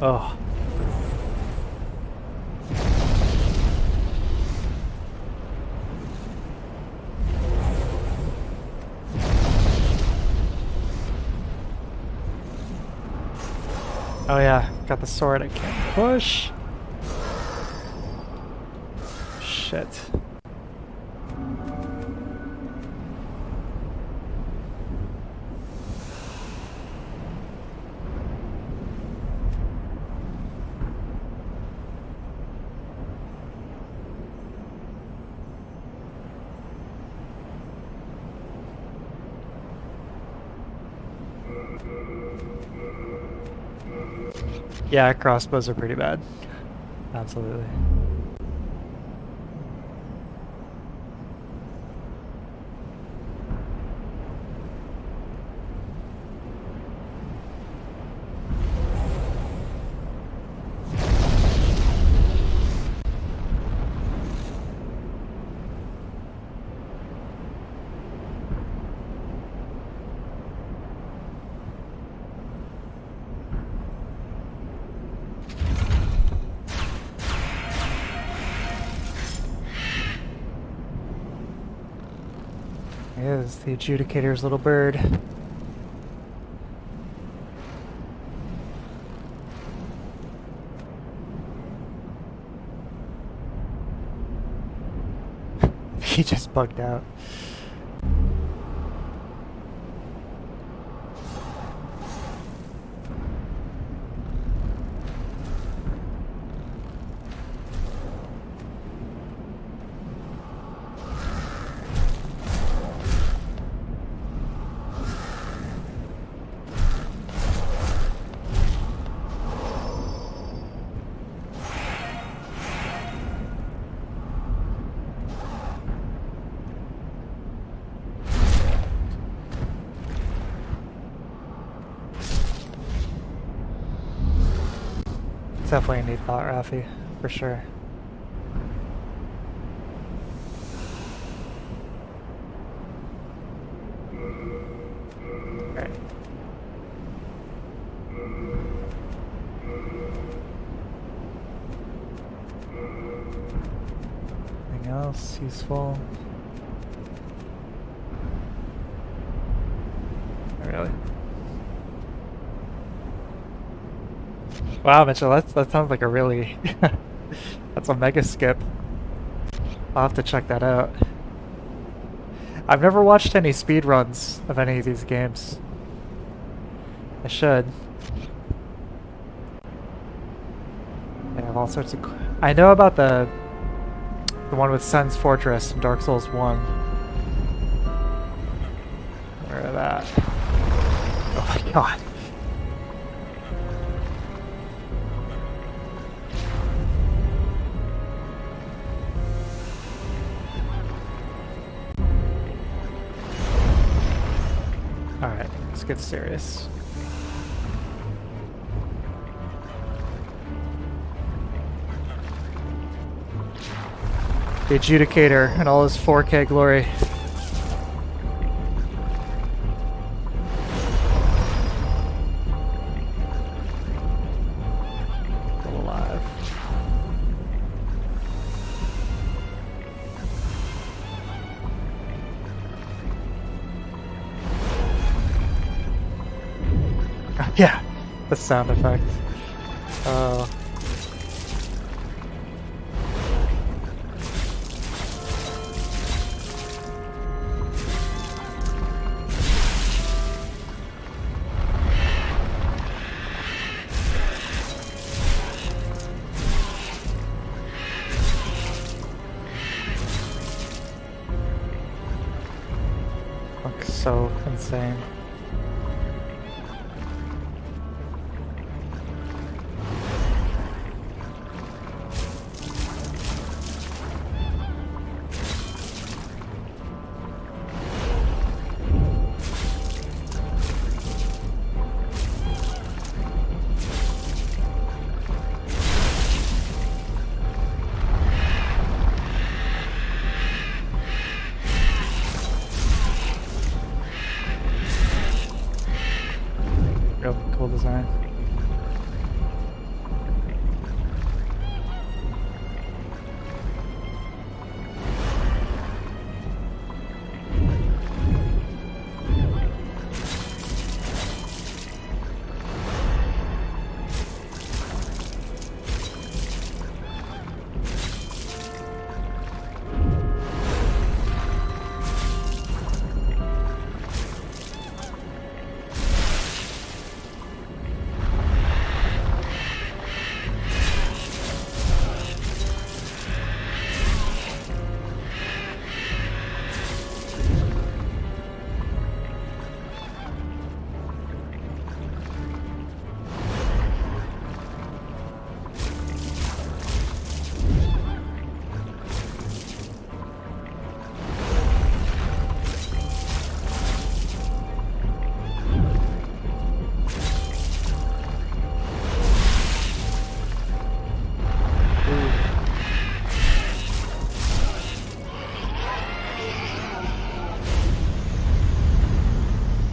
Oh. Oh yeah, got the sword I can't push. Shit. Yeah, crossbows are pretty bad. Absolutely. Is the adjudicator's little bird. He just bugged out. Definitely a neat thought, Rafi, for sure. Alright. Anything else useful? Not really. Wow, Mitchell, that sounds like a really... that's a mega skip. I'll have to check that out. I've never watched any speedruns of any of these games. I should. They have all sorts of... I know about the one with Sen's Fortress in Dark Souls 1. Where are that? Oh my god. Alright, let's get serious. The Adjudicator in all his 4K glory. Still alive. Yeah, the sound effect. Oh. Looks so insane. Real cool design.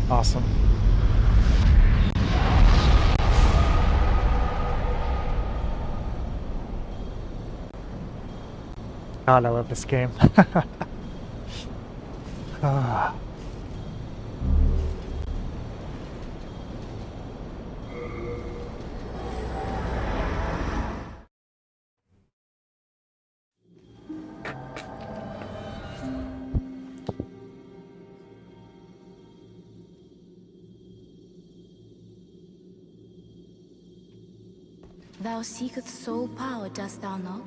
Awesome. God, I love this game. Ah. Thou seekest soul power, dost thou not?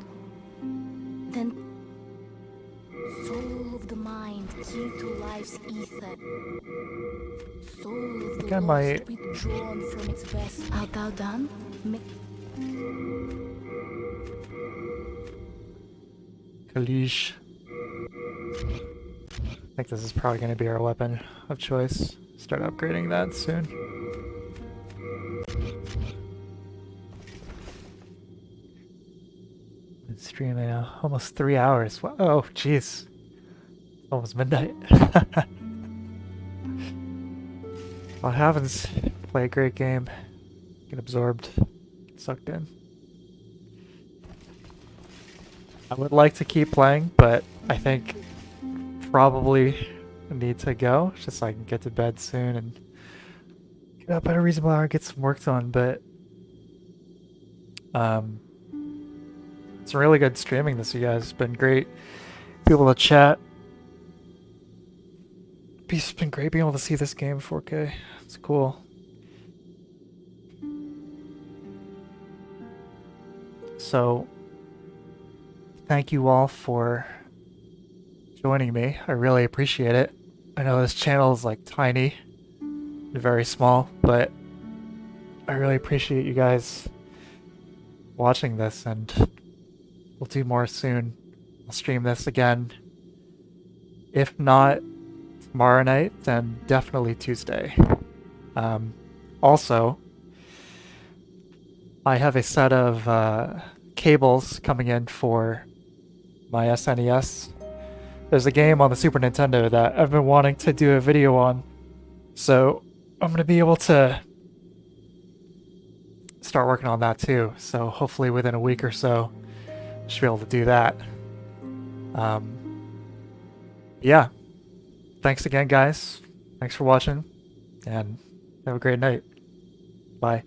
Then, soul of the mind, key to life's ether. Soul of the I lost, might- withdrawn from its vest. Art thou done? Kalish. I think this is probably going to be our weapon of choice. Start upgrading that soon. Been streaming almost 3 hours. Oh, jeez. Almost midnight. What happens? Play a great game. Get absorbed. Get sucked in. I would like to keep playing, but I think probably need to go just so I can get to bed soon and get up at a reasonable hour, get some work done. But it's really good streaming this, you guys. It's been great. People to chat. It's been great being able to see this game 4K. It's cool. So, thank you all for joining me. I really appreciate it. I know this channel is like tiny and very small, but I really appreciate you guys watching this, and we'll do more soon. I'll stream this again. If not tomorrow night, then definitely Tuesday. Also, I have a set of cables coming in for my SNES. There's a game on the Super Nintendo that I've been wanting to do a video on, so I'm going to be able to start working on that too. So hopefully within a week or so, I should be able to do that. Yeah. Thanks again, guys. Thanks for watching, and have a great night. Bye.